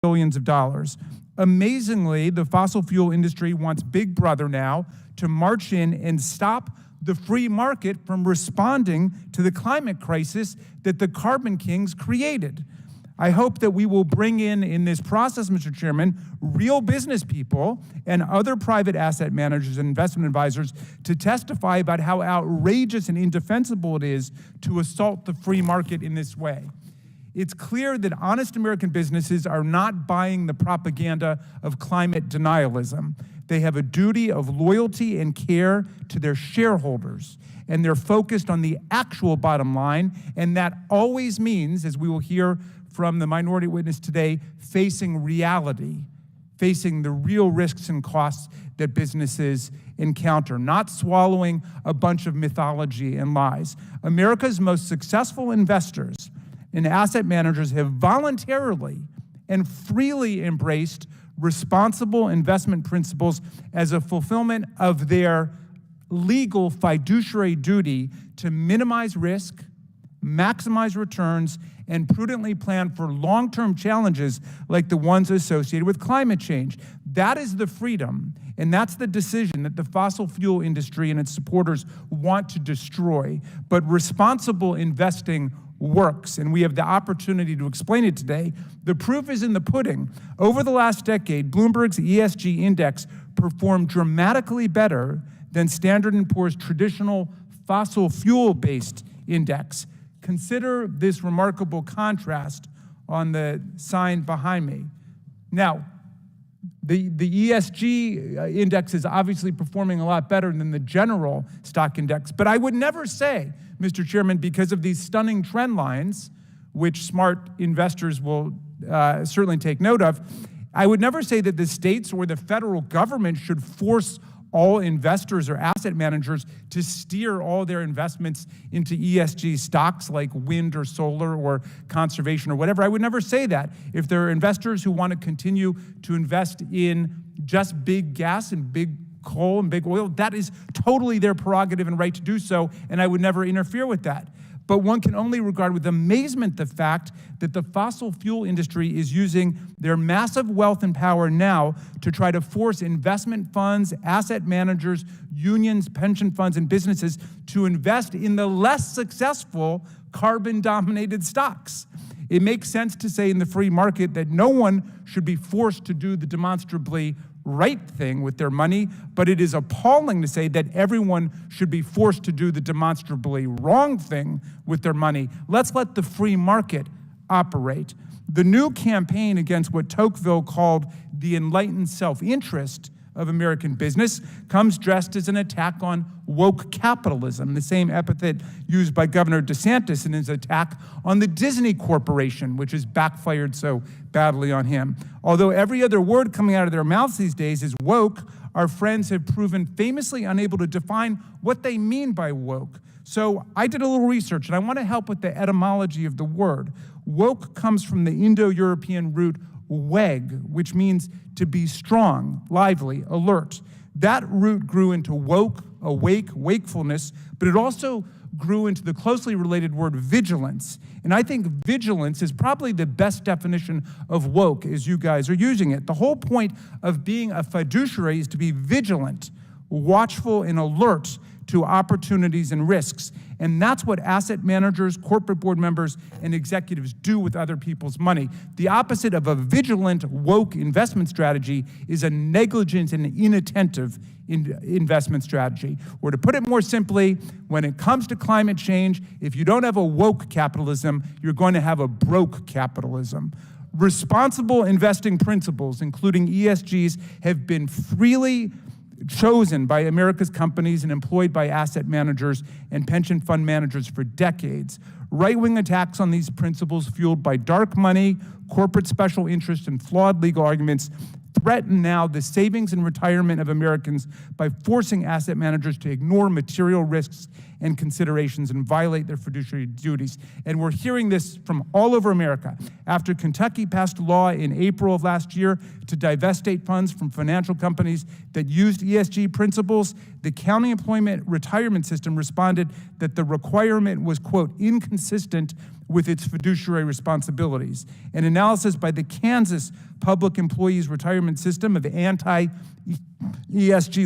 billions of dollars. Amazingly, the fossil fuel industry wants Big Brother now to march in and stop the free market from responding to the climate crisis that the carbon kings created. I hope that we will bring in this process, Mr. Chairman, real business people and other private asset managers and investment advisors to testify about how outrageous and indefensible it is to assault the free market in this way. It's clear that honest American businesses are not buying the propaganda of climate denialism. They have a duty of loyalty and care to their shareholders, and they're focused on the actual bottom line, and that always means, as we will hear from the minority witness today, facing reality, facing the real risks and costs that businesses encounter, not swallowing a bunch of mythology and lies. America's most successful investors and asset managers have voluntarily and freely embraced responsible investment principles as a fulfillment of their legal fiduciary duty to minimize risk, maximize returns, and prudently plan for long-term challenges like the ones associated with climate change. That is the freedom, and that's the decision that the fossil fuel industry and its supporters want to destroy. But responsible investing works, and we have the opportunity to explain it today. The proof is in the pudding. Over the last decade, Bloomberg's ESG index performed dramatically better than Standard & Poor's traditional fossil fuel-based index. Consider this remarkable contrast on the sign behind me. Now, the ESG index is obviously performing a lot better than the general stock index, but I would never say, Mr. Chairman, because of these stunning trend lines, which smart investors will certainly take note of, I would never say that the states or the federal government should force all investors or asset managers to steer all their investments into ESG stocks like wind or solar or conservation or whatever. I would never say that. If there are investors who want to continue to invest in just big gas and big coal and big oil, that is totally their prerogative and right to do so, and I would never interfere with that. But one can only regard with amazement the fact that the fossil fuel industry is using their massive wealth and power now to try to force investment funds, asset managers, unions, pension funds, and businesses to invest in the less successful carbon-dominated stocks. It makes sense to say in the free market that no one should be forced to do the demonstrably right thing with their money, but it is appalling to say that everyone should be forced to do the demonstrably wrong thing with their money. Let's let the free market operate. The new campaign against what Tocqueville called the enlightened self-interest of American business comes dressed as an attack on woke capitalism, the same epithet used by Governor DeSantis in his attack on the Disney Corporation, which has backfired so badly on him. Although every other word coming out of their mouths these days is woke, our friends have proven famously unable to define what they mean by woke. So I did a little research, and I want to help with the etymology of the word. Woke comes from the Indo-European root weg, which means to be strong, lively, alert. That root grew into woke, awake, wakefulness, but it also grew into the closely related word vigilance. And I think vigilance is probably the best definition of woke as you guys are using it. The whole point of being a fiduciary is to be vigilant, watchful, and alert to opportunities and risks. And that's what asset managers, corporate board members, and executives do with other people's money. The opposite of a vigilant, woke investment strategy is a negligent and inattentive investment strategy. Or to put it more simply, when it comes to climate change, if you don't have a woke capitalism, you're going to have a broke capitalism. Responsible investing principles, including ESGs, have been freely chosen by America's companies and employed by asset managers and pension fund managers for decades. Right-wing attacks on these principles, fueled by dark money, corporate special interests, and flawed legal arguments, threaten now the savings and retirement of Americans by forcing asset managers to ignore material risks and considerations and violate their fiduciary duties. And we're hearing this from all over America. After Kentucky passed a law in April of last year to divest state funds from financial companies that used ESG principles, the county employment retirement system responded that the requirement was, quote, inconsistent with its fiduciary responsibilities. An analysis by the Kansas Public Employees Retirement System of anti-ESG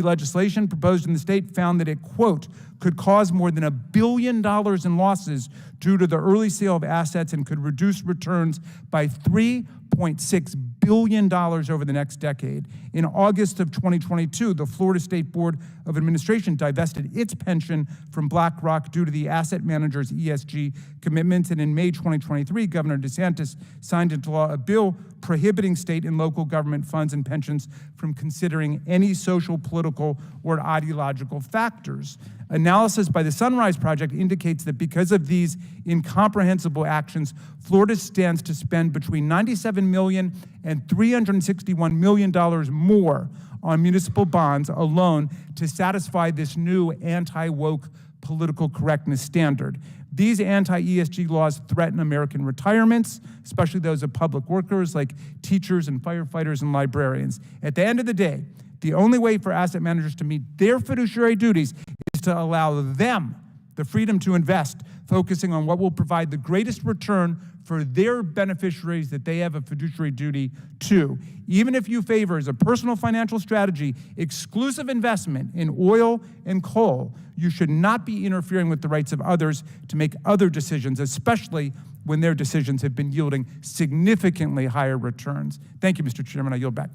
legislation proposed in the state found that it, quote, could cause more than $1 billion in losses due to the early sale of assets and could reduce returns by $3.6 billion over the next decade. In August of 2022, the Florida State Board of Administration divested its pension from BlackRock due to the asset manager's ESG commitments. And in May 2023, Governor DeSantis signed into law a bill prohibiting state and local government funds and pensions from considering any social, political, or ideological factors. Analysis by the Sunrise Project indicates that because of these incomprehensible actions, Florida stands to spend between $97 million and $361 million more on municipal bonds alone to satisfy this new anti-woke political correctness standard. These anti-ESG laws threaten American retirements, especially those of public workers like teachers and firefighters and librarians. At the end of the day, the only way for asset managers to meet their fiduciary duties is to allow them the freedom to invest, focusing on what will provide the greatest return for their beneficiaries that they have a fiduciary duty to. Even if you favor as a personal financial strategy exclusive investment in oil and coal, you should not be interfering with the rights of others to make other decisions, especially when their decisions have been yielding significantly higher returns. Thank you, Mr. Chairman. I yield back.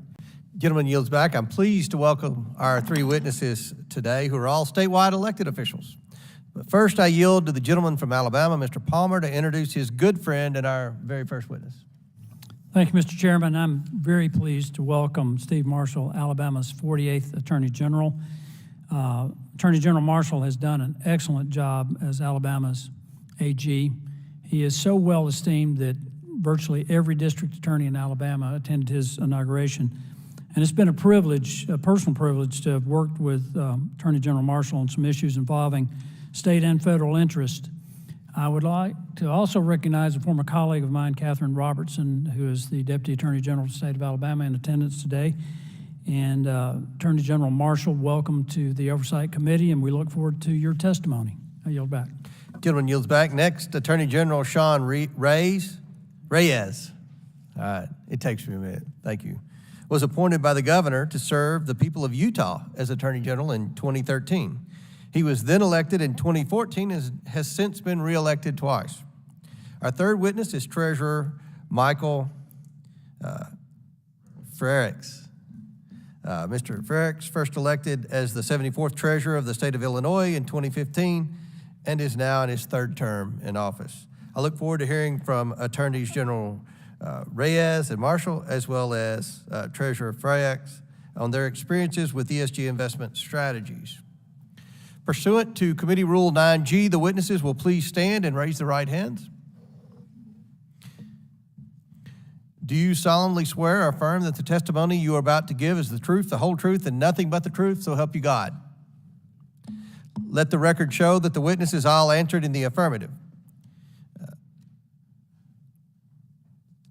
Gentleman yields back. I'm pleased to welcome our three witnesses today who are all statewide elected officials. But first, I yield to the gentleman from Alabama, Mr. Palmer, to introduce his good friend and our very first witness. Thank you, Mr. Chairman. I'm very pleased to welcome Steve Marshall, Alabama's 48th Attorney General. Attorney General Marshall has done an excellent job as Alabama's AG. He is so well esteemed that virtually every district attorney in Alabama attended his inauguration. And it's been a privilege, a personal privilege, to have worked with Attorney General Marshall on some issues involving state and federal interest. I would like to also recognize a former colleague of mine, Catherine Robertson, who is the Deputy Attorney General of the state of Alabama, in attendance today. And Attorney General Marshall, welcome to the Oversight Committee, and we look forward to your testimony. I yield back. Gentleman yields back. Next, Attorney General Sean Reyes. All right, it takes me a minute. Thank you. Was appointed by the governor to serve the people of Utah as Attorney General in 2013. He was then elected in 2014 and has since been reelected twice. Our third witness is Treasurer Michael Freyricks. Mr. Freyricks first elected as the 74th Treasurer of the state of Illinois in 2015 and is now in his third term in office. I look forward to hearing from Attorneys General Reyes and Marshall, as well as Treasurer Freyricks, on their experiences with ESG investment strategies. Pursuant to Committee Rule 9G, the witnesses will please stand and raise their right hands. Do you solemnly swear or affirm that the testimony you are about to give is the truth, the whole truth, and nothing but the truth, so help you God? Let the record show that the witnesses all answered in the affirmative.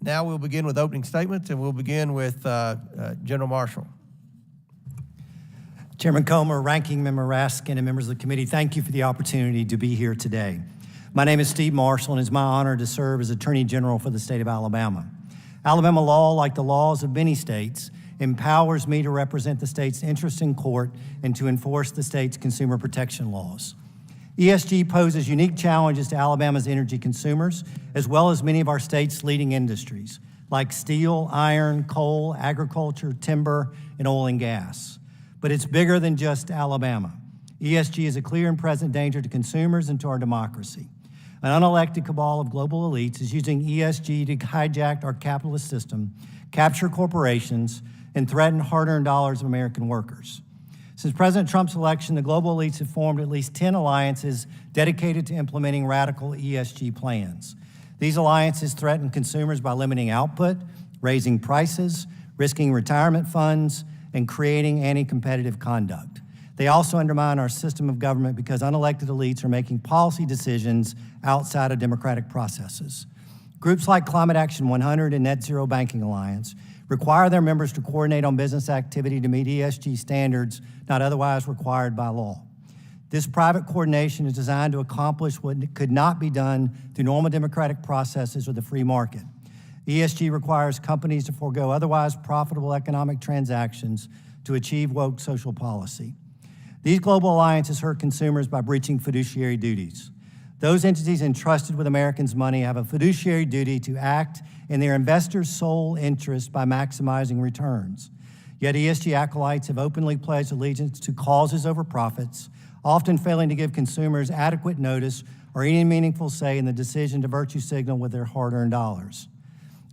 Now we'll begin with opening statements, and we'll begin with General Marshall. Chairman Comer, Ranking Member Raskin, and members of the committee, thank you for the opportunity to be here today. My name is Steve Marshall, and it's my honor to serve as Attorney General for the state of Alabama. Alabama law, like the laws of many states, empowers me to represent the state's interests in court and to enforce the state's consumer protection laws. ESG poses unique challenges to Alabama's energy consumers, as well as many of our state's leading industries, like steel, iron, coal, agriculture, timber, and oil and gas. But it's bigger than just Alabama. ESG is a clear and present danger to consumers and to our democracy. An unelected cabal of global elites is using ESG to hijack our capitalist system, capture corporations, and threaten hard-earned dollars of American workers. Since President Trump's election, the global elites have formed at least 10 alliances dedicated to implementing radical ESG plans. These alliances threaten consumers by limiting output, raising prices, risking retirement funds, and creating anti-competitive conduct. They also undermine our system of government because unelected elites are making policy decisions outside of democratic processes. Groups like Climate Action 100 and Net Zero Banking Alliance require their members to coordinate on business activity to meet ESG standards not otherwise required by law. This private coordination is designed to accomplish what could not be done through normal democratic processes or the free market. ESG requires companies to forego otherwise profitable economic transactions to achieve woke social policy. These global alliances hurt consumers by breaching fiduciary duties. Those entities entrusted with Americans' money have a fiduciary duty to act in their investors' sole interest by maximizing returns. Yet ESG acolytes have openly pledged allegiance to causes over profits, often failing to give consumers adequate notice or any meaningful say in the decision to virtue signal with their hard-earned dollars.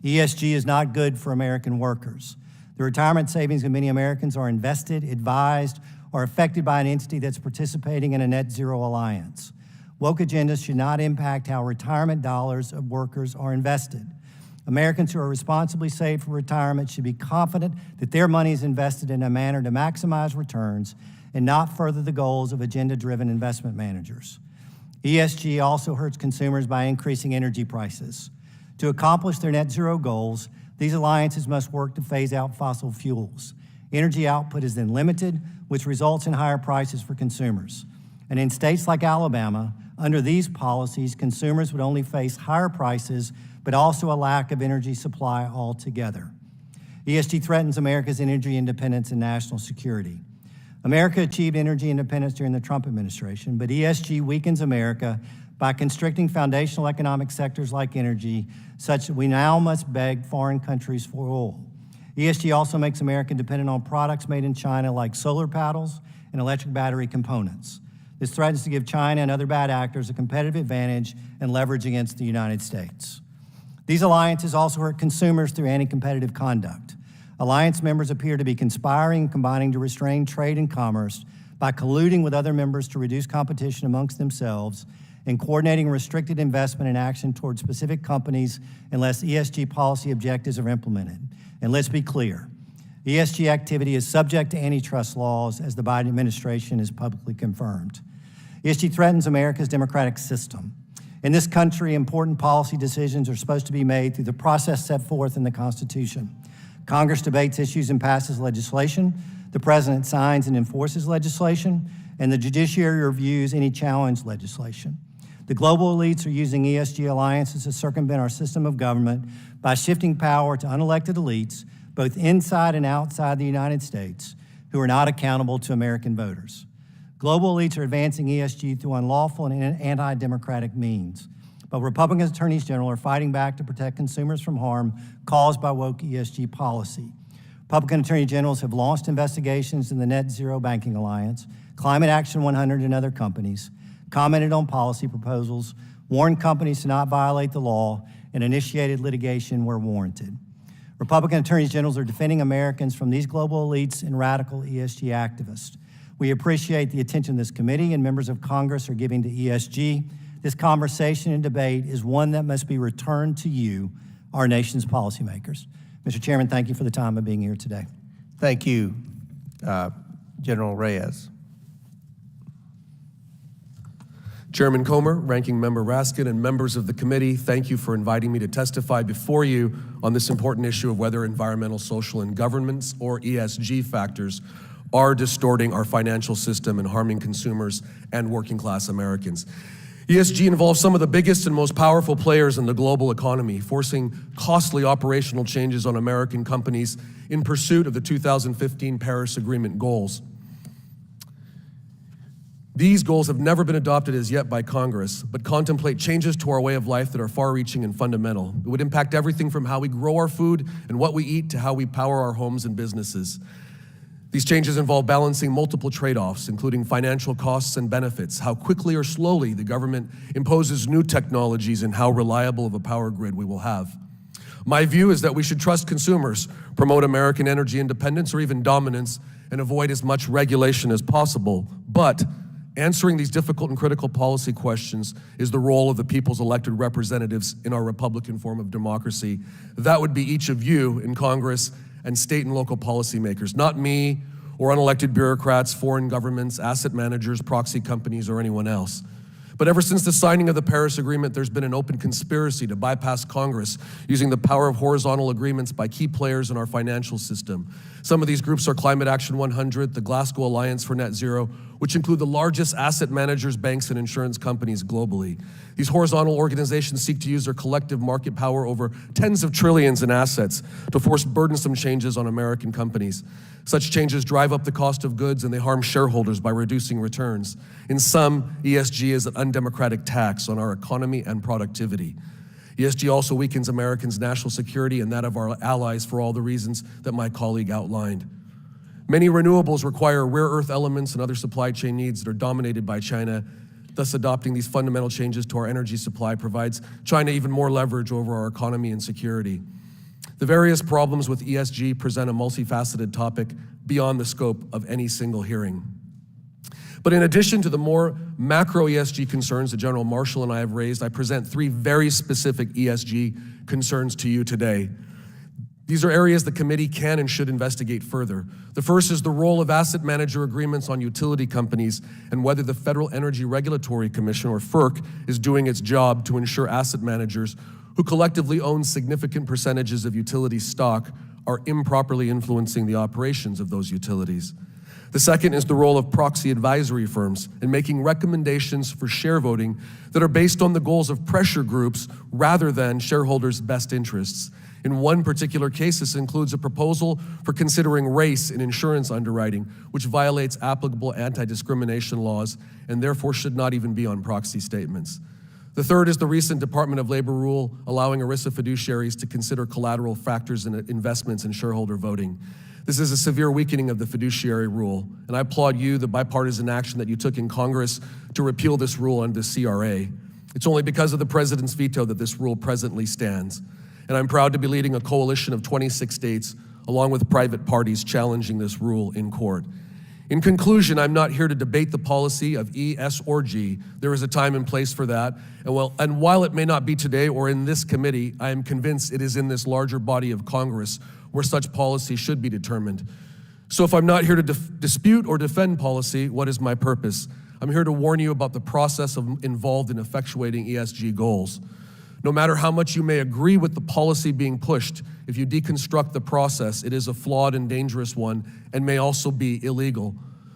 ESG is not good for American workers. The retirement savings of many Americans are invested, advised, or affected by an entity that's participating in a net zero alliance. Woke agendas should not impact how retirement dollars of workers are invested. Americans who are responsibly saved for retirement should be confident that their money is invested in a manner to maximize returns and not further the goals of agenda-driven investment managers. ESG also hurts consumers by increasing energy prices. To accomplish their net zero goals, these alliances must work to phase out fossil fuels. Energy output is then limited, which results in higher prices for consumers. And in states like Alabama, under these policies, consumers would only face higher prices, but also a lack of energy supply altogether. ESG threatens America's energy independence and national security. America achieved energy independence during the Trump administration, but ESG weakens America by constricting foundational economic sectors like energy, such that we now must beg foreign countries for oil. ESG also makes America dependent on products made in China like solar panels and electric battery components. This threatens to give China and other bad actors a competitive advantage and leverage against the United States. These alliances also hurt consumers through anti-competitive conduct. Alliance members appear to be conspiring and combining to restrain trade and commerce by colluding with other members to reduce competition amongst themselves and coordinating restricted investment and action toward specific companies unless ESG policy objectives are implemented. And let's be clear, ESG activity is subject to antitrust laws, as the Biden administration has publicly confirmed. ESG threatens America's democratic system. In this country, important policy decisions are supposed to be made through the process set forth in the Constitution. Congress debates issues and passes legislation, the President signs and enforces legislation, and the judiciary reviews any challenged legislation. The global elites are using ESG alliances to circumvent our system of government by shifting power to unelected elites, both inside and outside the United States, who are not accountable to American voters. Global elites are advancing ESG through unlawful and anti-democratic means, but Republican attorneys general are fighting back to protect consumers from harm caused by woke ESG policy. Republican attorney generals have launched investigations in the Net Zero Banking Alliance, Climate Action 100, and other companies, commented on policy proposals, warned companies to not violate the law, and initiated litigation where warranted. Republican attorneys generals are defending Americans from these global elites and radical ESG activists. We appreciate the attention this committee and members of Congress are giving to ESG. This conversation and debate is one that must be returned to you, our nation's policymakers. Mr. Chairman, thank you for the time of being here today. Thank you, General Reyes. Chairman Comer, Ranking Member Raskin, and members of the committee, thank you for inviting me to testify before you on this important issue of whether environmental, social, and governance, or ESG factors, are distorting our financial system and harming consumers and working-class Americans. ESG involves some of the biggest and most powerful players in the global economy, forcing costly operational changes on American companies in pursuit of the 2015 Paris Agreement goals. These goals have never been adopted as yet by Congress, but contemplate changes to our way of life that are far-reaching and fundamental. It would impact everything from how we grow our food and what we eat to how we power our homes and businesses. These changes involve balancing multiple trade-offs, including financial costs and benefits, how quickly or slowly the government imposes new technologies, and how reliable of a power grid we will have. My view is that we should trust consumers, promote American energy independence or even dominance, and avoid as much regulation as possible. But answering these difficult and critical policy questions is the role of the people's elected representatives in our Republican form of democracy. That would be each of you in Congress and state and local policymakers, not me or unelected bureaucrats, foreign governments, asset managers, proxy companies, or anyone else. But ever since the signing of the Paris Agreement, there's been an open conspiracy to bypass Congress using the power of horizontal agreements by key players in our financial system. Some of these groups are Climate Action 100, the Glasgow Alliance for Net Zero, which include the largest asset managers, banks, and insurance companies globally. These horizontal organizations seek to use their collective market power over tens of trillions in assets to force burdensome changes on American companies. Such changes drive up the cost of goods and they harm shareholders by reducing returns. In sum, ESG is an undemocratic tax on our economy and productivity. ESG also weakens Americans' national security and that of our allies for all the reasons that my colleague outlined. Many renewables require rare earth elements and other supply chain needs that are dominated by China. Thus, adopting these fundamental changes to our energy supply provides China even more leverage over our economy and security. The various problems with ESG present a multifaceted topic beyond the scope of any single hearing. But in addition to the more macro ESG concerns that General Marshall and I have raised, I present three very specific ESG concerns to you today. These are areas the committee can and should investigate further. The first is the role of asset manager agreements on utility companies and whether the Federal Energy Regulatory Commission, or FERC, is doing its job to ensure asset managers who collectively own significant percentages of utility stock are improperly influencing the operations of those utilities. The second is the role of proxy advisory firms in making recommendations for share voting that are based on the goals of pressure groups rather than shareholders' best interests. In one particular case, this includes a proposal for considering race in insurance underwriting, which violates applicable anti-discrimination laws and therefore should not even be on proxy statements. The third is the recent Department of Labor rule allowing ERISA fiduciaries to consider collateral factors in investments in shareholder voting. This is a severe weakening of the fiduciary rule, and I applaud you, the bipartisan action that you took in Congress to repeal this rule under the CRA. It's only because of the president's veto that this rule presently stands. And I'm proud to be leading a coalition of 26 states, along with private parties challenging this rule in court. In conclusion, I'm not here to debate the policy of E, S, or G. There is a time and place for that. And while it may not be today or in this committee, I am convinced it is in this larger body of Congress where such policy should be determined. So if I'm not here to dispute or defend policy, what is my purpose? I'm here to warn you about the process involved in effectuating ESG goals. No matter how much you may agree with the policy being pushed, if you deconstruct the process, it is a flawed and dangerous one and may also be illegal.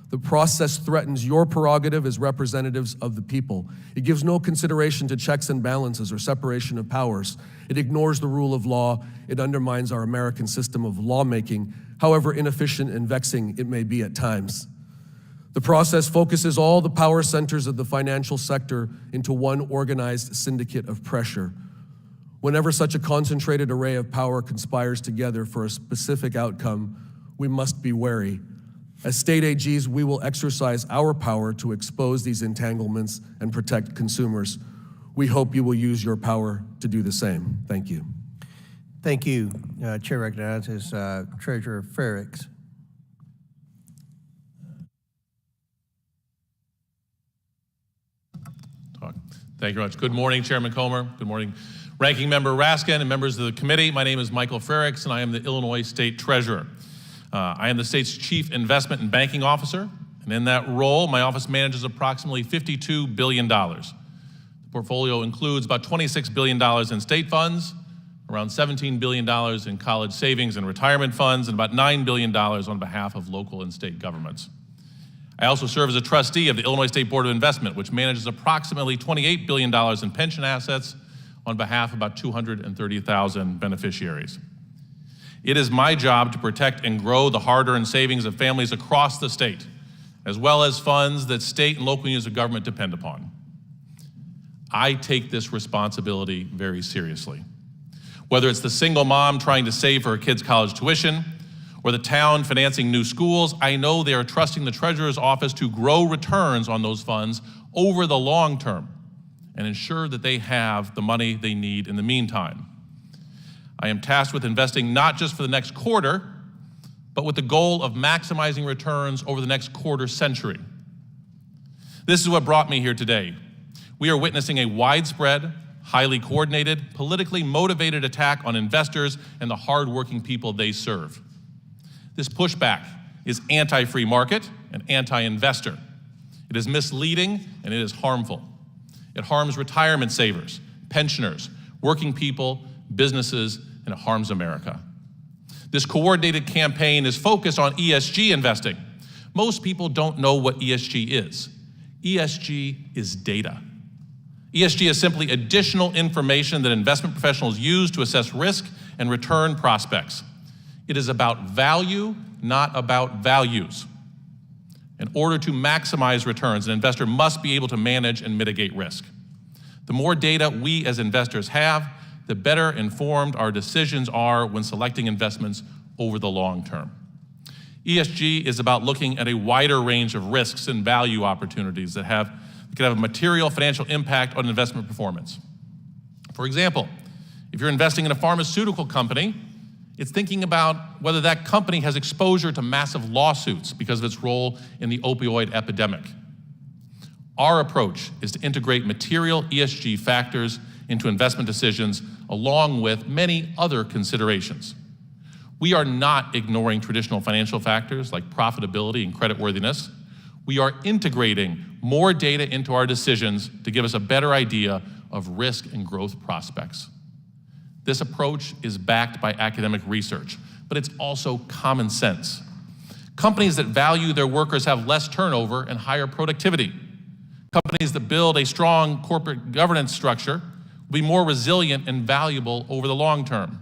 The process threatens your prerogative as representatives of the people. It gives no consideration to checks and balances or separation of powers. It ignores the rule of law. It undermines our American system of lawmaking, however inefficient and vexing it may be at times. The process focuses all the power centers of the financial sector into one organized syndicate of pressure. Whenever such a concentrated array of power conspires together for a specific outcome, we must be wary. As state AGs, we will exercise our power to expose these entanglements and protect consumers. We hope you will use your power to do the same. Thank you. Thank you. Chair recognizes Treasurer Freyricks. Thank you very much. Good morning, Chairman Comer. Good morning, Ranking Member Raskin and members of the committee. My name is Michael Freyricks, and I am the Illinois State Treasurer. I am the state's Chief Investment and Banking Officer, and in that role, my office manages approximately $52 billion. The portfolio includes about $26 billion in state funds, around $17 billion in college savings and retirement funds, and about $9 billion on behalf of local and state governments. I also serve as a trustee of the Illinois State Board of Investment, which manages approximately $28 billion in pension assets on behalf of about 230,000 beneficiaries. It is my job to protect and grow the hard-earned savings of families across the state, as well as funds that state and local units of government depend upon. I take this responsibility very seriously. Whether it's the single mom trying to save for her kid's college tuition, or the town financing new schools, I know they are trusting the Treasurer's office to grow returns on those funds over the long term and ensure that they have the money they need in the meantime. I am tasked with investing not just for the next quarter, but with the goal of maximizing returns over the next quarter century. This is what brought me here today. We are witnessing a widespread, highly coordinated, politically motivated attack on investors and the hardworking people they serve. This pushback is anti-free market and anti-investor. It is misleading and it is harmful. It harms retirement savers, pensioners, working people, businesses, and it harms America. This coordinated campaign is focused on ESG investing. Most people don't know what ESG is. ESG is data. ESG is simply additional information that investment professionals use to assess risk and return prospects. It is about value, not about values. In order to maximize returns, an investor must be able to manage and mitigate risk. The more data we as investors have, the better informed our decisions are when selecting investments over the long term. ESG is about looking at a wider range of risks and value opportunities that can have a material financial impact on investment performance. For example, if you're investing in a pharmaceutical company, it's thinking about whether that company has exposure to massive lawsuits because of its role in the opioid epidemic. Our approach is to integrate material ESG factors into investment decisions along with many other considerations. We are not ignoring traditional financial factors like profitability and creditworthiness. We are integrating more data into our decisions to give us a better idea of risk and growth prospects. This approach is backed by academic research, but it's also common sense. Companies that value their workers have less turnover and higher productivity. Companies that build a strong corporate governance structure will be more resilient and valuable over the long term.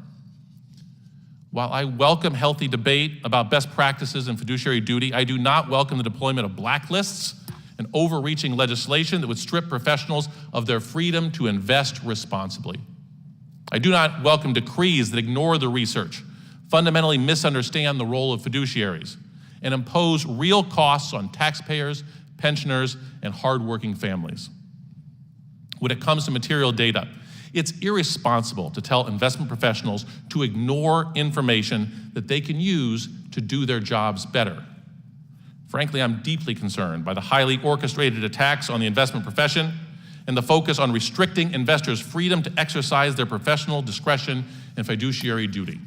While I welcome healthy debate about best practices and fiduciary duty, I do not welcome the deployment of blacklists and overreaching legislation that would strip professionals of their freedom to invest responsibly. I do not welcome decrees that ignore the research, fundamentally misunderstand the role of fiduciaries, and impose real costs on taxpayers, pensioners, and hardworking families. When it comes to material data, it's irresponsible to tell investment professionals to ignore information that they can use to do their jobs better. Frankly, I'm deeply concerned by the highly orchestrated attacks on the investment profession and the focus on restricting investors' freedom to exercise their professional discretion and fiduciary duty.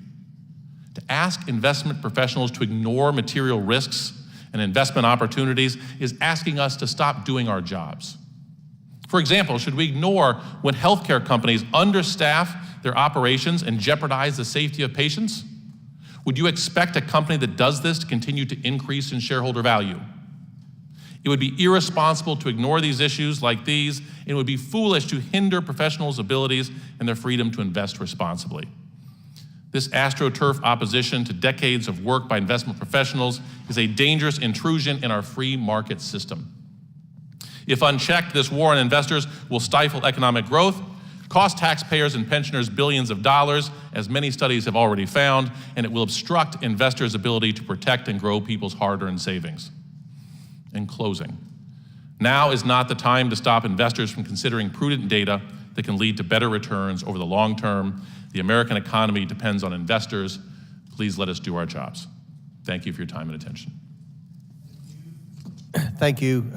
To ask investment professionals to ignore material risks and investment opportunities is asking us to stop doing our jobs. For example, should we ignore when healthcare companies understaff their operations and jeopardize the safety of patients? Would you expect a company that does this to continue to increase in shareholder value? It would be irresponsible to ignore these issues like these, and it would be foolish to hinder professionals' abilities and their freedom to invest responsibly. This AstroTurf opposition to decades of work by investment professionals is a dangerous intrusion in our free market system. If unchecked, this war on investors will stifle economic growth, cost taxpayers and pensioners billions of dollars, as many studies have already found, and it will obstruct investors' ability to protect and grow people's hard-earned savings. In closing, now is not the time to stop investors from considering prudent data that can lead to better returns over the long term. The American economy depends on investors. Please let us do our jobs. Thank you for your time and attention. Thank you.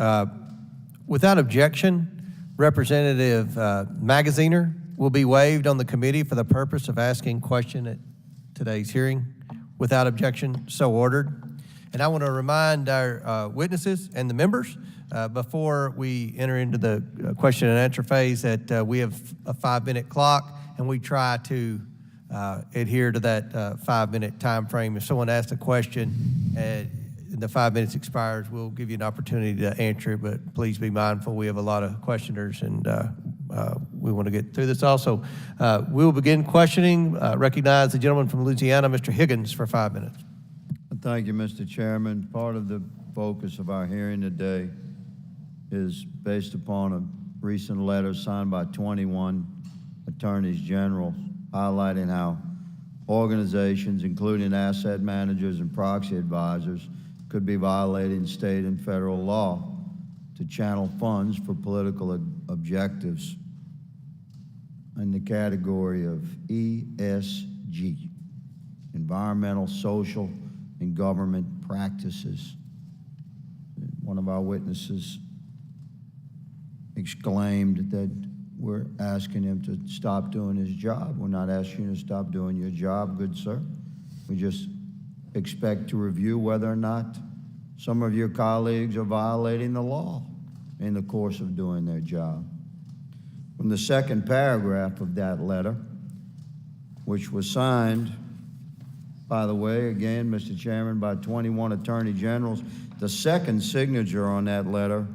Without objection, Representative Magaziner will be waived on the committee for the purpose of asking question at today's hearing. Without objection, so ordered. And I want to remind our witnesses and the members before we enter into the question and answer phase that we have a 5-minute clock, and we try to adhere to that 5-minute time frame. If someone asks a question and the 5 minutes expires, we'll give you an opportunity to answer it, but please be mindful. We have a lot of questioners, and we want to get through this also. We'll begin questioning. Recognize the gentleman from Louisiana, Mr. Higgins, for 5 minutes. Thank you, Mr. Chairman. Part of the focus of our hearing today is based upon a recent letter signed by 21 attorneys general highlighting how organizations, including asset managers and proxy advisors, could be violating state and federal law to channel funds for political objectives in the category of ESG, environmental, social, and government practices. One of our witnesses exclaimed that we're asking him to stop doing his job. We're not asking you to stop doing your job, good sir. We just expect to review whether or not some of your colleagues are violating the law in the course of doing their job. From the second paragraph of that letter, which was signed, by the way, again, Mr. Chairman, by 21 attorney generals, the second signature on that letter,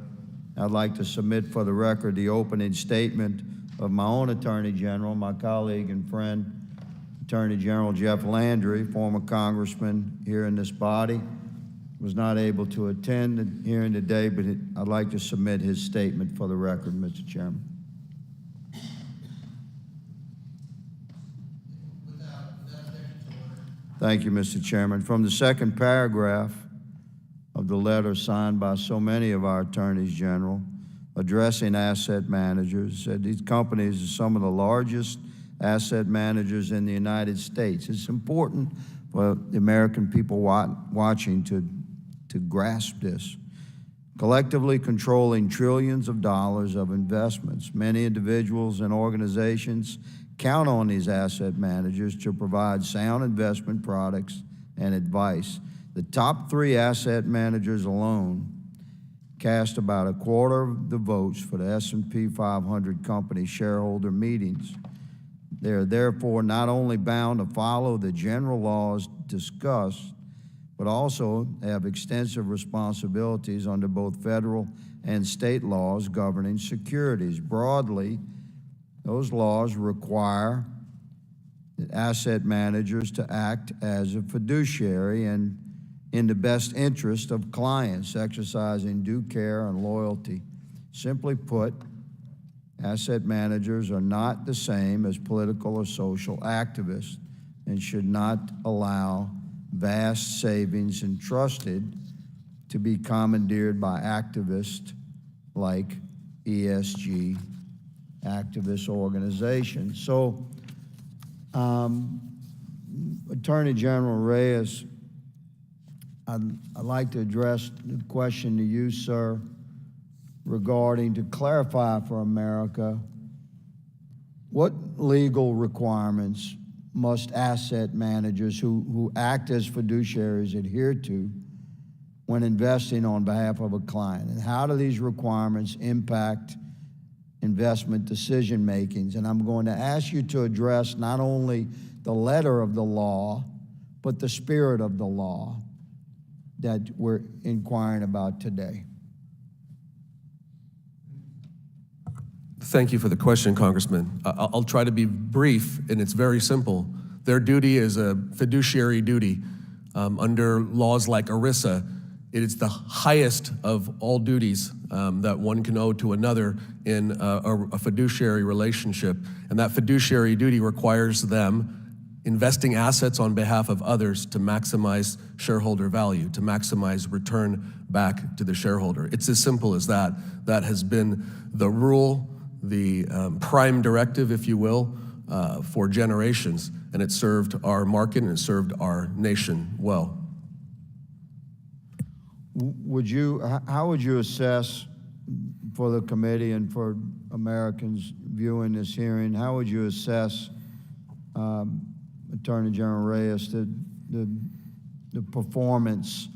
I'd like to submit for the record the opening statement of my own Attorney General, my colleague and friend, Attorney General Jeff Landry, former congressman here in this body, was not able to attend the hearing today, but I'd like to submit his statement for the record, Mr. Chairman. Thank you, Mr. Chairman. From the second paragraph of the letter signed by so many of our attorneys general addressing asset managers, said these companies are some of the largest asset managers in the United States. It's important for the American people watching to grasp this. Collectively controlling trillions of dollars of investments. Many individuals and organizations count on these asset managers to provide sound investment products and advice. The top 3 asset managers alone cast about a quarter of the votes for the S&P 500 company shareholder meetings. They are therefore not only bound to follow the general laws discussed, but also have extensive responsibilities under both federal and state laws governing securities. Broadly, those laws require asset managers to act as a fiduciary and in the best interest of clients, exercising due care and loyalty. Simply put, asset managers are not the same as political or social activists and should not allow vast savings entrusted to be commandeered by activists like ESG activist organizations. So, Attorney General Reyes, I'd like to address the question to you, sir, regarding, to clarify for America, what legal requirements must asset managers who act as fiduciaries adhere to when investing on behalf of a client? And how do these requirements impact investment decision makings? And I'm going to ask you to address not only the letter of the law, but the spirit of the law that we're inquiring about today. Thank you for the question, Congressman. I'll try to be brief, and it's very simple. Their duty is a fiduciary duty. Under laws like ERISA, it is the highest of all duties that one can owe to another in a fiduciary relationship. And that fiduciary duty requires them investing assets on behalf of others to maximize shareholder value, to maximize return back to the shareholder. It's as simple as that. That has been the rule, the prime directive, if you will, for generations. And it served our market and it served our nation well. How would you assess, for the committee and for Americans viewing this hearing, how would you assess, Attorney General Reyes, the performance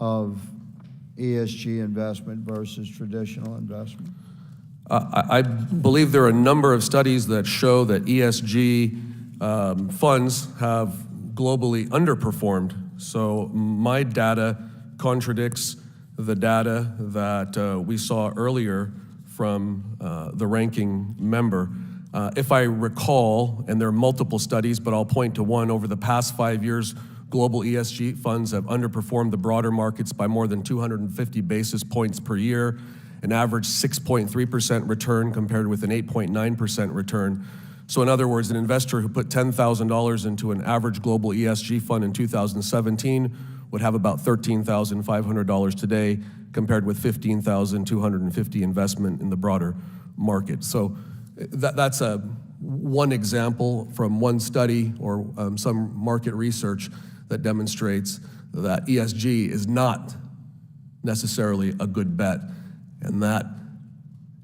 of ESG investment versus traditional investment? I believe there are a number of studies that show that ESG funds have globally underperformed. So my data contradicts the data that we saw earlier from the ranking member. If I recall, and there are multiple studies, but I'll point to one, over the past 5 years, global ESG funds have underperformed the broader markets by more than 250 basis points per year, an average 6.3% return compared with an 8.9% return. So in other words, an investor who put $10,000 into an average global ESG fund in 2017 would have about $13,500 today, compared with $15,250 investment in the broader market. So that's one example from one study or some market research that demonstrates that ESG is not necessarily a good bet, and that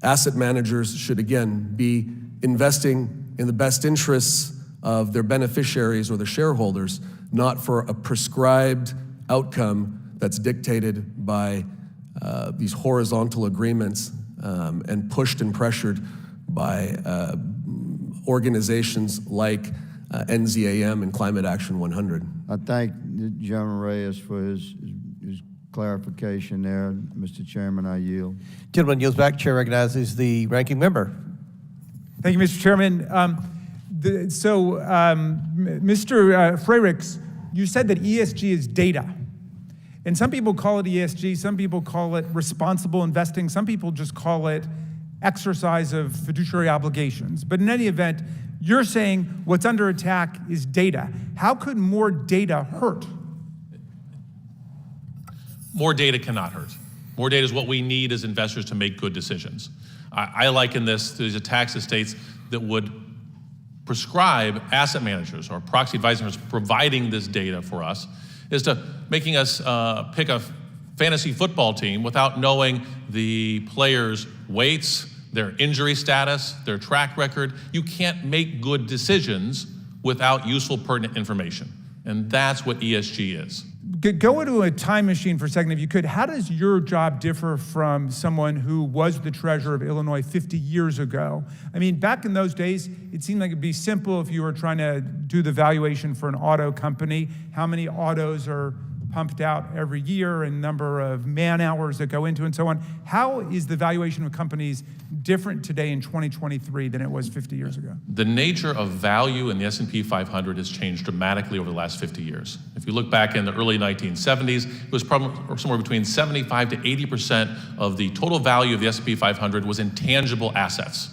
asset managers should, again, be investing in the best interests of their beneficiaries or the shareholders, not for a prescribed outcome that's dictated by these horizontal agreements and pushed and pressured by organizations like NZAM and Climate Action 100. I thank General Reyes for his clarification there. Mr. Chairman, I yield. Gentleman yields back. Chair recognizes the ranking member. Thank you, Mr. Chairman. Mr. Freyricks, you said that ESG is data. And some people call it ESG, some people call it responsible investing, some people just call it exercise of fiduciary obligations. But in any event, you're saying what's under attack is data. How could more data hurt? More data cannot hurt. More data is what we need as investors to make good decisions. I liken this to these attacks to states that would prescribe asset managers or proxy advisors providing this data for us is to making us pick a fantasy football team without knowing the players' weights, their injury status, their track record. You can't make good decisions without useful, pertinent information. And that's what ESG is. Go into a time machine for a second, if you could. How does your job differ from someone who was the treasurer of Illinois 50 years ago? I mean, back in those days, it seemed like it'd be simple if you were trying to do the valuation for an auto company. How many autos are pumped out every year and number of man hours that go into and so on. How is the valuation of companies different today in 2023 than it was 50 years ago? The nature of value in the S&P 500 has changed dramatically over the last 50 years. If you look back in the early 1970s, it was probably somewhere between 75 to 80% of the total value of the S&P 500 was intangible assets.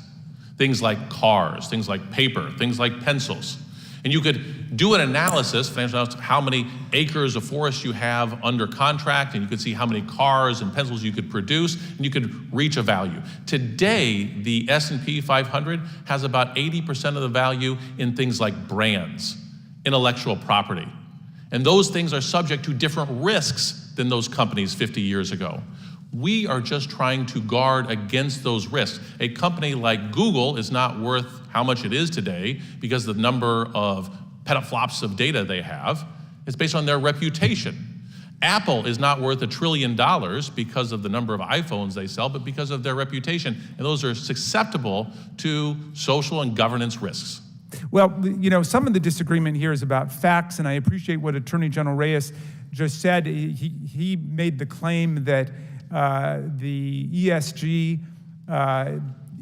Things like cars, things like paper, things like pencils. And you could do an analysis, financial analysis, how many acres of forest you have under contract, and you could see how many cars and pencils you could produce, and you could reach a value. Today, the S&P 500 has about 80% of the value in things like brands, intellectual property. And those things are subject to different risks than those companies 50 years ago. We are just trying to guard against those risks. A company like Google is not worth how much it is today because of the number of petaflops of data they have. It's based on their reputation. Apple is not worth $1 trillion because of the number of iPhones they sell, but because of their reputation. And those are susceptible to social and governance risks. Well, you know, some of the disagreement here is about facts, and I appreciate what Attorney General Reyes just said. He made the claim that the ESG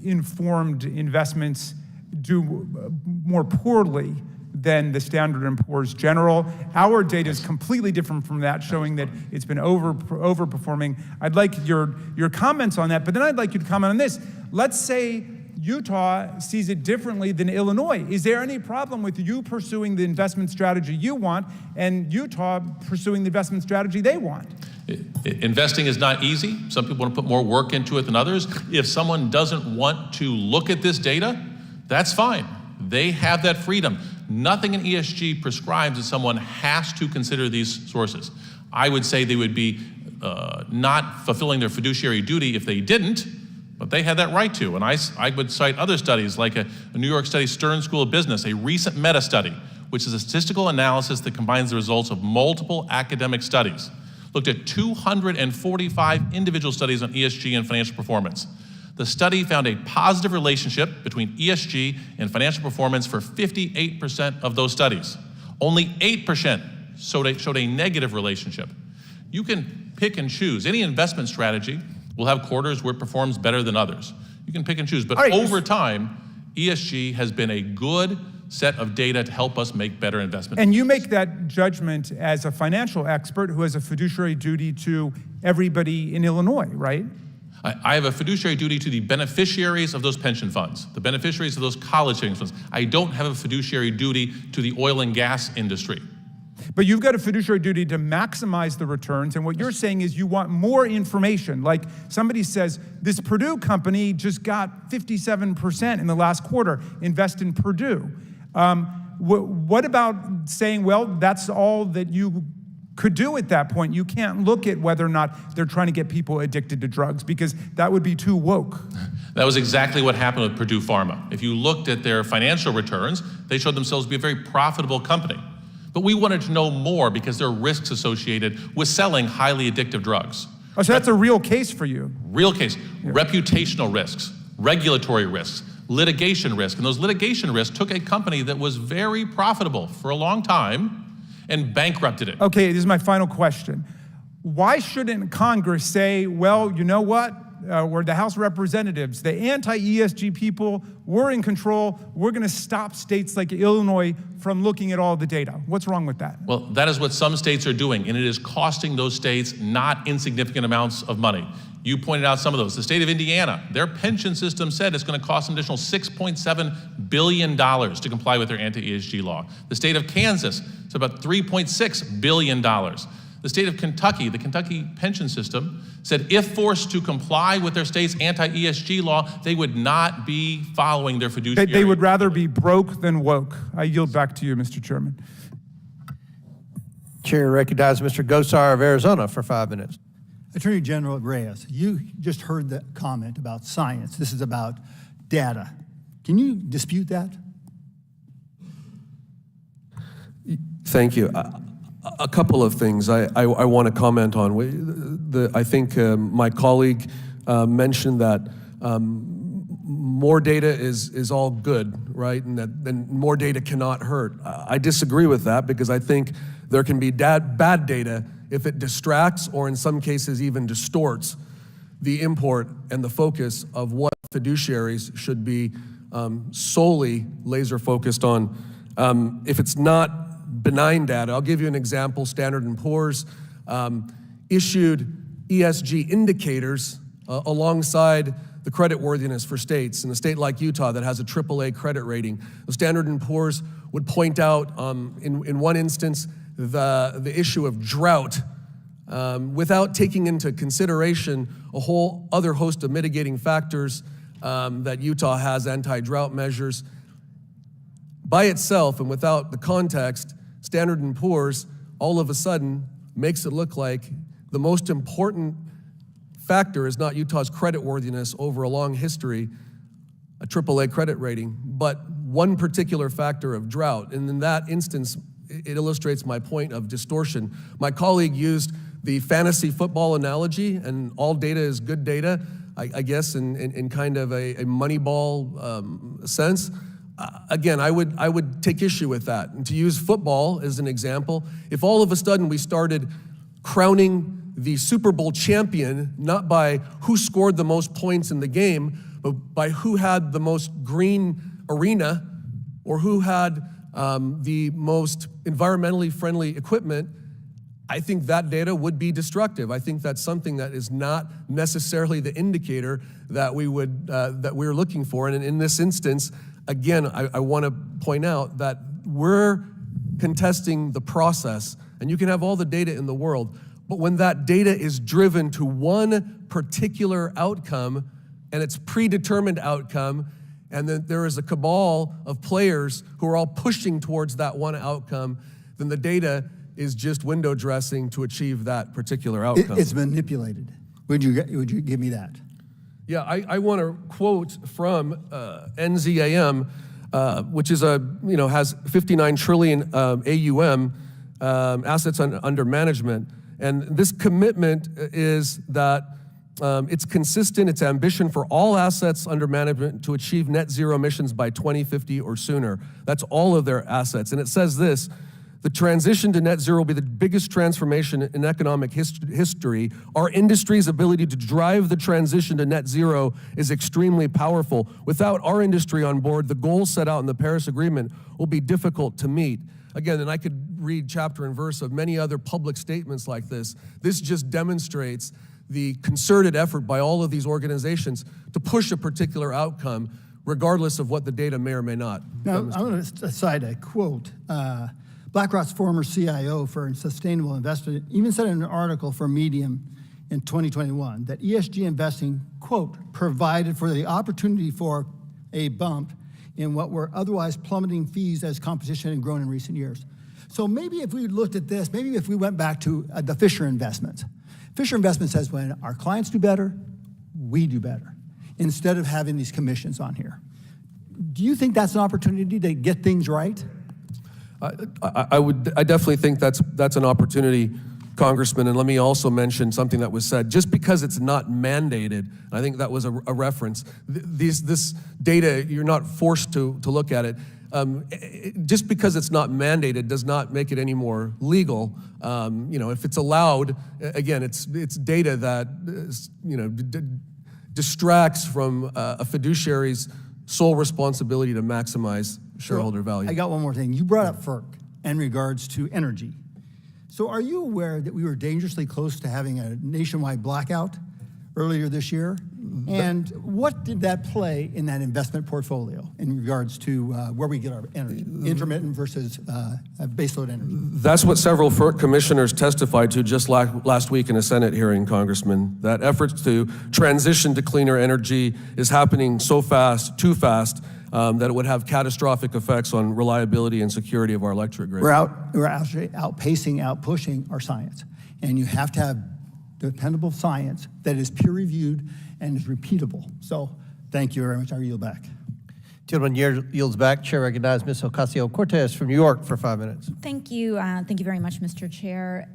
informed investments do more poorly than the Standard & Poor's General. Our data is completely different from that, showing that it's been overperforming. I'd like your comments on that, but then I'd like you to comment on this. Let's say Utah sees it differently than Illinois. Is there any problem with you pursuing the investment strategy you want and Utah pursuing the investment strategy they want? Investing is not easy. Some people want to put more work into it than others. If someone doesn't want to look at this data, that's fine. They have that freedom. Nothing in ESG prescribes that someone has to consider these sources. I would say they would be not fulfilling their fiduciary duty if they didn't, but they had that right to. And I would cite other studies like a New York study, Stern School of Business, a recent meta-study, which is a statistical analysis that combines the results of multiple academic studies. Looked at 245 individual studies on ESG and financial performance. The study found a positive relationship between ESG and financial performance for 58% of those studies. Only 8% showed a negative relationship. You can pick and choose. Any investment strategy will have quarters where it performs better than others. You can pick and choose, but over time, ESG has been a good set of data to help us make better investment And you make that judgment as a financial expert who has a fiduciary duty to everybody in Illinois, right? I have a fiduciary duty to the beneficiaries of those pension funds, the beneficiaries of those college savings funds. I don't have a fiduciary duty to the oil and gas industry. But you've got a fiduciary duty to maximize the returns, and what you're saying is you want more information. Like somebody says, this Purdue company just got 57% in the last quarter, invest in Purdue. What about saying, well, that's all that you could do at that point? You can't look at whether or not they're trying to get people addicted to drugs because that would be too woke. That was exactly what happened with Purdue Pharma. If you looked at their financial returns, they showed themselves to be a very profitable company. But we wanted to know more because there are risks associated with selling highly addictive drugs. Oh, so that's a real case for you. Real case, reputational risks, regulatory risks, litigation risk. And those litigation risks took a company that was very profitable for a long time and bankrupted it. Okay, this is my final question. Why shouldn't Congress say, well, you know what? We're the House of Representatives, the anti-ESG people, we're in control. We're going to stop states like Illinois from looking at all the data. What's wrong with that? Well, that is what some states are doing, and it is costing those states not insignificant amounts of money. You pointed out some of those. The state of Indiana, their pension system said it's going to cost an additional $6.7 billion to comply with their anti-ESG law. The state of Kansas, it's about $3.6 billion. The state of Kentucky, the Kentucky pension system, said if forced to comply with their state's anti-ESG law, they would not be following their fiduciary. They would rather be broke than woke. I yield back to you, Mr. Chairman. Chair recognizes Mr. Gosar of Arizona for 5 minutes. Attorney General Reyes, you just heard the comment about science. This is about data. Can you dispute that? Thank you. A couple of things I want to comment on. I think my colleague mentioned that more data is all good, right? And that more data cannot hurt. I disagree with that because I think there can be bad data if it distracts or in some cases even distorts the import and the focus of what fiduciaries should be solely laser focused on. If it's not benign data, I'll give you an example. Standard & Poor's issued ESG indicators alongside the creditworthiness for states. In a state like Utah that has a AAA credit rating, the Standard & Poor's would point out in one instance the issue of drought without taking into consideration a whole other host of mitigating factors that Utah has, anti-drought measures. By itself and without the context, Standard & Poor's all of a sudden makes it look like the most important factor is not Utah's creditworthiness over a long history, a AAA credit rating, but one particular factor of drought. And in that instance, it illustrates my point of distortion. My colleague used the fantasy football analogy, and all data is good data, I guess, in kind of a Moneyball sense. Again, I would take issue with that. And to use football as an example, if all of a sudden we started crowning the Super Bowl champion, not by who scored the most points in the game, but by who had the most green arena or who had the most environmentally friendly equipment, I think that data would be destructive. I think that's something that is not necessarily the indicator that we're looking for. And in this instance, again, I want to point out that we're contesting the process, and you can have all the data in the world, but when that data is driven to one particular outcome, and it's predetermined outcome, and then there is a cabal of players who are all pushing towards that one outcome, then the data is just window dressing to achieve that particular outcome. It's manipulated. Would you give me that? Yeah, I want to quote from NZAM, which is has 59 trillion AUM, assets under management, and this commitment is that it's consistent. It's ambition for all assets under management to achieve net zero emissions by 2050 or sooner. That's all of their assets, and it says this. The transition to net zero will be the biggest transformation in economic history. Our industry's ability to drive the transition to net zero is extremely powerful. Without our industry on board, the goals set out in the Paris Agreement will be difficult to meet. Again, and I could read chapter and verse of many other public statements like this. This just demonstrates the concerted effort by all of these organizations to push a particular outcome, regardless of what the data may or may not. Now, I'm going to cite a quote. BlackRock's former CIO for sustainable investment even said in an article for Medium in 2021 that ESG investing, quote, provided for the opportunity for a bump in what were otherwise plummeting fees as competition had grown in recent years. So maybe if we looked at this, maybe if we went back to the Fisher investment. Fisher investment says when our clients do better, we do better, instead of having these commissions on here. Do you think that's an opportunity to get things right? I definitely think that's an opportunity, Congressman, and let me also mention something that was said. Just because it's not mandated, I think that was a reference, this data, you're not forced to look at it. Just because it's not mandated does not make it any more legal. If it's allowed, again, it's data that distracts from a fiduciary's sole responsibility to maximize shareholder value. I got one more thing. You brought up FERC in regards to energy. So are you aware that we were dangerously close to having a nationwide blackout earlier this year? And what did that play in that investment portfolio in regards to where we get our energy, intermittent versus baseload energy? That's what several FERC commissioners testified to just last week in a Senate hearing, Congressman, that efforts to transition to cleaner energy is happening so fast, too fast, that it would have catastrophic effects on reliability and security of our electric grid. We're actually outpushing our science. And you have to have dependable science that is peer-reviewed and is repeatable. So thank you very much. I yield back. Gentleman yields back. Chair recognizes Ms. Ocasio-Cortez from New York for 5 minutes. Thank you. Thank you very much, Mr. Chair.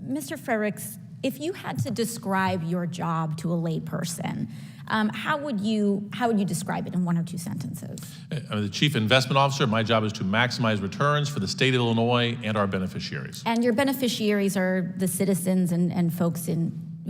Mr. Freyricks, if you had to describe your job to a layperson, how would you describe it in 1 or 2 sentences? I'm the Chief Investment Officer. My job is to maximize returns for the state of Illinois and our beneficiaries. And your beneficiaries are the citizens and folks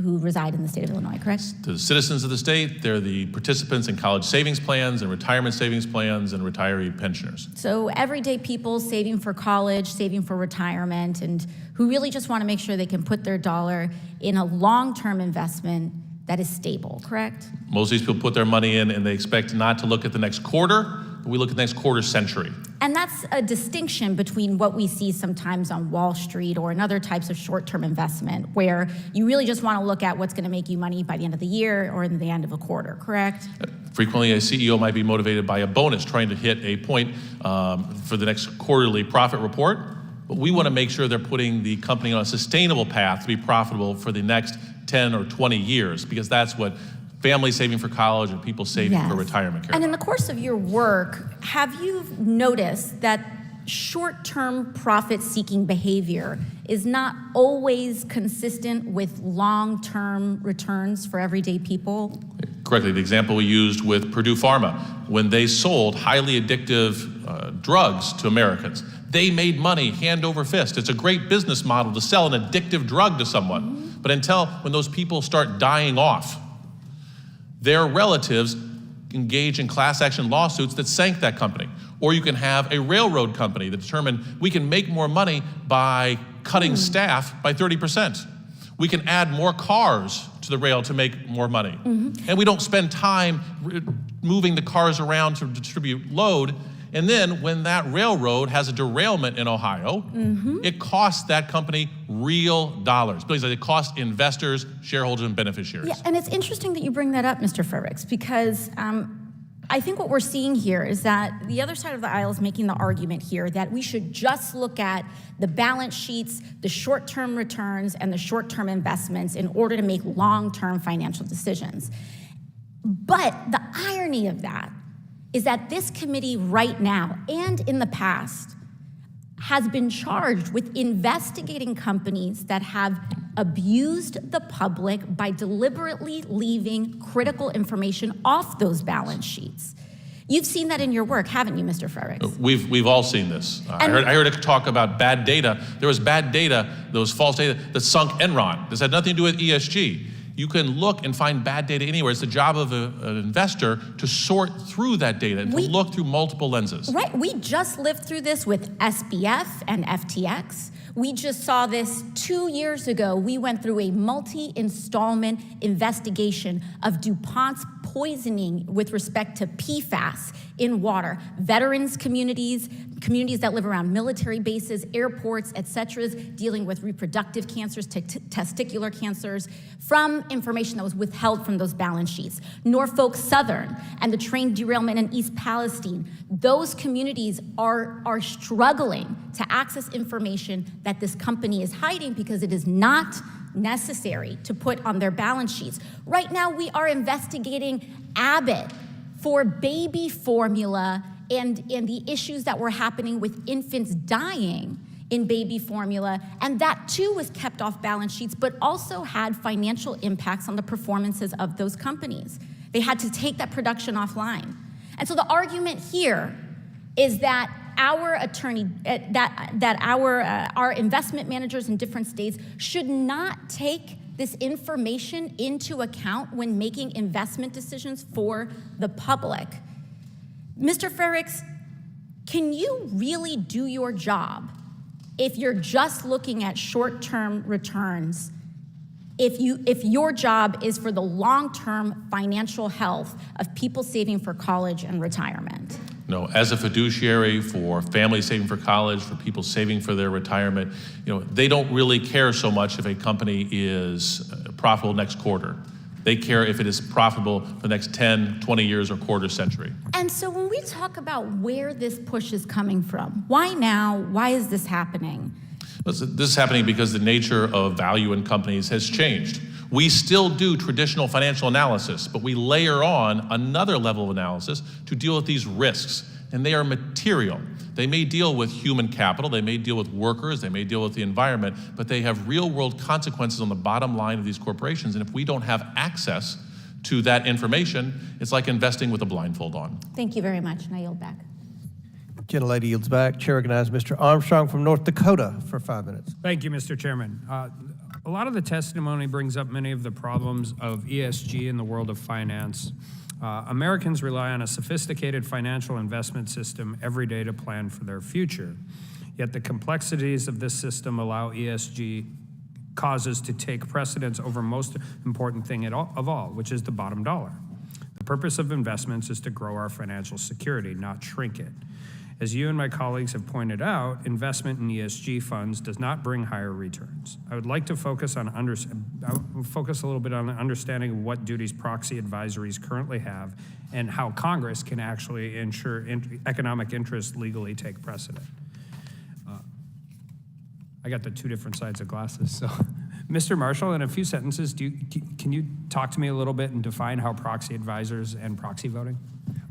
who reside in the state of Illinois, correct? To the citizens of the state, they're the participants in college savings plans and retirement savings plans and retiree pensioners. So everyday people saving for college, saving for retirement, and who really just want to make sure they can put their dollar in a long-term investment that is stable, correct? Most of these people put their money in and they expect not to look at the next quarter, but we look at the next quarter century. And that's a distinction between what we see sometimes on Wall Street or in other types of short-term investment, where you really just want to look at what's going to make you money by the end of the year or in the end of a quarter, correct? Frequently, a CEO might be motivated by a bonus trying to hit a point for the next quarterly profit report, but we want to make sure they're putting the company on a sustainable path to be profitable for the next 10 or 20 years, because that's what families saving for college and people saving for retirement care. And in the course of your work, have you noticed that short-term profit-seeking behavior is not always consistent with long-term returns for everyday people? Correctly, the example we used with Purdue Pharma, when they sold highly addictive drugs to Americans, they made money hand over fist. It's a great business model to sell an addictive drug to someone. But until when those people start dying off, their relatives engage in class action lawsuits that sank that company. Or you can have a railroad company that determined we can make more money by cutting staff by 30%. We can add more cars to the rail to make more money. And we don't spend time moving the cars around to distribute load. And then when that railroad has a derailment in Ohio, it costs that company real dollars. Because it costs investors, shareholders, and beneficiaries. Yeah, and it's interesting that you bring that up, Mr. Freyricks, because I think what we're seeing here is that the other side of the aisle is making the argument here that we should just look at the balance sheets, the short-term returns, and the short-term investments in order to make long-term financial decisions. But the irony of that is that this committee right now and in the past has been charged with investigating companies that have abused the public by deliberately leaving critical information off those balance sheets. You've seen that in your work, haven't you, Mr. Freyricks? We've all seen this. I heard a talk about bad data. There was bad data, there was false data that sunk Enron. This had nothing to do with ESG. You can look and find bad data anywhere. It's the job of an investor to sort through that data and to look through multiple lenses. Right, we just lived through this with SBF and FTX. We just saw this 2 years ago. We went through a multi-installment investigation of DuPont's poisoning with respect to PFAS in water. Veterans communities that live around military bases, airports, et cetera, dealing with reproductive cancers, testicular cancers, from information that was withheld from those balance sheets. Norfolk Southern and the train derailment in East Palestine, those communities are struggling to access information that this company is hiding because it is not necessary to put on their balance sheets. Right now, we are investigating Abbott for baby formula and the issues that were happening with infants dying in baby formula, and that too was kept off balance sheets, but also had financial impacts on the performances of those companies. They had to take that production offline. And so the argument here is that our our investment managers in different states should not take this information into account when making investment decisions for the public. Mr. Freyricks, can you really do your job if you're just looking at short-term returns, if your job is for the long-term financial health of people saving for college and retirement? No, as a fiduciary for families saving for college, for people saving for their retirement, they don't really care so much if a company is profitable next quarter. They care if it is profitable for the next 10, 20 years, or quarter century. And so when we talk about where this push is coming from, why now? Why is this happening? This is happening because the nature of value in companies has changed. We still do traditional financial analysis, but we layer on another level of analysis to deal with these risks, and they are material. They may deal with human capital, they may deal with workers, they may deal with the environment, but they have real-world consequences on the bottom line of these corporations, and if we don't have access to that information, it's like investing with a blindfold on. Thank you very much, and I yield back. Gentlelady yields back. Chair recognizes Mr. Armstrong from North Dakota for 5 minutes. Thank you, Mr. Chairman. A lot of the testimony brings up many of the problems of ESG in the world of finance. Americans rely on a sophisticated financial investment system every day to plan for their future. Yet the complexities of this system allow ESG causes to take precedence over most important thing of all, which is the bottom dollar. The purpose of investments is to grow our financial security, not shrink it. As you and my colleagues have pointed out, investment in ESG funds does not bring higher returns. I would like to focus a little bit on the understanding of what duties proxy advisories currently have and how Congress can actually ensure economic interests legally take precedent. I got the two different sides of glasses, so. Mr. Marshall, in a few sentences, can you talk to me a little bit and define how proxy advisors and proxy voting?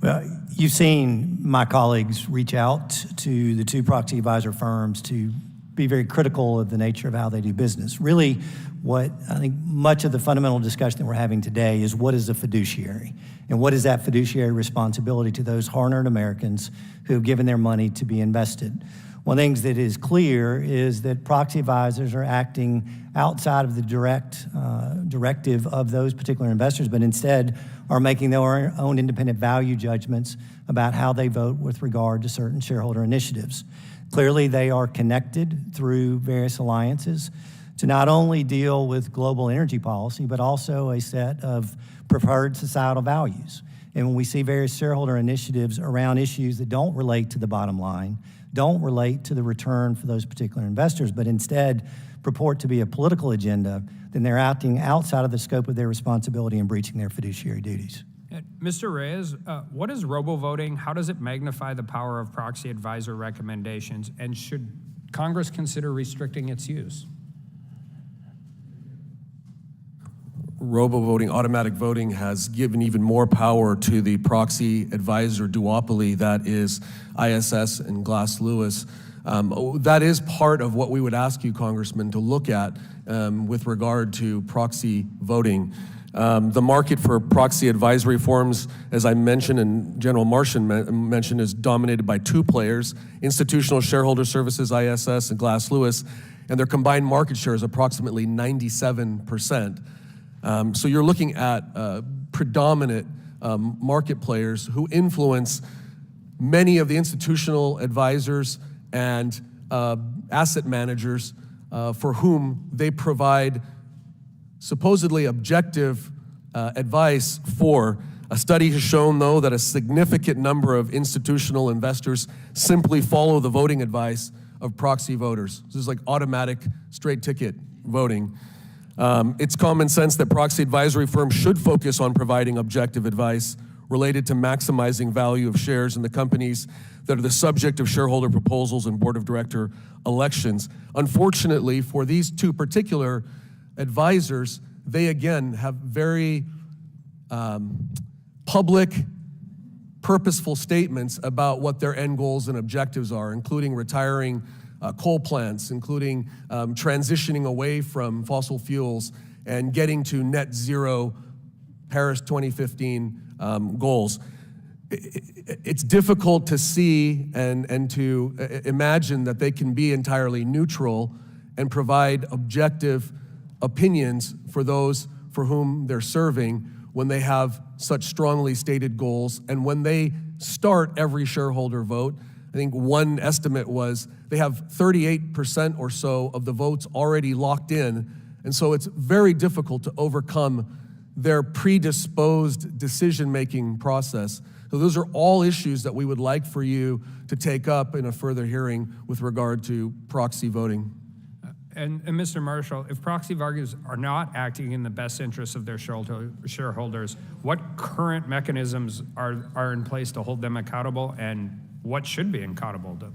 Well, you've seen my colleagues reach out to the two proxy advisor firms to be very critical of the nature of how they do business. Really, what I think much of the fundamental discussion that we're having today is what is a fiduciary? And what is that fiduciary responsibility to those hard-earned Americans who have given their money to be invested? One of the things that is clear is that proxy advisors are acting outside of the directive of those particular investors, but instead are making their own independent value judgments about how they vote with regard to certain shareholder initiatives. Clearly, they are connected through various alliances to not only deal with global energy policy, but also a set of preferred societal values. And when we see various shareholder initiatives around issues that don't relate to the bottom line, don't relate to the return for those particular investors, but instead purport to be a political agenda, then they're acting outside of the scope of their responsibility and breaching their fiduciary duties. Mr. Reyes, what is robo-voting? How does it magnify the power of proxy advisor recommendations? And should Congress consider restricting its use? Robo-voting, automatic voting has given even more power to the proxy advisor duopoly that is ISS and Glass Lewis. That is part of what we would ask you, Congressman, to look at with regard to proxy voting. The market for proxy advisory firms, as I mentioned and General Martian mentioned, is dominated by two players, Institutional Shareholder Services, ISS, and Glass Lewis, and their combined market share is approximately 97%. So you're looking at predominant market players who influence many of the institutional advisors and asset managers for whom they provide supposedly objective advice for. A study has shown, though, that a significant number of institutional investors simply follow the voting advice of proxy voters. This is like automatic, straight ticket voting. It's common sense that proxy advisory firms should focus on providing objective advice related to maximizing value of shares in the companies that are the subject of shareholder proposals and board of director elections. Unfortunately, for these two particular advisors, they again have very public purposeful statements about what their end goals and objectives are, including retiring coal plants, including transitioning away from fossil fuels and getting to net zero Paris 2015 goals. It's difficult to see and to imagine that they can be entirely neutral and provide objective opinions for those for whom they're serving when they have such strongly stated goals and when they start every shareholder vote. I think one estimate was they have 38% or so of the votes already locked in, and so it's very difficult to overcome their predisposed decision-making process. So those are all issues that we would like for you to take up in a further hearing with regard to proxy voting. And Mr. Marshall, if proxy voters are not acting in the best interests of their shareholders, what current mechanisms are in place to hold them accountable, and what should be accountable to?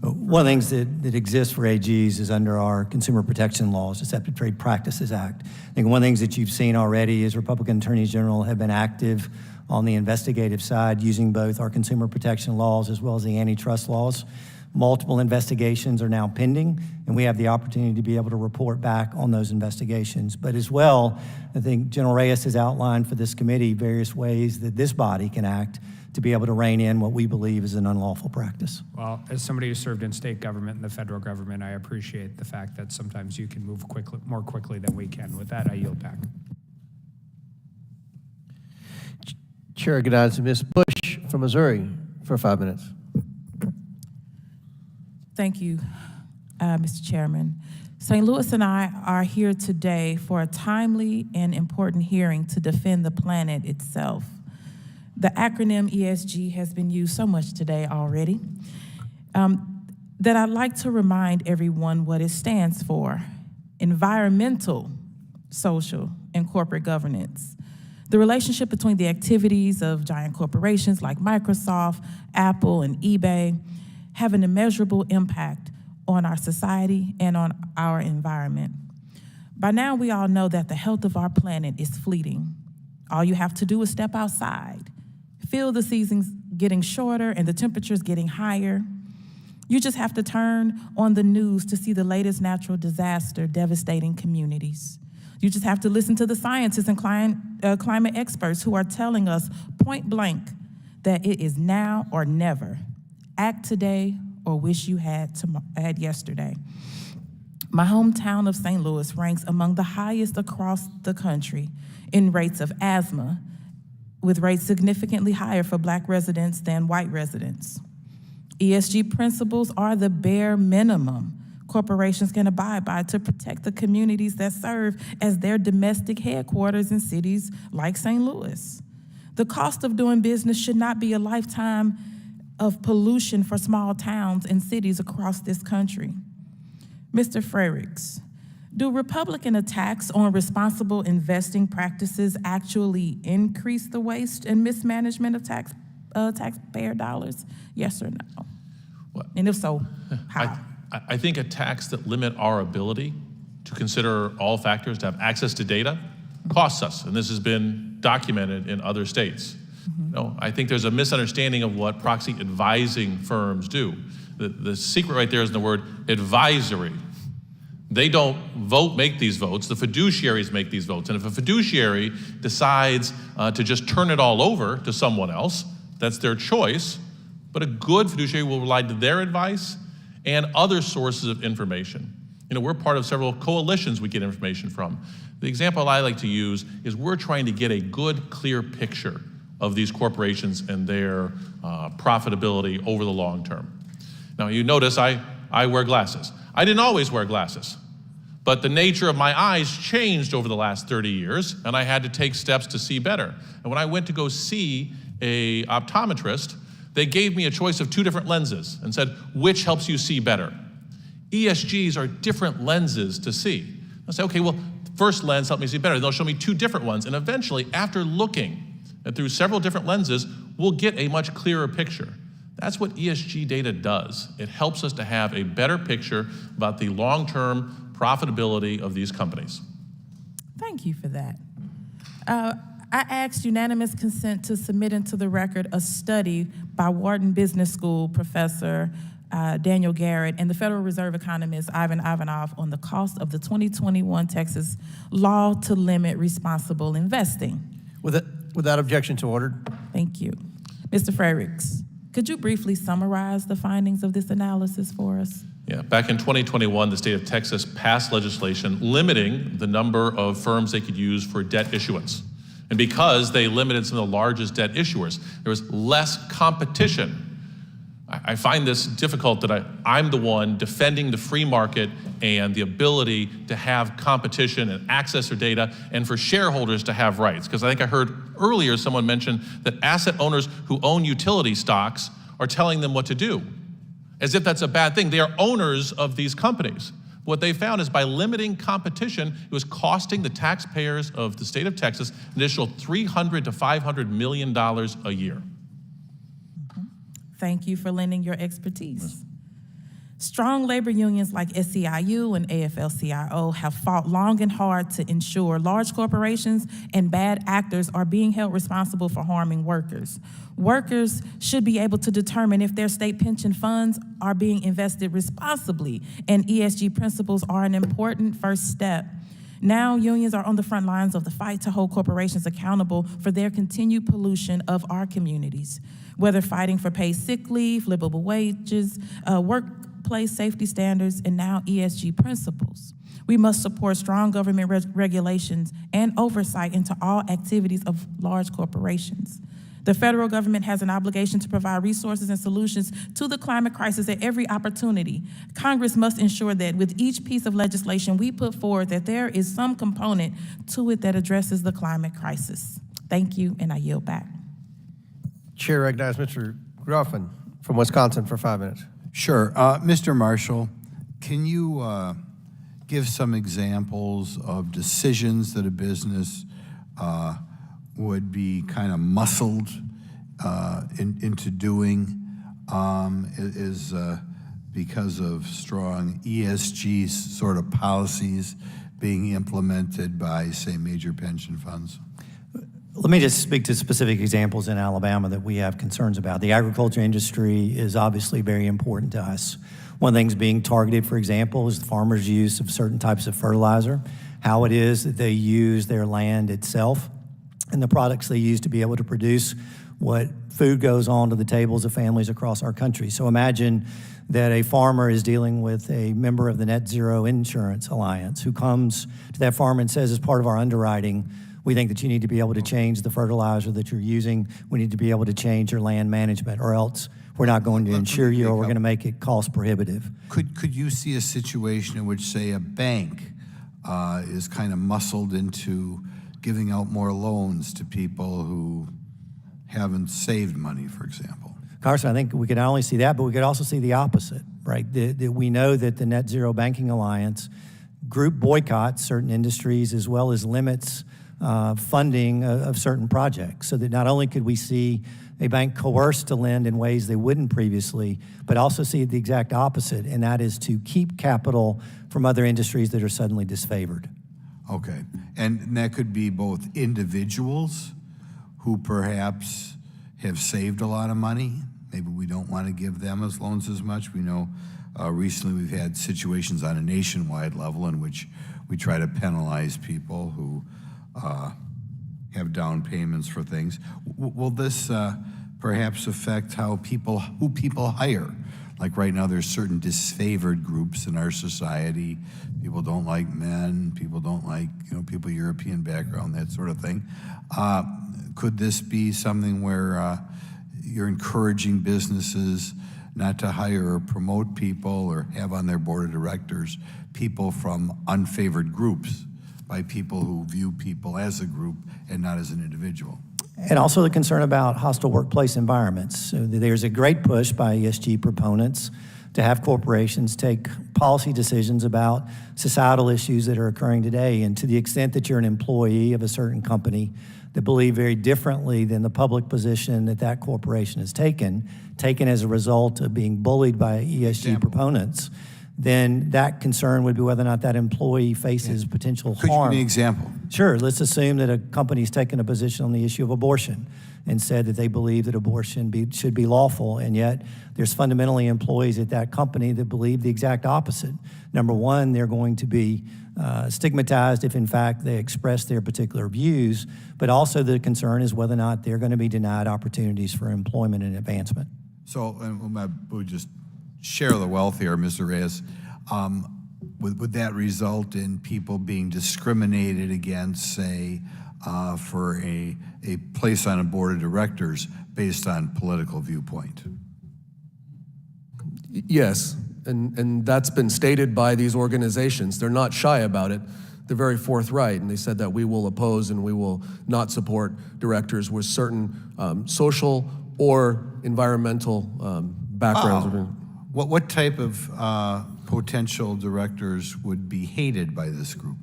One of the things that exists for AGs is under our consumer protection laws, Deceptive Trade Practices Act. I think one of the things that you've seen already is Republican attorneys general have been active on the investigative side using both our consumer protection laws as well as the antitrust laws. Multiple investigations are now pending, and we have the opportunity to be able to report back on those investigations. But as well, I think General Reyes has outlined for this committee various ways that this body can act to be able to rein in what we believe is an unlawful practice. Well, as somebody who served in state government and the federal government, I appreciate the fact that sometimes you can move more quickly than we can. With that, I yield back. Chair recognizes Ms. Bush from Missouri for 5 minutes. Thank you, Mr. Chairman. St. Louis and I are here today for a timely and important hearing to defend the planet itself. The acronym ESG has been used so much today already that I'd like to remind everyone what it stands for: environmental, social, and corporate governance. The relationship between the activities of giant corporations like Microsoft, Apple, and eBay have an immeasurable impact on our society and on our environment. By now, we all know that the health of our planet is fleeting. All you have to do is step outside, feel the seasons getting shorter and the temperatures getting higher. You just have to turn on the news to see the latest natural disaster devastating communities. You just have to listen to the scientists and climate experts who are telling us point blank that it is now or never. Act today or wish you had yesterday. My hometown of St. Louis ranks among the highest across the country in rates of asthma, with rates significantly higher for Black residents than white residents. ESG principles are the bare minimum corporations can abide by to protect the communities that serve as their domestic headquarters in cities like St. Louis. The cost of doing business should not be a lifetime of pollution for small towns and cities across this country. Mr. Freyricks, do Republican attacks on responsible investing practices actually increase the waste and mismanagement of taxpayer dollars? Yes or no? Well, and if so, how? I think attacks that limit our ability to consider all factors, to have access to data, costs us, and this has been documented in other states. No, I think there's a misunderstanding of what proxy advising firms do. The secret right there is in the word advisory. They don't make these votes, the fiduciaries make these votes. And if a fiduciary decides to just turn it all over to someone else, that's their choice, but a good fiduciary will rely to their advice and other sources of information. You know, we're part of several coalitions we get information from. The example I like to use is we're trying to get a good, clear picture of these corporations and their profitability over the long term. Now, you notice I wear glasses. I didn't always wear glasses, but the nature of my eyes changed over the last 30 years, and I had to take steps to see better. And when I went to go see an optometrist, they gave me a choice of 2 different lenses and said, which helps you see better? ESGs are different lenses to see. I say, okay, well, first lens helped me see better. They'll show me 2 different ones, and eventually, after looking and through several different lenses, we'll get a much clearer picture. That's what ESG data does. It helps us to have a better picture about the long-term profitability of these companies. Thank you for that. I asked unanimous consent to submit into the record a study by Wharton Business School professor Daniel Garrett and the Federal Reserve economist Ivan Ivanov on the cost of the 2021 Texas law to limit responsible investing. Without objection to order. Thank you. Mr. Freyricks, could you briefly summarize the findings of this analysis for us? Yeah, back in 2021, the state of Texas passed legislation limiting the number of firms they could use for debt issuance. And because they limited some of the largest debt issuers, there was less competition. I find this difficult that I'm the one defending the free market and the ability to have competition and access to data and for shareholders to have rights. Because I think I heard earlier someone mention that asset owners who own utility stocks are telling them what to do, as if that's a bad thing. They are owners of these companies. What they found is by limiting competition, it was costing the taxpayers of the state of Texas an additional $300 to $500 million a year. Thank you for lending your expertise. Strong labor unions like SEIU and AFL-CIO have fought long and hard to ensure large corporations and bad actors are being held responsible for harming workers. Workers should be able to determine if their state pension funds are being invested responsibly, and ESG principles are an important first step. Now, unions are on the front lines of the fight to hold corporations accountable for their continued pollution of our communities, whether fighting for paid sick leave, livable wages, workplace safety standards, and now ESG principles. We must support strong government regulations and oversight into all activities of large corporations. The federal government has an obligation to provide resources and solutions to the climate crisis at every opportunity. Congress must ensure that with each piece of legislation we put forward that there is some component to it that addresses the climate crisis. Thank you, and I yield back. Chair recognizes Mr. Gruffin from Wisconsin for 5 minutes. Sure. Mr. Marshall, can you give some examples of decisions that a business would be kind of muscled into doing because of strong ESG sort of policies being implemented by, say, major pension funds? Let me just speak to specific examples in Alabama that we have concerns about. The agriculture industry is obviously very important to us. One of the things being targeted, for example, is the farmers' use of certain types of fertilizer, how it is that they use their land itself, and the products they use to be able to produce what food goes on to the tables of families across our country. So imagine that a farmer is dealing with a member of the Net Zero Insurance Alliance who comes to that farmer and says, as part of our underwriting, we think that you need to be able to change the fertilizer that you're using. We need to be able to change your land management, or else we're not going to insure you, or we're going to make it cost prohibitive. Could you see a situation in which, say, a bank is kind of muscled into giving out more loans to people who haven't saved money, for example? Carson, I think we could not only see that, but we could also see the opposite, right? That we know that the Net Zero Banking Alliance group boycotts certain industries as well as limits funding of certain projects, so that not only could we see a bank coerced to lend in ways they wouldn't previously, but also see the exact opposite, and that is to keep capital from other industries that are suddenly disfavored. Okay, and that could be both individuals who perhaps have saved a lot of money. Maybe we don't want to give them as loans as much. We know recently we've had situations on a nationwide level in which we try to penalize people who have down payments for things. Will this perhaps affect who people hire? Like right now, there's certain disfavored groups in our society. People don't like men. People don't like people European background, that sort of thing. Could this be something where you're encouraging businesses not to hire or promote people or have on their board of directors people from unfavored groups, by people who view people as a group and not as an individual? And also the concern about hostile workplace environments. So there's a great push by ESG proponents to have corporations take policy decisions about societal issues that are occurring today. And to the extent that you're an employee of a certain company that believe very differently than the public position that that corporation has taken as a result of being bullied by ESG proponents, then that concern would be whether or not that employee faces potential Could you harm. give me an example? Sure. Let's assume that a company's taken a position on the issue of abortion and said that they believe that abortion should be lawful, and yet there's fundamentally employees at that company that believe the exact opposite. Number one, they're going to be stigmatized if in fact they express their particular views, but also the concern is whether or not they're going to be denied opportunities for employment and advancement. So, and we'll just share the wealth here, Mr. Reyes. Would that result in people being discriminated against, say, for a place on a board of directors based on political viewpoint? Yes, and that's been stated by these organizations. They're not shy about it. They're very forthright, and they said that we will oppose and we will not support directors with certain social or environmental backgrounds. Wow. What type of potential directors would be hated by this group?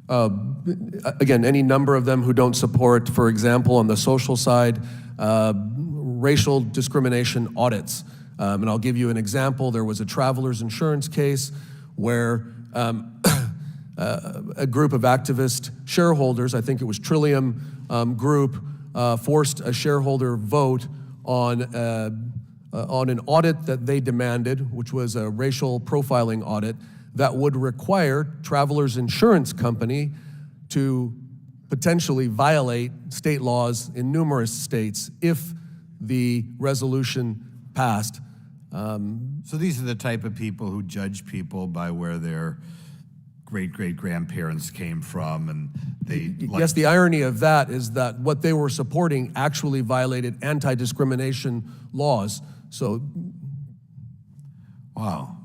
Again, any number of them who don't support, for example, on the social side, racial discrimination audits. And I'll give you an example. There was a traveler's insurance case where a group of activist shareholders, I think it was Trillium Group, forced a shareholder vote on an audit that they demanded, which was a racial profiling audit that would require Travelers Insurance Company to potentially violate state laws in numerous states if the resolution passed. So these are the type of people who judge people by where their great-great-grandparents came from, and they... Yes, the irony of that is that what they were supporting actually violated anti-discrimination laws. So, wow.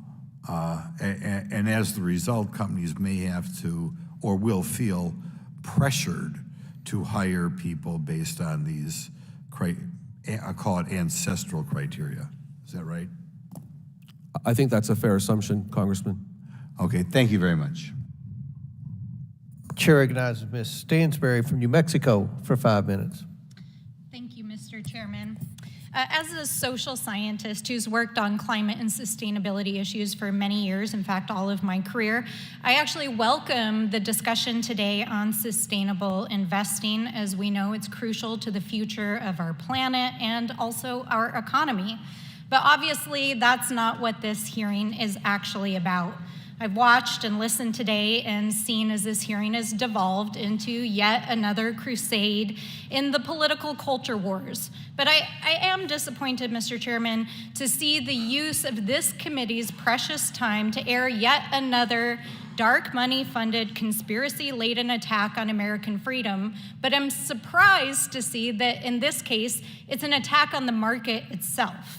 And as the result, companies may have to or will feel pressured to hire people based on these, I call it ancestral criteria. Is that right? I think that's a fair assumption, Congressman. Okay, thank you very much. Chair recognizes Ms. Stansberry from New Mexico for 5 minutes. Thank you, Mr. Chairman. As a social scientist who's worked on climate and sustainability issues for many years, in fact, all of my career, I actually welcome the discussion today on sustainable investing. As we know, it's crucial to the future of our planet and also our economy. But obviously, that's not what this hearing is actually about. I've watched and listened today and seen as this hearing has devolved into yet another crusade in the political culture wars. But I am disappointed, Mr. Chairman, to see the use of this committee's precious time to air yet another dark money-funded, conspiracy-laden attack on American freedom. But I'm surprised to see that in this case, it's an attack on the market itself.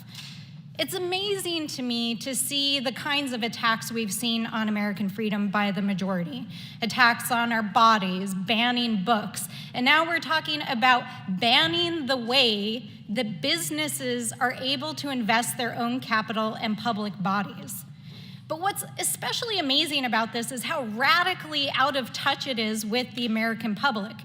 It's amazing to me to see the kinds of attacks we've seen on American freedom by the majority. Attacks on our bodies, banning books, and now we're talking about banning the way that businesses are able to invest their own capital in public bodies. But what's especially amazing about this is how radically out of touch it is with the American public.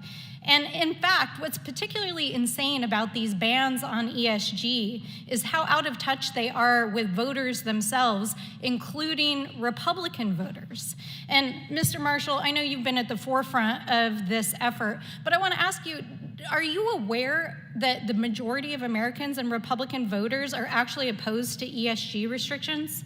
And in fact, what's particularly insane about these bans on ESG is how out of touch they are with voters themselves, including Republican voters. And Mr. Marshall, I know you've been at the forefront of this effort, but I want to ask you, are you aware that the majority of Americans and Republican voters are actually opposed to ESG restrictions?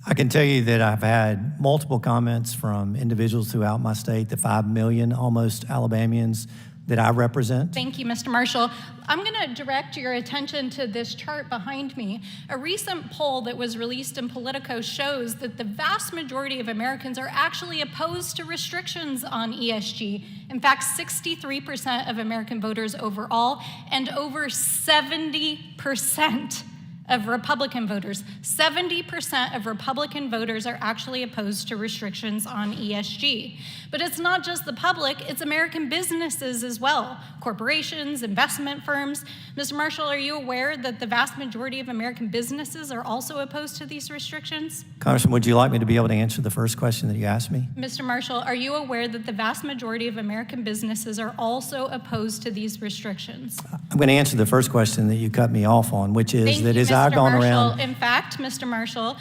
I can tell you that I've had multiple comments from individuals throughout my state, the 5 million almost Alabamians that I represent. Thank you, Mr. Marshall. I'm going to direct your attention to this chart behind me. A recent poll that was released in Politico shows that the vast majority of Americans are actually opposed to restrictions on ESG. In fact, 63% of American voters overall, and over 70% of Republican voters. 70% of Republican voters are actually opposed to restrictions on ESG. But it's not just the public, it's American businesses as well. Corporations, investment firms. Mr. Marshall, are you aware that the vast majority of American businesses are also opposed to these restrictions? Congressman, would you like me to be able to answer the first question that you asked me? Mr. Marshall, are you aware that the vast majority of American businesses are also opposed to these restrictions? I'm going to answer the first question that you cut me off on, which is Thank that you, as I've Mr. gone Marshall, around. in fact, Mr. Marshall,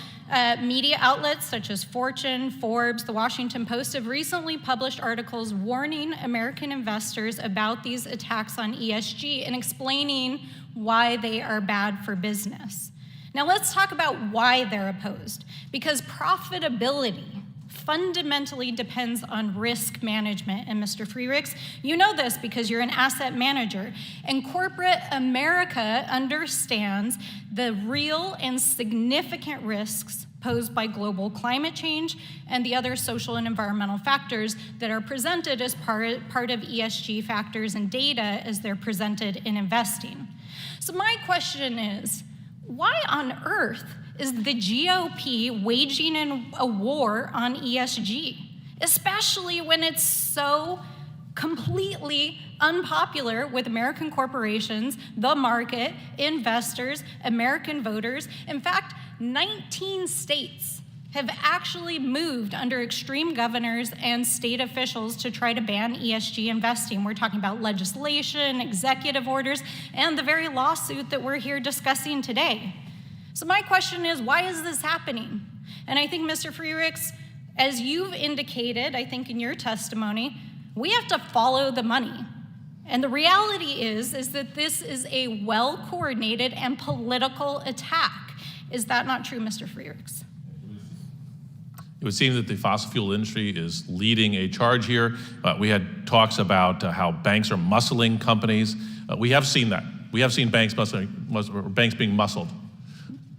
media outlets such as Fortune, Forbes, The Washington Post have recently published articles warning American investors about these attacks on ESG and explaining why they are bad for business. Now let's talk about why they're opposed. Because profitability fundamentally depends on risk management. And Mr. Freyricks, you know this because you're an asset manager. And corporate America understands the real and significant risks posed by global climate change and the other social and environmental factors that are presented as part of ESG factors and data as they're presented in investing. So my question is, why on earth is the GOP waging a war on ESG, especially when it's so completely unpopular with American corporations, the market, investors, American voters? In fact, 19 states have actually moved under extreme governors and state officials to try to ban ESG investing. We're talking about legislation, executive orders, and the very lawsuit that we're here discussing today. So my question is, why is this happening? And I think, Mr. Freyricks, as you've indicated, I think in your testimony, we have to follow the money. And the reality is that this is a well-coordinated and political attack. Is that not true, Mr. Freyricks? It would seem that the fossil fuel industry is leading a charge here. We had talks about how banks are muscling companies. We have seen that. We have seen banks being muscled.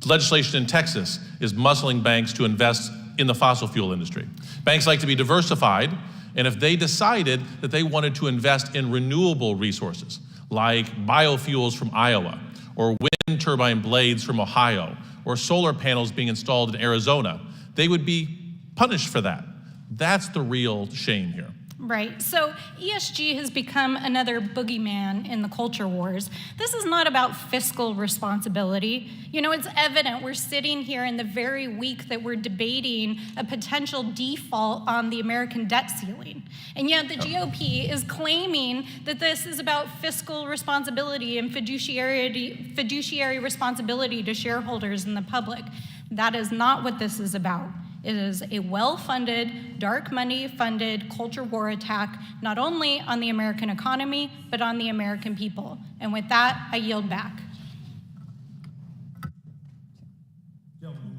Legislation in Texas is muscling banks to invest in the fossil fuel industry. Banks like to be diversified, and if they decided that they wanted to invest in renewable resources, like biofuels from Iowa, or wind turbine blades from Ohio, or solar panels being installed in Arizona, they would be punished for that. That's the real shame here. Right, so ESG has become another boogeyman in the culture wars. This is not about fiscal responsibility. You know, it's evident we're sitting here in the very week that we're debating a potential default on the American debt ceiling. And yet the GOP is claiming that this is about fiscal responsibility and fiduciary responsibility to shareholders and the public. That is not what this is about. It is a well-funded, dark money-funded culture war attack, not only on the American economy, but on the American people. And with that, I yield back.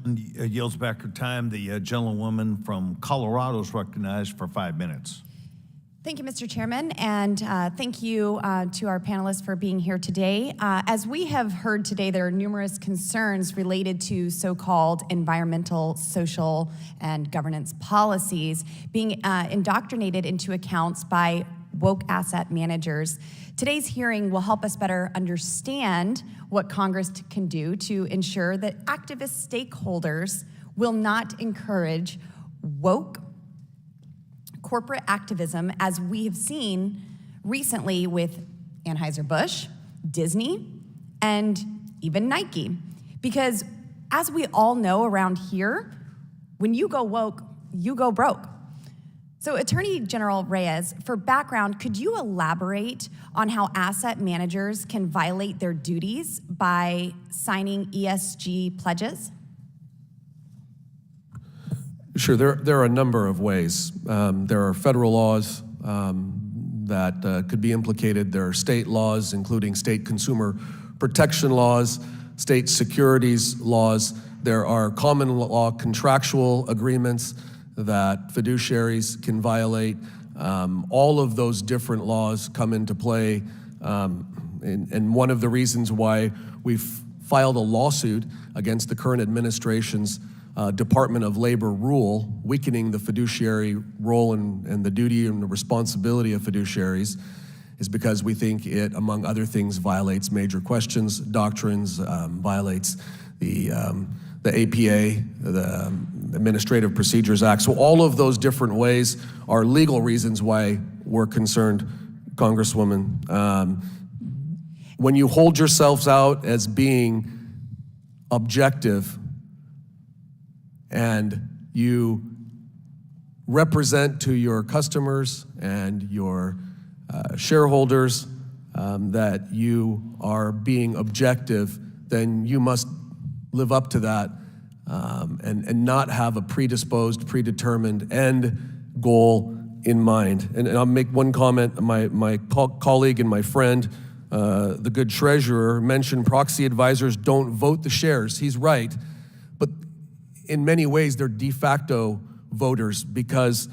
Yields back her time. The gentlewoman from Colorado is recognized for 5 minutes. Thank you, Mr. Chairman, and thank you to our panelists for being here today. As we have heard today, there are numerous concerns related to so-called environmental, social, and governance policies being indoctrinated into accounts by woke asset managers. Today's hearing will help us better understand what Congress can do to ensure that activist stakeholders will not encourage woke corporate activism, as we have seen recently with Anheuser-Busch, Disney, and even Nike. Because as we all know around here, when you go woke, you go broke. So Attorney General Reyes, for background, could you elaborate on how asset managers can violate their duties by signing ESG pledges? Sure, there are a number of ways. There are federal laws that could be implicated. There are state laws, including state consumer protection laws, state securities laws. There are common law contractual agreements that fiduciaries can violate. All of those different laws come into play. And one of the reasons why we've filed a lawsuit against the current administration's Department of Labor rule, weakening the fiduciary role and the duty and the responsibility of fiduciaries, is because we think it, among other things, violates major questions, doctrines, violates the APA, the Administrative Procedures Act. So all of those different ways are legal reasons why we're concerned, Congresswoman. When you hold yourselves out as being objective and you represent to your customers and your shareholders that you are being objective, then you must live up to that and not have a predisposed, predetermined end goal in mind. And I'll make one comment. My colleague and my friend, the good treasurer, mentioned proxy advisors don't vote the shares. He's right. But in many ways, they're de facto voters because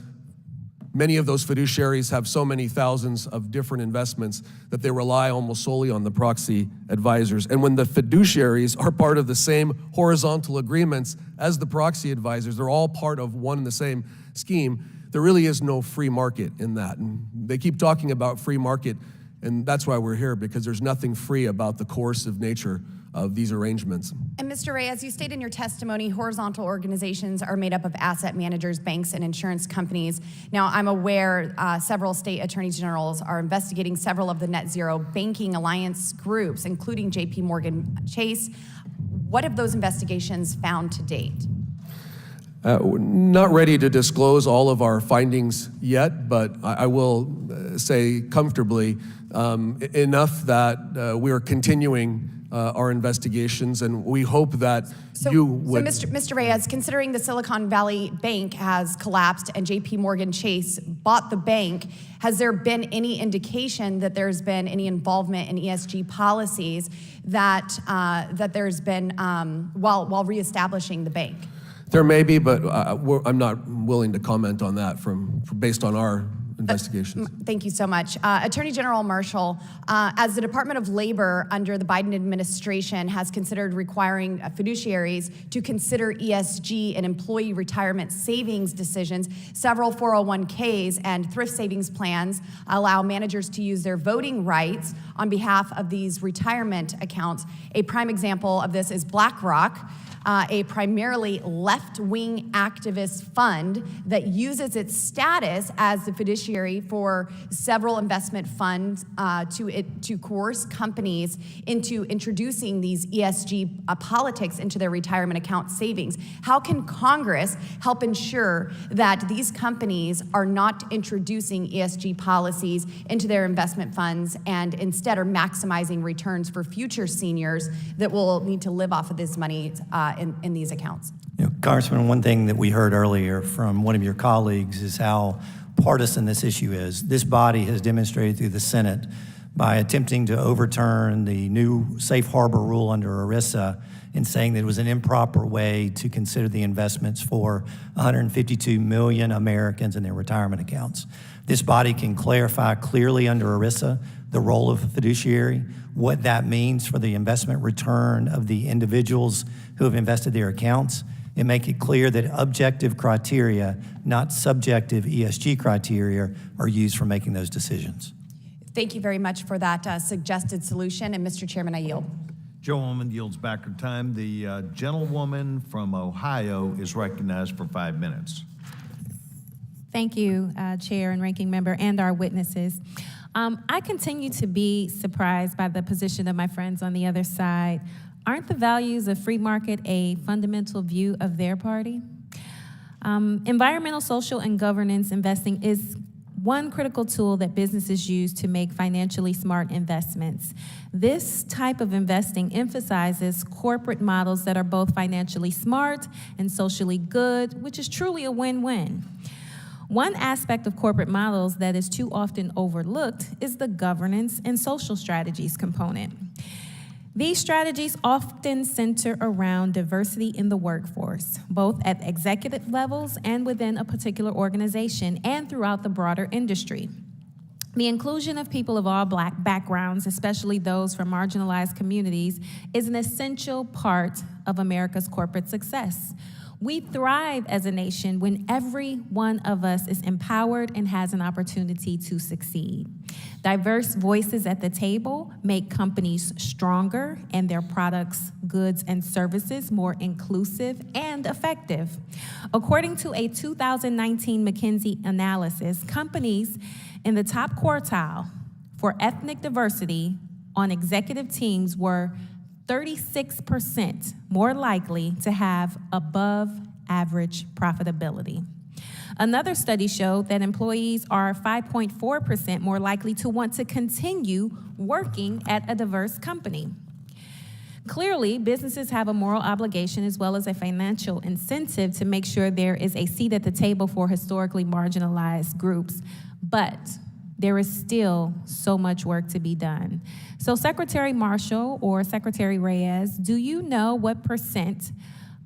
many of those fiduciaries have so many thousands of different investments that they rely almost solely on the proxy advisors. And when the fiduciaries are part of the same horizontal agreements as the proxy advisors, they're all part of one and the same scheme, there really is no free market in that. And they keep talking about free market, and that's why we're here, because there's nothing free about the coercive nature of these arrangements. And Mr. Reyes, as you stated in your testimony, horizontal organizations are made up of asset managers, banks, and insurance companies. Now, I'm aware several state attorneys generals are investigating several of the net zero banking alliance groups, including JP Morgan Chase. What have those investigations found to date? Not ready to disclose all of our findings yet, but I will say comfortably enough that we are continuing our investigations, and we hope that you would... So Mr. Reyes, considering the Silicon Valley Bank has collapsed and JP Morgan Chase bought the bank, has there been any indication that there's been any involvement in ESG policies that there's been while reestablishing the bank? There may be, but I'm not willing to comment on that based on our investigations. Thank you so much. Attorney General Marshall, as the Department of Labor under the Biden administration has considered requiring fiduciaries to consider ESG in employee retirement savings decisions, several 401ks and thrift savings plans allow managers to use their voting rights on behalf of these retirement accounts. A prime example of this is BlackRock, a primarily left-wing activist fund that uses its status as the fiduciary for several investment funds to coerce companies into introducing these ESG politics into their retirement account savings. How can Congress help ensure that these companies are not introducing ESG policies into their investment funds and instead are maximizing returns for future seniors that will need to live off of this money in these accounts? You know, Congressman, one thing that we heard earlier from one of your colleagues is how partisan this issue is. This body has demonstrated through the Senate by attempting to overturn the new safe harbor rule under ERISA in saying that it was an improper way to consider the investments for 152 million Americans in their retirement accounts. This body can clarify clearly under ERISA the role of a fiduciary, what that means for the investment return of the individuals who have invested their accounts, and make it clear that objective criteria, not subjective ESG criteria, are used for making those decisions. Thank you very much for that suggested solution. And Mr. Chairman, I yield. Gentlewoman yields back her time. The gentlewoman from Ohio is recognized for 5 minutes. Thank you, Chair and Ranking Member, and our witnesses. I continue to be surprised by the position of my friends on the other side. Aren't the values of free market a fundamental view of their party? Environmental, social, and governance investing is one critical tool that businesses use to make financially smart investments. This type of investing emphasizes corporate models that are both financially smart and socially good, which is truly a win-win. One aspect of corporate models that is too often overlooked is the governance and social strategies component. These strategies often center around diversity in the workforce, both at executive levels and within a particular organization and throughout the broader industry. The inclusion of people of all Black backgrounds, especially those from marginalized communities, is an essential part of America's corporate success. We thrive as a nation when every one of us is empowered and has an opportunity to succeed. Diverse voices at the table make companies stronger and their products, goods, and services more inclusive and effective. According to a 2019 McKinsey analysis, companies in the top quartile for ethnic diversity on executive teams were 36% more likely to have above average profitability. Another study showed that employees are 5.4% more likely to want to continue working at a diverse company. Clearly, businesses have a moral obligation as well as a financial incentive to make sure there is a seat at the table for historically marginalized groups. But there is still so much work to be done. So Secretary Marshall or Secretary Reyes, do you know what percent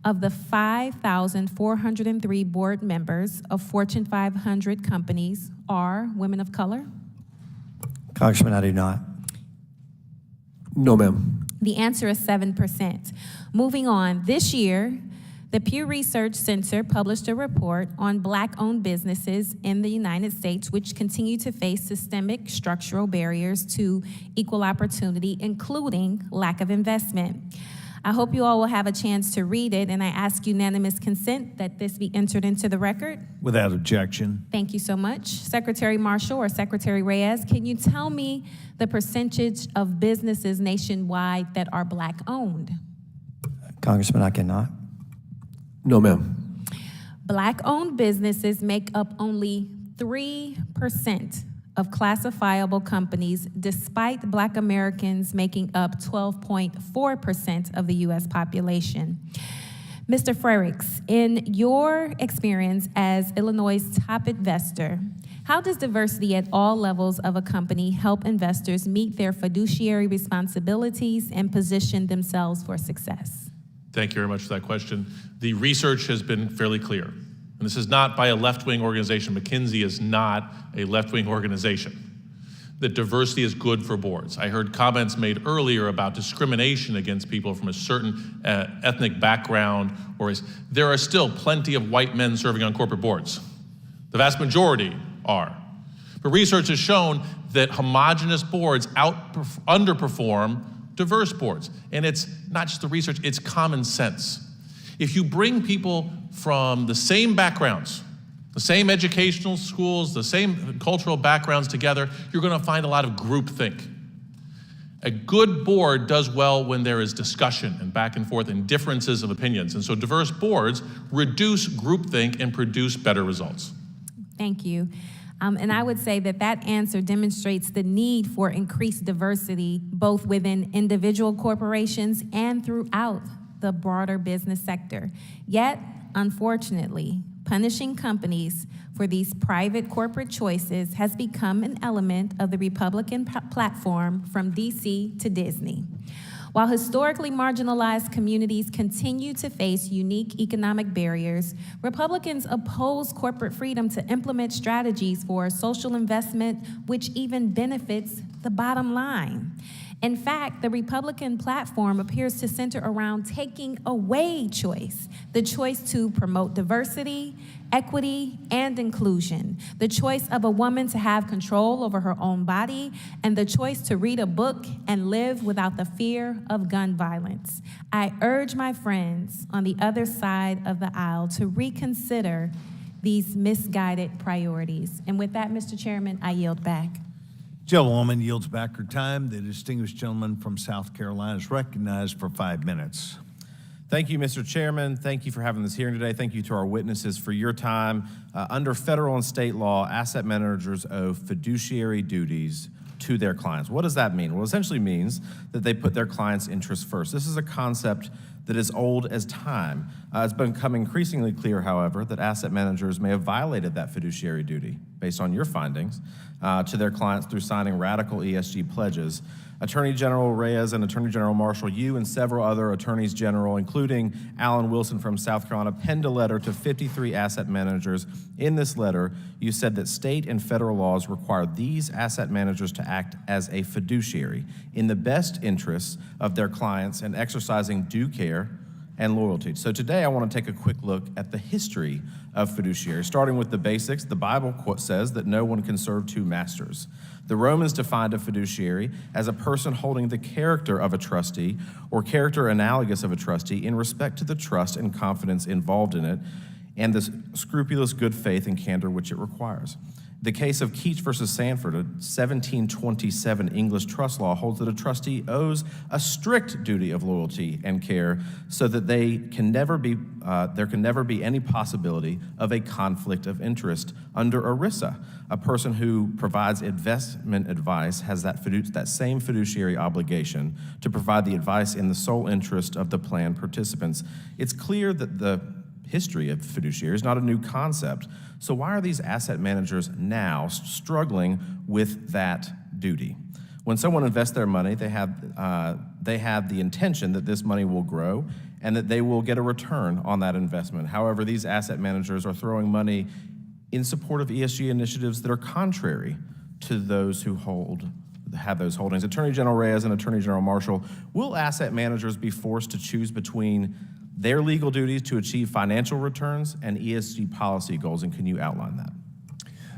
of the 5,403 board members of Fortune 500 companies are women of color? Congressman, I do not. No, ma'am. The answer is 7%. Moving on, this year, the Pew Research Center published a report on Black-owned businesses in the United States, which continue to face systemic structural barriers to equal opportunity, including lack of investment. I hope you all will have a chance to read it, and I ask unanimous consent that this be entered into the record. Without objection. Thank you so much. Secretary Marshall or Secretary Reyes, can you tell me the percentage of businesses nationwide that are Black-owned? Congressman, I cannot. No, ma'am. Black-owned businesses make up only 3% of classifiable companies, despite Black Americans making up 12.4% of the U.S. population. Mr. Freyricks, in your experience as Illinois' top investor, how does diversity at all levels of a company help investors meet their fiduciary responsibilities and position themselves for success? Thank you very much for that question. The research has been fairly clear. And this is not by a left-wing organization. McKinsey is not a left-wing organization. That diversity is good for boards. I heard comments made earlier about discrimination against people from a certain ethnic background or race. There are still plenty of white men serving on corporate boards. The vast majority are. But research has shown that homogenous boards underperform diverse boards. And it's not just the research, it's common sense. If you bring people from the same backgrounds, the same educational schools, the same cultural backgrounds together, you're going to find a lot of groupthink. A good board does well when there is discussion and back and forth and differences of opinions. And so diverse boards reduce groupthink and produce better results. Thank you. And I would say that that answer demonstrates the need for increased diversity, both within individual corporations and throughout the broader business sector. Yet, unfortunately, punishing companies for these private corporate choices has become an element of the Republican platform from DC to Disney. While historically marginalized communities continue to face unique economic barriers, Republicans oppose corporate freedom to implement strategies for social investment, which even benefits the bottom line. In fact, the Republican platform appears to center around taking away choice, the choice to promote diversity, equity, and inclusion, the choice of a woman to have control over her own body, and the choice to read a book and live without the fear of gun violence. I urge my friends on the other side of the aisle to reconsider these misguided priorities. And with that, Mr. Chairman, I yield back. Gentlewoman yields back her time. The distinguished gentleman from South Carolina is recognized for 5 minutes. Thank you, Mr. Chairman. Thank you for having this hearing today. Thank you to our witnesses for your time. Under federal and state law, asset managers owe fiduciary duties to their clients. What does that mean? Well, it essentially means that they put their clients' interests first. This is a concept that is old as time. It's become increasingly clear, however, that asset managers may have violated that fiduciary duty, based on your findings, to their clients through signing radical ESG pledges. Attorney General Reyes and Attorney General Marshall, you and several other attorneys general, including Alan Wilson from South Carolina, penned a letter to 53 asset managers. In this letter, you said that state and federal laws require these asset managers to act as a fiduciary in the best interests of their clients and exercising due care and loyalty. So today I want to take a quick look at the history of fiduciary. Starting with the basics, the Bible quote says that no one can serve two masters. The Romans defined a fiduciary as a person holding the character of a trustee or character analogous of a trustee in respect to the trust and confidence involved in it and the scrupulous good faith and candor which it requires. The case of Keats versus Sanford, a 1727 English trust law, holds that a trustee owes a strict duty of loyalty and care so that there can never be any possibility of a conflict of interest under ERISA. A person who provides investment advice has that same fiduciary obligation to provide the advice in the sole interest of the plan participants. It's clear that the history of fiduciary is not a new concept. So why are these asset managers now struggling with that duty? When someone invests their money, they have the intention that this money will grow and that they will get a return on that investment. However, these asset managers are throwing money in support of ESG initiatives that are contrary to those who have those holdings. Attorney General Reyes and Attorney General Marshall, will asset managers be forced to choose between their legal duties to achieve financial returns and ESG policy goals, and can you outline that?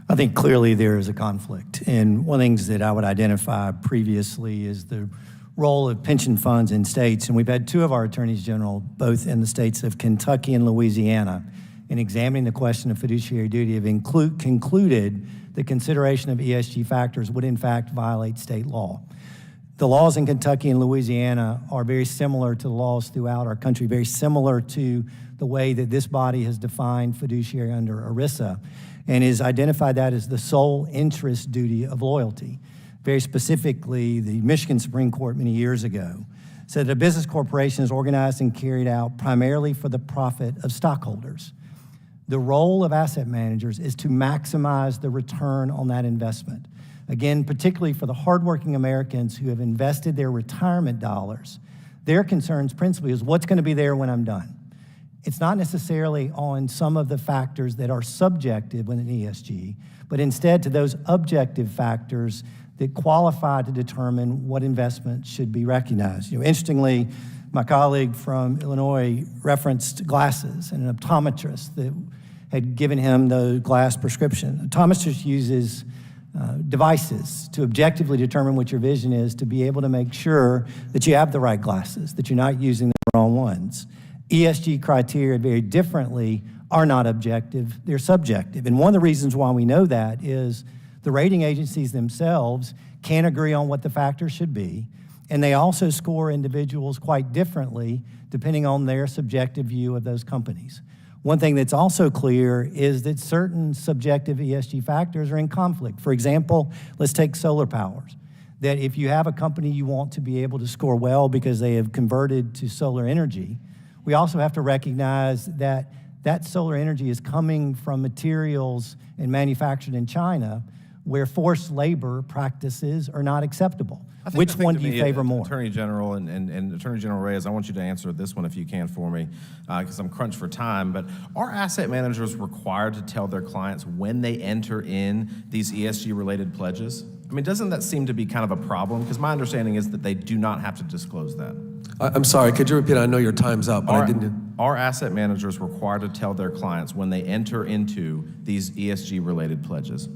I think clearly there is a conflict. And one of the things that I would identify previously is the role of pension funds in states. And we've had two of our attorneys general, both in the states of Kentucky and Louisiana, in examining the question of fiduciary duty, have concluded the consideration of ESG factors would in fact violate state law. The laws in Kentucky and Louisiana are very similar to the laws throughout our country, very similar to the way that this body has defined fiduciary under ERISA, and has identified that as the sole interest duty of loyalty. Very specifically, the Michigan Supreme Court many years ago said that a business corporation is organized and carried out primarily for the profit of stockholders. The role of asset managers is to maximize the return on that investment. Again, particularly for the hardworking Americans who have invested their retirement dollars, their concerns principally is what's going to be there when I'm done. It's not necessarily on some of the factors that are subjective within ESG, but instead to those objective factors that qualify to determine what investment should be recognized. Interestingly, my colleague from Illinois referenced glasses and an optometrist that had given him the glass prescription. An optometrist uses devices to objectively determine what your vision is, to be able to make sure that you have the right glasses, that you're not using the wrong ones. ESG criteria very differently are not objective, they're subjective. And one of the reasons why we know that is the rating agencies themselves can't agree on what the factors should be, and they also score individuals quite differently depending on their subjective view of those companies. One thing that's also clear is that certain subjective ESG factors are in conflict. For example, let's take solar powers. That if you have a company you want to be able to score well because they have converted to solar energy, we also have to recognize that that solar energy is coming from materials and manufactured in China where forced labor practices are not acceptable. Which one do you favor more? Attorney General and Attorney General Reyes, I want you to answer this one if you can for me, because I'm crunched for time, but are asset managers required to tell their clients when they enter in these ESG-related pledges? I mean, doesn't that seem to be kind of a problem? Because my understanding is that they do not have to disclose that. I'm sorry, could you repeat? I know your time's up, but I didn't. Are asset managers required to tell their clients when they enter into these ESG-related pledges?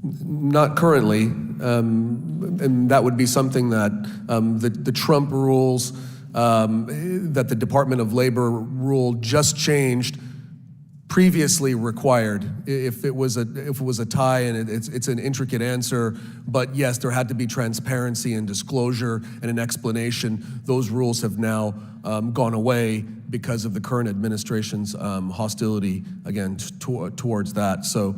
Not currently, and that would be something that the Trump rules that the Department of Labor rule just changed previously required. If it was a tie, and it's an intricate answer, but yes, there had to be transparency and disclosure and an explanation. Those rules have now gone away because of the current administration's hostility again towards that. So.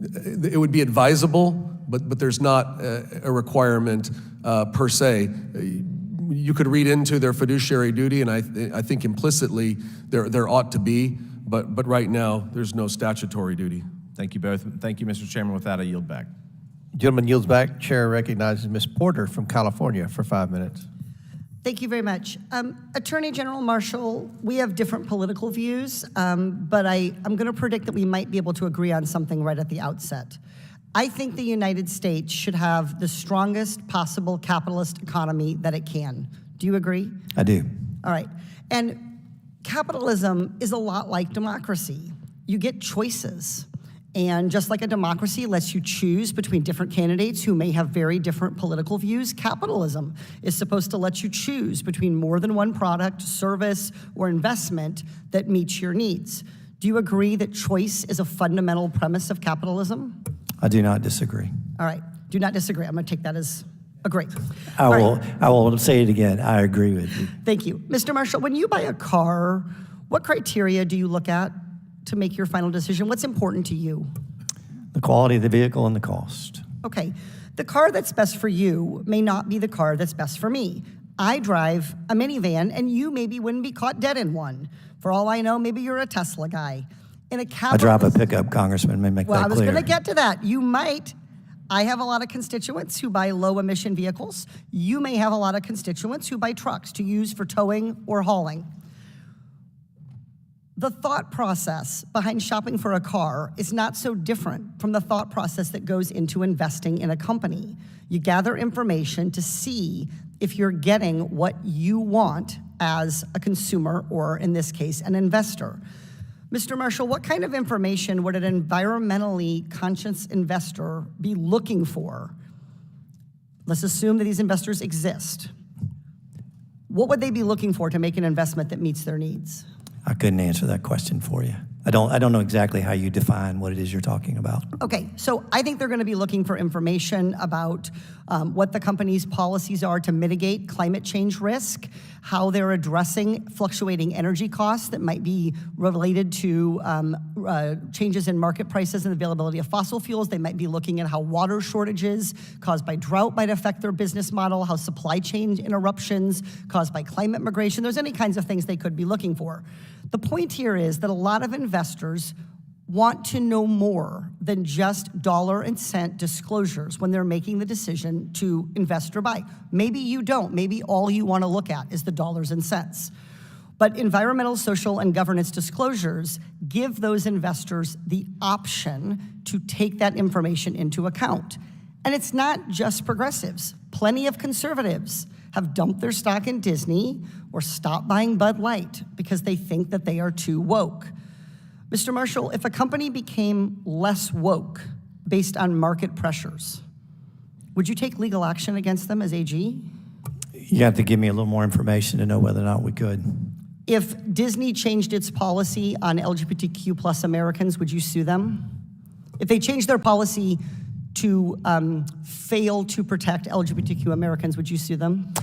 It would be advisable, but there's not a requirement per se. You could read into their fiduciary duty, and I think implicitly there ought to be, but right now there's no statutory duty. Thank you both. Thank you, Mr. Chairman. With that, I yield back. Gentleman yields back. Chair recognizes Ms. Porter from California for 5 minutes. Thank you very much. Attorney General Marshall, we have different political views, but I'm going to predict that we might be able to agree on something right at the outset. I think the United States should have the strongest possible capitalist economy that it can. Do you agree? I do. All right. And capitalism is a lot like democracy. You get choices. And just like a democracy lets you choose between different candidates who may have very different political views, capitalism is supposed to let you choose between more than one product, service, or investment that meets your needs. Do you agree that choice is a fundamental premise of capitalism? I do not disagree. All right, do not disagree. I'm going to take that as agree. I will say it again. I agree with you. Thank you. Mr. Marshall, when you buy a car, what criteria do you look at to make your final decision? What's important to you? The quality of the vehicle and the cost. Okay, the car that's best for you may not be the car that's best for me. I drive a minivan, and you maybe wouldn't be caught dead in one. For all I know, maybe you're a Tesla guy. In a I drive a pickup, Congressman, let me make that clear. Well, I was going to get to that. You might. I have a lot of constituents who buy low-emission vehicles. You may have a lot of constituents who buy trucks to use for towing or hauling. The thought process behind shopping for a car is not so different from the thought process that goes into investing in a company. You gather information to see if you're getting what you want as a consumer, or in this case, an investor. Mr. Marshall, what kind of information would an environmentally conscious investor be looking for? Let's assume that these investors exist. What would they be looking for to make an investment that meets their needs? I couldn't answer that question for you. I don't know exactly how you define what it is you're talking about. Okay, so I think they're going to be looking for information about what the company's policies are to mitigate climate change risk, how they're addressing fluctuating energy costs that might be related to changes in market prices and availability of fossil fuels. They might be looking at how water shortages caused by drought might affect their business model, how supply chain interruptions caused by climate migration. There's any kinds of things they could be looking for. The point here is that a lot of investors want to know more than just dollar and cent disclosures when they're making the decision to invest or buy. Maybe you don't. Maybe all you want to look at is the dollars and cents. But environmental, social, and governance disclosures give those investors the option to take that information into account. And it's not just progressives. Plenty of conservatives have dumped their stock in Disney or stopped buying Bud Light because they think that they are too woke. Mr. Marshall, if a company became less woke based on market pressures, would you take legal action against them as AG? You have to give me a little more information to know whether or not we could. If Disney changed its policy on LGBTQ plus Americans, would you sue them? If they changed their policy to fail to protect LGBTQ Americans, would you sue them?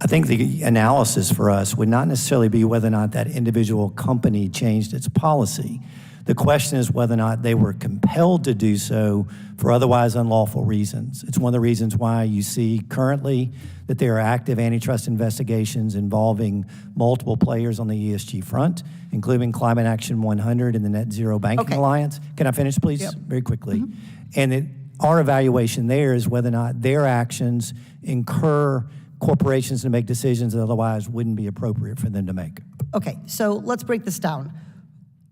I think the analysis for us would not necessarily be whether or not that individual company changed its policy. The question is whether or not they were compelled to do so for otherwise unlawful reasons. It's one of the reasons why you see currently that there are active antitrust investigations involving multiple players on the ESG front, including Climate Action 100 and the Net Zero Banking Alliance. Can I finish, please? Yep. Very quickly. And our evaluation there is whether or not their actions incur corporations to make decisions that otherwise wouldn't be appropriate for them to make. Okay, so let's break this down.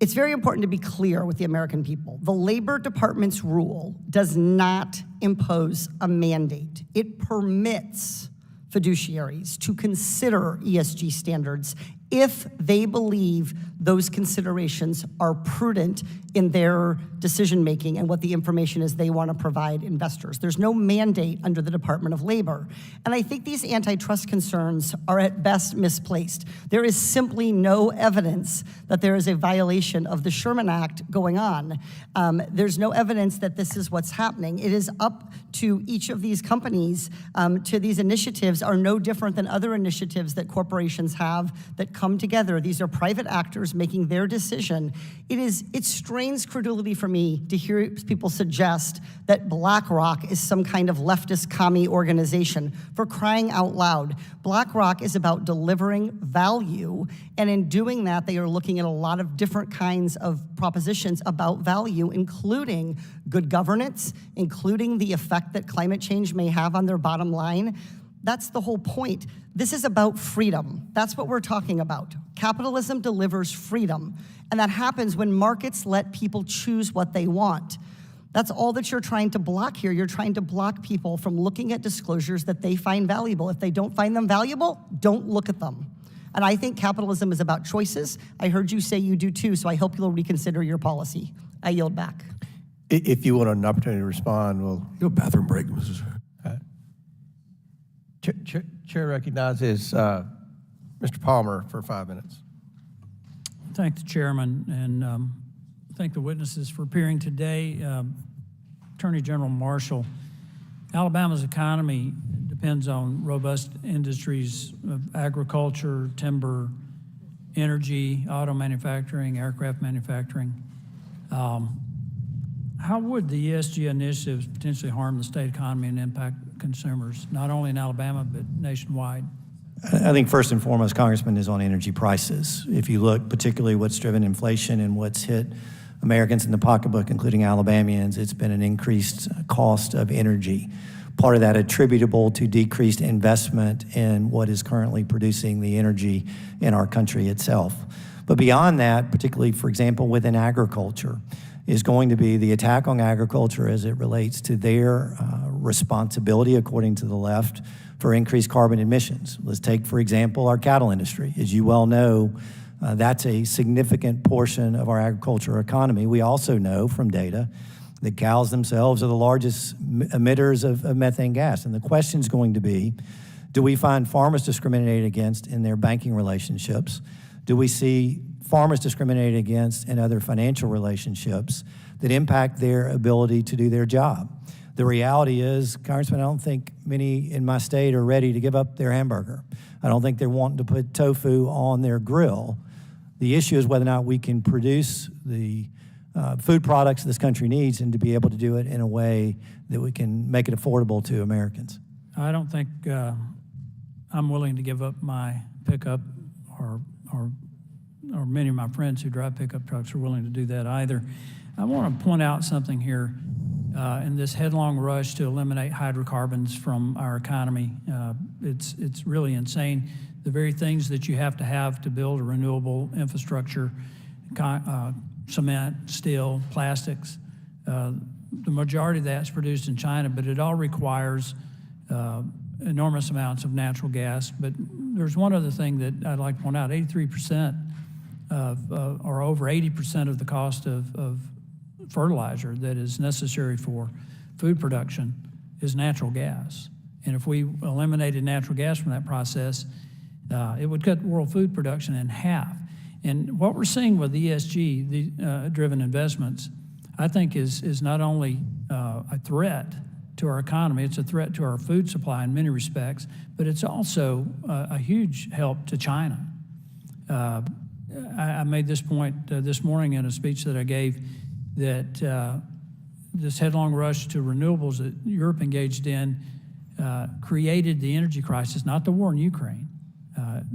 It's very important to be clear with the American people. The Labor Department's rule does not impose a mandate. It permits fiduciaries to consider ESG standards if they believe those considerations are prudent in their decision-making and what the information is they want to provide investors. There's no mandate under the Department of Labor. And I think these antitrust concerns are at best misplaced. There is simply no evidence that there is a violation of the Sherman Act going on. There's no evidence that this is what's happening. It is up to each of these companies, to these initiatives are no different than other initiatives that corporations have that come together. These are private actors making their decision. It strains credulity for me to hear people suggest that BlackRock is some kind of leftist commie organization. For crying out loud, BlackRock is about delivering value, and in doing that, they are looking at a lot of different kinds of propositions about value, including good governance, including the effect that climate change may have on their bottom line. That's the whole point. This is about freedom. That's what we're talking about. Capitalism delivers freedom, and that happens when markets let people choose what they want. That's all that you're trying to block here. You're trying to block people from looking at disclosures that they find valuable. If they don't find them valuable, don't look at them. And I think capitalism is about choices. I heard you say you do too, so I hope you'll reconsider your policy. I yield back. If you want an opportunity to respond, we'll... Go bathroom break, Mrs. Chair recognizes Mr. Palmer for 5 minutes. Thank the chairman, and thank the witnesses for appearing today. Attorney General Marshall, Alabama's economy depends on robust industries of agriculture, timber, energy, auto manufacturing, aircraft manufacturing. How would the ESG initiatives potentially harm the state economy and impact consumers, not only in Alabama, but nationwide? I think first and foremost, Congressman, is on energy prices. If you look particularly what's driven inflation and what's hit Americans in the pocketbook, including Alabamians, it's been an increased cost of energy. Part of that attributable to decreased investment in what is currently producing the energy in our country itself. But beyond that, particularly, for example, within agriculture, is going to be the attack on agriculture as it relates to their responsibility, according to the left, for increased carbon emissions. Let's take, for example, our cattle industry. As you well know, that's a significant portion of our agricultural economy. We also know from data that cows themselves are the largest emitters of methane gas. And the question is going to be, do we find farmers discriminated against in their banking relationships? Do we see farmers discriminated against in other financial relationships that impact their ability to do their job? The reality is, Congressman, I don't think many in my state are ready to give up their hamburger. I don't think they're wanting to put tofu on their grill. The issue is whether or not we can produce the food products this country needs and to be able to do it in a way that we can make it affordable to Americans. I don't think I'm willing to give up my pickup, or many of my friends who drive pickup trucks are willing to do that either. I want to point out something here. In this headlong rush to eliminate hydrocarbons from our economy, it's really insane. The very things that you have to build a renewable infrastructure, cement, steel, plastics, the majority of that's produced in China, but it all requires enormous amounts of natural gas. But there's one other thing that I'd like to point out. 83% or over 80% of the cost of fertilizer that is necessary for food production is natural gas. And if we eliminated natural gas from that process, it would cut world food production in half. And what we're seeing with ESG driven investments, I think is not only a threat to our economy, it's a threat to our food supply in many respects, but it's also a huge help to China. I made this point this morning in a speech that I gave, that this headlong rush to renewables that Europe engaged in created the energy crisis, not the war in Ukraine.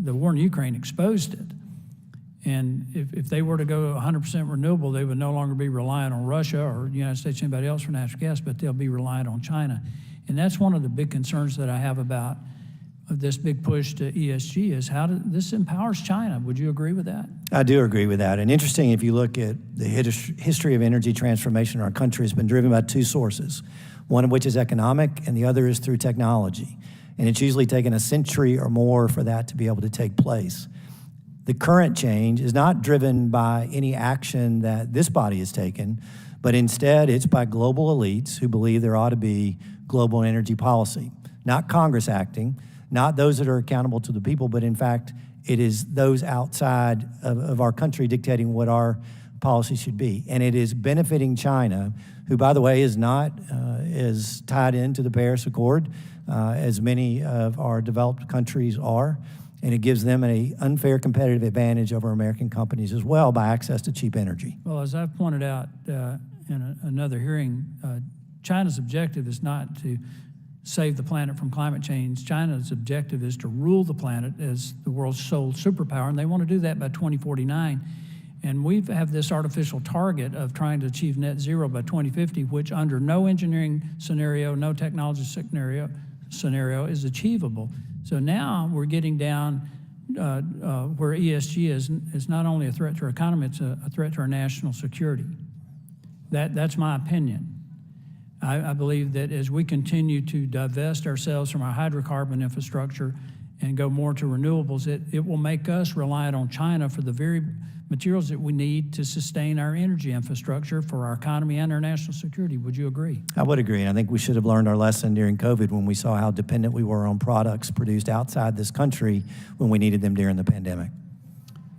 The war in Ukraine exposed it. And if they were to go 100% renewable, they would no longer be reliant on Russia or the United States or anybody else for natural gas, but they'll be reliant on China. And that's one of the big concerns that I have about this big push to ESG, is how this empowers China. Would you agree with that? I do agree with that. And interesting, if you look at the history of energy transformation in our country, has been driven by two sources, one of which is economic and the other is through technology. And it's usually taken a century or more for that to be able to take place. The current change is not driven by any action that this body has taken, but instead it's by global elites who believe there ought to be global energy policy. Not Congress acting, not those that are accountable to the people, but in fact, it is those outside of our country dictating what our policy should be. And it is benefiting China, who, by the way, is not as tied into the Paris Accord as many of our developed countries are. And it gives them an unfair competitive advantage over American companies as well by access to cheap energy. Well, as I've pointed out in another hearing, China's objective is not to save the planet from climate change. China's objective is to rule the planet as the world's sole superpower, and they want to do that by 2049. And we have this artificial target of trying to achieve net zero by 2050, which under no engineering scenario, no technology scenario is achievable. So now we're getting down where ESG is not only a threat to our economy, it's a threat to our national security. That's my opinion. I believe that as we continue to divest ourselves from our hydrocarbon infrastructure and go more to renewables, it will make us reliant on China for the very materials that we need to sustain our energy infrastructure for our economy and our national security. Would you agree? I would agree. And I think we should have learned our lesson during COVID when we saw how dependent we were on products produced outside this country when we needed them during the pandemic.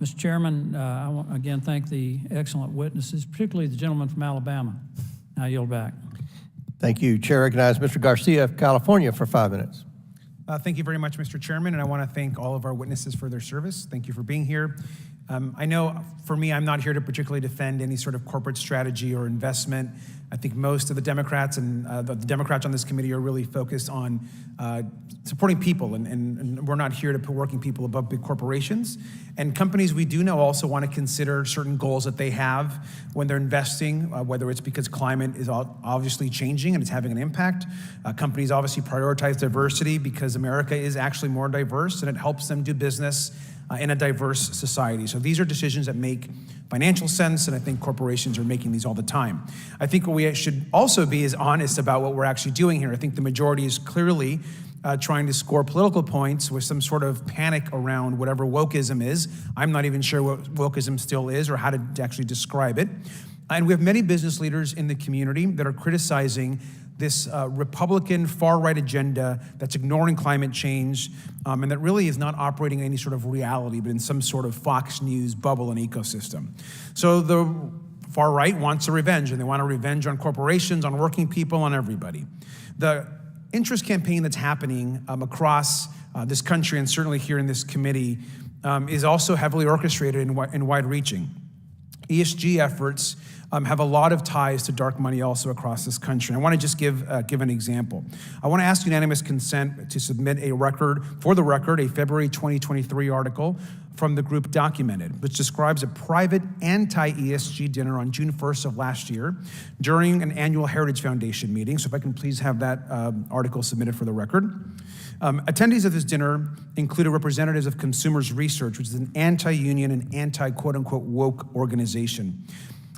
Mr. Chairman, I want again thank the excellent witnesses, particularly the gentleman from Alabama. I yield back. Thank you. Chair recognizes Mr. Garcia of California for 5 minutes. Thank you very much, Mr. Chairman, and I want to thank all of our witnesses for their service. Thank you for being here. I know for me, I'm not here to particularly defend any sort of corporate strategy or investment. I think most of the Democrats and the Democrats on this committee are really focused on supporting people, and we're not here to put working people above big corporations. And companies we do know also want to consider certain goals that they have when they're investing, whether it's because climate is obviously changing and it's having an impact. Companies obviously prioritize diversity because America is actually more diverse, and it helps them do business in a diverse society. So these are decisions that make financial sense, and I think corporations are making these all the time. I think what we should also be is honest about what we're actually doing here. I think the majority is clearly trying to score political points with some sort of panic around whatever wokeism is. I'm not even sure what wokeism still is or how to actually describe it. And we have many business leaders in the community that are criticizing this Republican far-right agenda that's ignoring climate change and that really is not operating in any sort of reality, but in some sort of Fox News bubble and ecosystem. So the far-right wants a revenge, and they want a revenge on corporations, on working people, on everybody. The interest campaign that's happening across this country, and certainly here in this committee, is also heavily orchestrated and wide-reaching. ESG efforts have a lot of ties to dark money also across this country. I want to just give an example. I want to ask unanimous consent to submit for the record, a February 2023 article from the group Documented, which describes a private anti-ESG dinner on June 1st of last year during an annual Heritage Foundation meeting. So if I can please have that article submitted for the record. Attendees of this dinner included representatives of Consumers Research, which is an anti-union and anti-quote-unquote woke organization.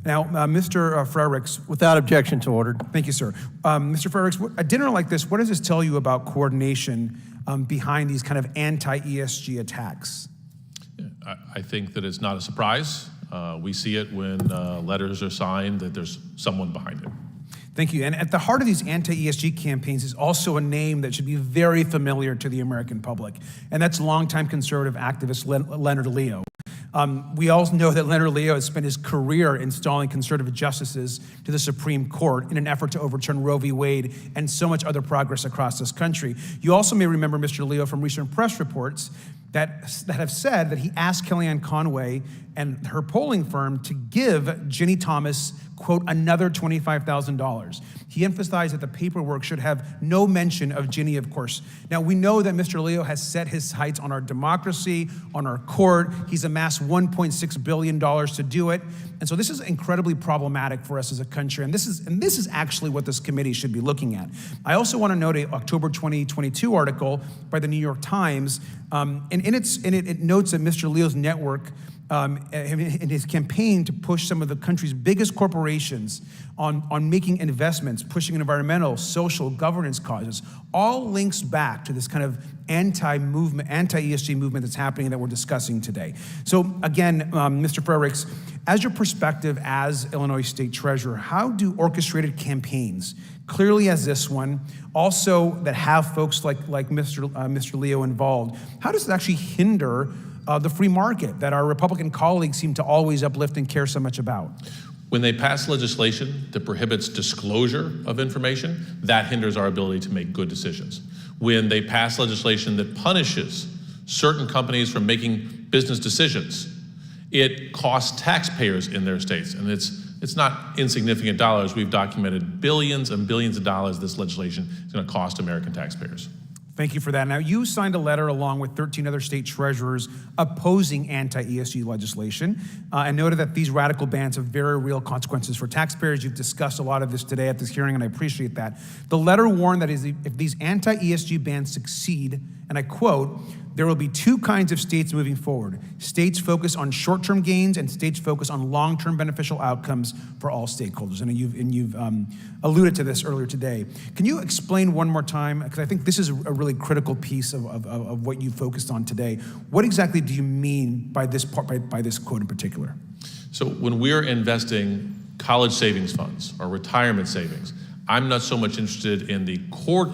Now, Mr. Freyricks. Without objection to order. Thank you, sir. Mr. Freyricks, a dinner like this, what does this tell you about coordination behind these kind of anti-ESG attacks? I think that it's not a surprise. We see it when letters are signed that there's someone behind it. Thank you. And at the heart of these anti-ESG campaigns is also a name that should be very familiar to the American public, and that's longtime conservative activist Leonard Leo. We all know that Leonard Leo has spent his career installing conservative justices to the Supreme Court in an effort to overturn Roe v. Wade and so much other progress across this country. You also may remember Mr. Leo from recent press reports that have said that he asked Kellyanne Conway and her polling firm to give Ginny Thomas, quote, another $25,000. He emphasized that the paperwork should have no mention of Ginny, of course. Now, we know that Mr. Leo has set his sights on our democracy, on our court. He's amassed $1.6 billion to do it. And so this is incredibly problematic for us as a country. And this is actually what this committee should be looking at. I also want to note an October 2022 article by the New York Times. And in it notes that Mr. Leo's network in his campaign to push some of the country's biggest corporations on making investments, pushing environmental, social, governance causes, all links back to this kind of anti-ESG movement that's happening that we're discussing today. So again, Mr. Freyricks, as your perspective as Illinois State Treasurer, how do orchestrated campaigns, clearly as this one, also that have folks like Mr. Leo involved, how does it actually hinder the free market that our Republican colleagues seem to always uplift and care so much about? When they pass legislation that prohibits disclosure of information, that hinders our ability to make good decisions. When they pass legislation that punishes certain companies from making business decisions, it costs taxpayers in their states, and it's not insignificant dollars. We've documented billions and billions of dollars this legislation is going to cost American taxpayers. Thank you for that. Now, you signed a letter along with 13 other state treasurers opposing anti-ESG legislation and noted that these radical bans have very real consequences for taxpayers. You've discussed a lot of this today at this hearing, and I appreciate that. The letter warned that if these anti-ESG bans succeed, and I quote, there will be two kinds of states moving forward. States focus on short-term gains and states focus on long-term beneficial outcomes for all stakeholders. And you've alluded to this earlier today. Can you explain one more time, because I think this is a really critical piece of what you focused on today. What exactly do you mean by this by this quote in particular? So when we're investing college savings funds or retirement savings, I'm not so much interested in the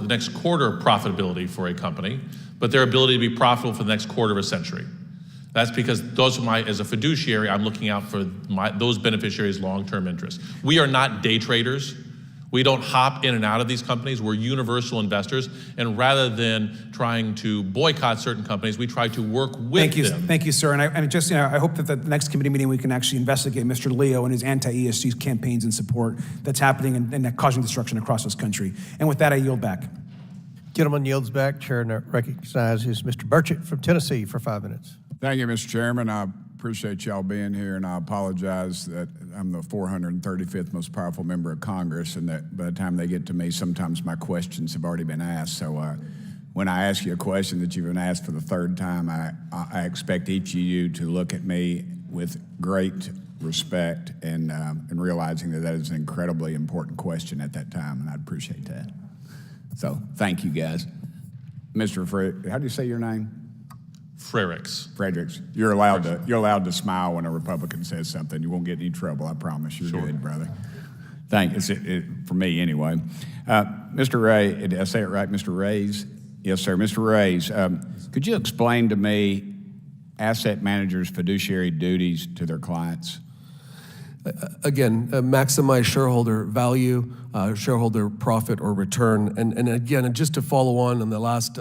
next quarter profitability for a company, but their ability to be profitable for the next quarter of a century. That's because those are as a fiduciary, I'm looking out for those beneficiaries' long-term interests. We are not day traders. We don't hop in and out of these companies. We're universal investors. And rather than trying to boycott certain companies, we try to work with them. Thank you, sir. And I hope that the next committee meeting we can actually investigate Mr. Leo and his anti-ESG campaigns and support that's happening and causing destruction across this country. And with that, I yield back. Gentleman yields back. Chair recognizes Mr. Burchett from Tennessee for 5 minutes. Thank you, Mr. Chairman. I appreciate y'all being here, and I apologize that I'm the 435th most powerful member of Congress, and that by the time they get to me, sometimes my questions have already been asked. So when I ask you a question that you've been asked for the third time, I expect each of you to look at me with great respect and realizing that is an incredibly important question at that time, and I'd appreciate that. So thank you, guys. Mr. how do you say your name? Freyricks. Freyricks. You're allowed to smile when a Republican says something. You won't get any trouble, I promise. You're good, brother. Thank you. For me, anyway. Mr. Ray, did I say it right, Mr. Reyes? Yes, sir. Mr. Reyes, could you explain to me asset managers' fiduciary duties to their clients? Again, maximize shareholder value, shareholder profit or return. And again, just to follow on the last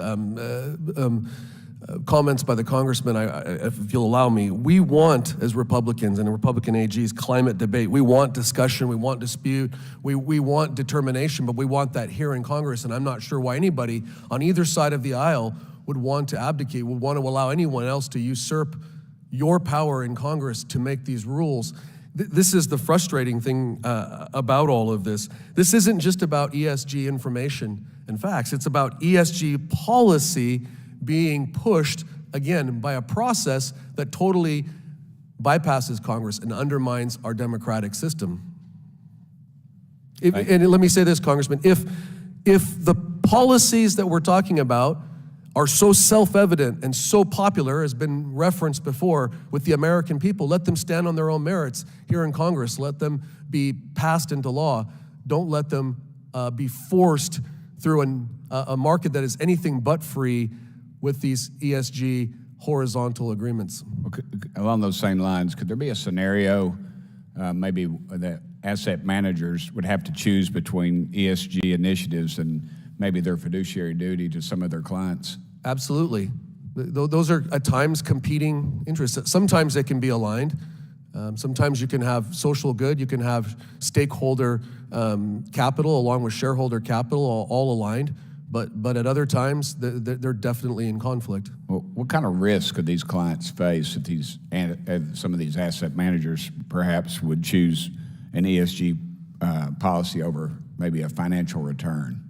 comments by the congressman, if you'll allow me, we want, as Republicans and Republican AGs, climate debate. We want discussion, we want dispute, we want determination, but we want that here in Congress, and I'm not sure why anybody on either side of the aisle would want to abdicate, would want to allow anyone else to usurp your power in Congress to make these rules. This is the frustrating thing about all of this. This isn't just about ESG information and facts, it's about ESG policy being pushed, again, by a process that totally bypasses Congress and undermines our democratic system. And let me say this, Congressman, if the policies that we're talking about are so self-evident and so popular, has been referenced before, with the American people, let them stand on their own merits here in Congress. Let them be passed into law. Don't let them be forced through a market that is anything but free with these ESG horizontal agreements. Okay. Along those same lines, could there be a scenario maybe that asset managers would have to choose between ESG initiatives and maybe their fiduciary duty to some of their clients? Absolutely. Those are at times competing interests. Sometimes they can be aligned. Sometimes you can have social good, you can have stakeholder capital along with shareholder capital all aligned. But at other times, they're definitely in conflict. Well, what kind of risk could these clients face if some of these asset managers perhaps would choose an ESG policy over maybe a financial return?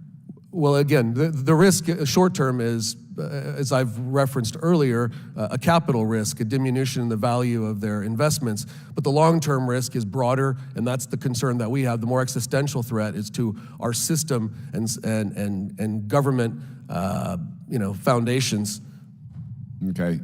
Well, again, the risk short term is, as I've referenced earlier, a capital risk, a diminution in the value of their investments. But the long-term risk is broader, and that's the concern that we have. The more existential threat is to our system and government, foundations. Okay.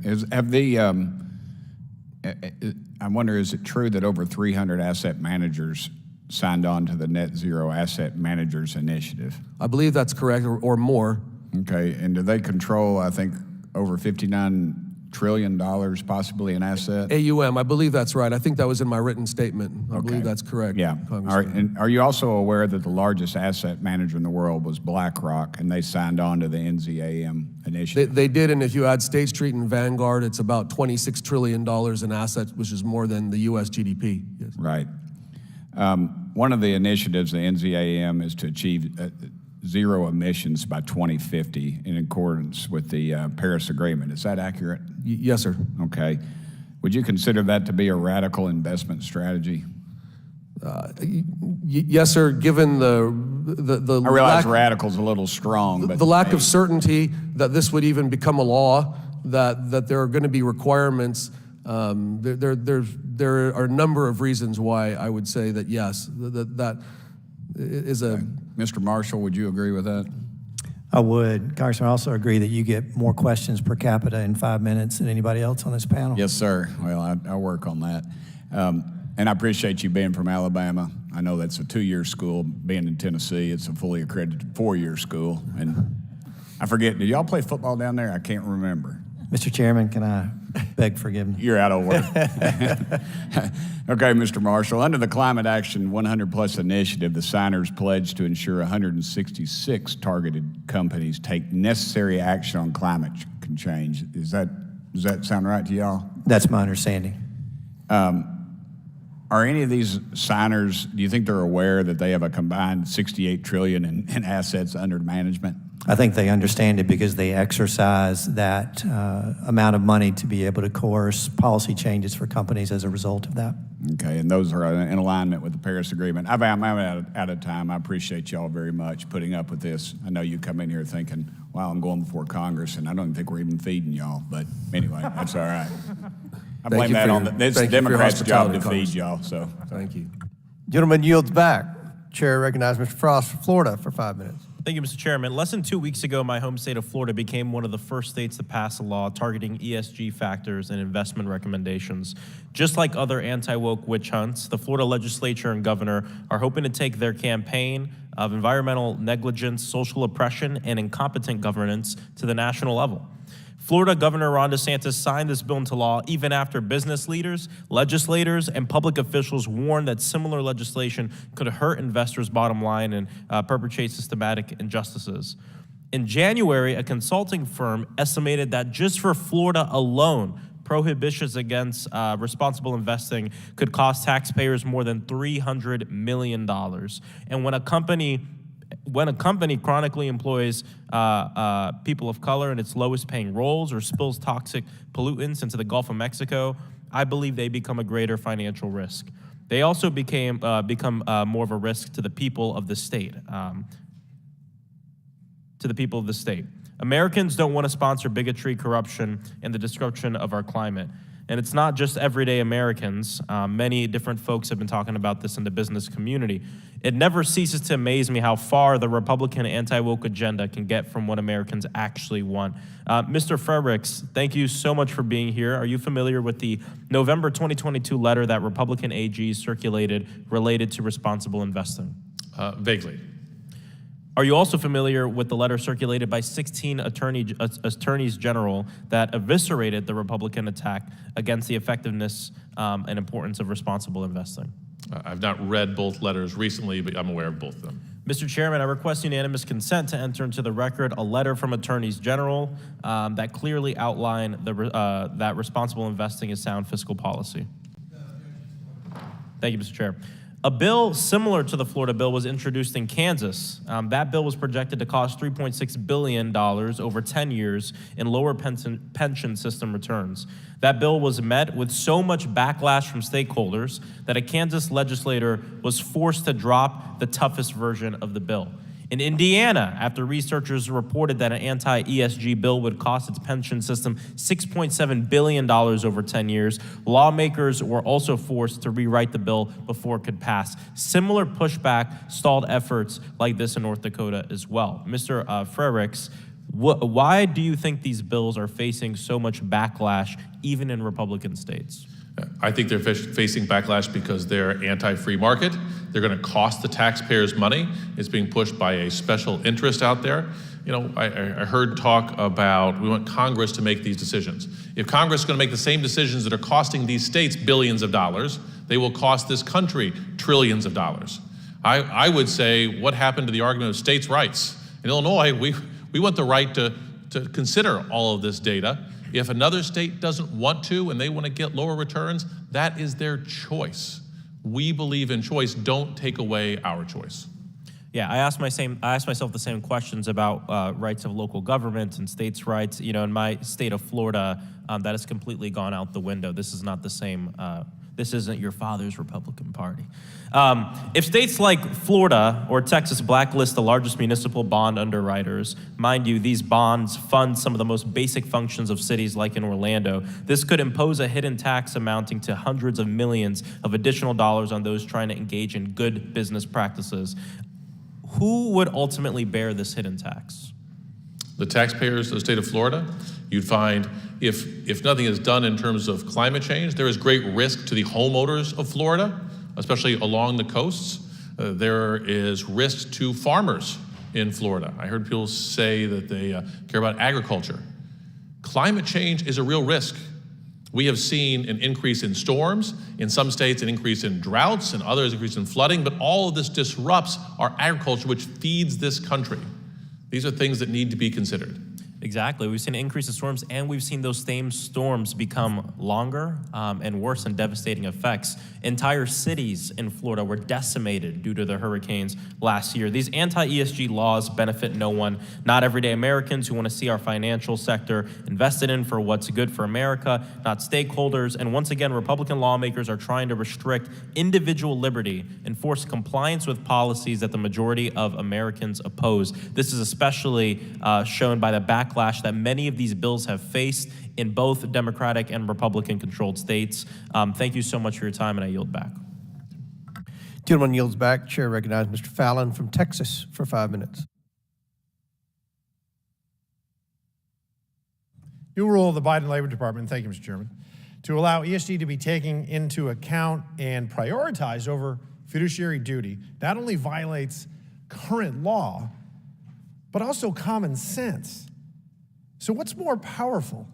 I wonder, is it true that over 300 asset managers signed on to the Net Zero Asset Managers Initiative? I believe that's correct, or more. Okay, and do they control, I think, over $59 trillion possibly in assets? AUM, I believe that's right. I think that was in my written statement. I believe that's correct. Yeah. All right. And are you also aware that the largest asset manager in the world was BlackRock, and they signed on to the NZAM initiative? They did, and if you add State Street and Vanguard, it's about $26 trillion in assets, which is more than the U.S. GDP. Yes. Right. One of the initiatives, the NZAM, is to achieve zero emissions by 2050 in accordance with the Paris Agreement. Is that accurate? Yes, sir. Okay. Would you consider that to be a radical investment strategy? Yes, sir, given the I realize radical's a little strong, but the lack of certainty that this would even become a law, that there are going to be requirements. There are a number of reasons why I would say that yes, that is a... Mr. Marshall, would you agree with that? I would. Congressman, I also agree that you get more questions per capita in 5 minutes than anybody else on this panel. Yes, sir. Well, I'll work on that. And I appreciate you being from Alabama. I know that's a 2-year school. Being in Tennessee, it's a fully accredited 4-year school. And I forget, did y'all play football down there? I can't remember. Mr. Chairman, can I beg forgiveness? You're out of order. Okay, Mr. Marshall. Under the Climate Action 100+ initiative, the signers pledged to ensure 166 targeted companies take necessary action on climate change. Does that sound right to y'all? That's my understanding. Are any of these signers, do you think they're aware that they have a combined $68 trillion in assets under management? I think they understand it because they exercise that amount of money to be able to coerce policy changes for companies as a result of that. Okay, and those are in alignment with the Paris Agreement. I'm out of time. I appreciate y'all very much putting up with this. I know you come in here thinking, wow, I'm going before Congress, and I don't think we're even feeding y'all. But anyway, that's all right. I blame that on it's the Democrats' job to feed y'all. So thank you. Gentleman yields back. Chair recognizes Mr. Frost from Florida for 5 minutes. Thank you, Mr. Chairman. Less than 2 weeks ago, my home state of Florida became one of the first states to pass a law targeting ESG factors and investment recommendations. Just like other anti-woke witch hunts, the Florida legislature and governor are hoping to take their campaign of environmental negligence, social oppression, and incompetent governance to the national level. Florida Governor Ron DeSantis signed this bill into law even after business leaders, legislators, and public officials warned that similar legislation could hurt investors' bottom line and perpetrate systematic injustices. In January, a consulting firm estimated that just for Florida alone, prohibitions against responsible investing could cost taxpayers more than $300 million. And when a company chronically employs people of color in its lowest paying roles or spills toxic pollutants into the Gulf of Mexico, I believe they become a greater financial risk. They also become more of a risk to the people of the state. Americans don't want to sponsor bigotry, corruption, and the destruction of our climate. And it's not just everyday Americans. Many different folks have been talking about this in the business community. It never ceases to amaze me how far the Republican anti-woke agenda can get from what Americans actually want. Mr. Freyricks, thank you so much for being here. Are you familiar with the November 2022 letter that Republican AGs circulated related to responsible investing? Vaguely. Are you also familiar with the letter circulated by 16 attorneys general that eviscerated the Republican attack against the effectiveness and importance of responsible investing? I've not read both letters recently, but I'm aware of both of them. Mr. Chairman, I request unanimous consent to enter into the record a letter from attorneys general that clearly outline that responsible investing is sound fiscal policy. Thank you, Mr. Chair. A bill similar to the Florida bill was introduced in Kansas. That bill was projected to cost $3.6 billion over 10 years in lower pension system returns. That bill was met with so much backlash from stakeholders that a Kansas legislator was forced to drop the toughest version of the bill. In Indiana, after researchers reported that an anti-ESG bill would cost its pension system $6.7 billion over 10 years, lawmakers were also forced to rewrite the bill before it could pass. Similar pushback stalled efforts like this in North Dakota as well. Mr. Freyricks, why do you think these bills are facing so much backlash, even in Republican states? I think they're facing backlash because they're anti-free market. They're going to cost the taxpayers money. It's being pushed by a special interest out there. You know, I heard talk about we want Congress to make these decisions. If Congress is going to make the same decisions that are costing these states billions of dollars, they will cost this country trillions of dollars. I would say, what happened to the argument of states' rights? In Illinois, we want the right to consider all of this data. If another state doesn't want to and they want to get lower returns, that is their choice. We believe in choice. Don't take away our choice. Yeah, I asked myself the same questions about rights of local government and states' rights. You know, in my state of Florida, that has completely gone out the window. This is not the same. This isn't your father's Republican Party. If states like Florida or Texas blacklist the largest municipal bond underwriters, mind you, these bonds fund some of the most basic functions of cities like in Orlando, this could impose a hidden tax amounting to hundreds of millions of additional dollars on those trying to engage in good business practices. Who would ultimately bear this hidden tax? The taxpayers of the state of Florida. You'd find if nothing is done in terms of climate change, there is great risk to the homeowners of Florida, especially along the coasts. There is risk to farmers in Florida. I heard people say that they care about agriculture. Climate change is a real risk. We have seen an increase in storms, in some states an increase in droughts, and others an increase in flooding, but all of this disrupts our agriculture, which feeds this country. These are things that need to be considered. Exactly. We've seen an increase in storms, and we've seen those same storms become longer and worse and devastating effects. Entire cities in Florida were decimated due to the hurricanes last year. These anti-ESG laws benefit no one, not everyday Americans who want to see our financial sector invested in for what's good for America, not stakeholders. And once again, Republican lawmakers are trying to restrict individual liberty and force compliance with policies that the majority of Americans oppose. This is especially shown by the backlash that many of these bills have faced in both Democratic and Republican-controlled states. Thank you so much for your time, and I yield back. Gentleman yields back. Chair recognizes Mr. Fallon from Texas for 5 minutes. New rule of the Biden Labor Department, thank you, Mr. Chairman, to allow ESG to be taken into account and prioritized over fiduciary duty not only violates current law, but also common sense. So what's more powerful?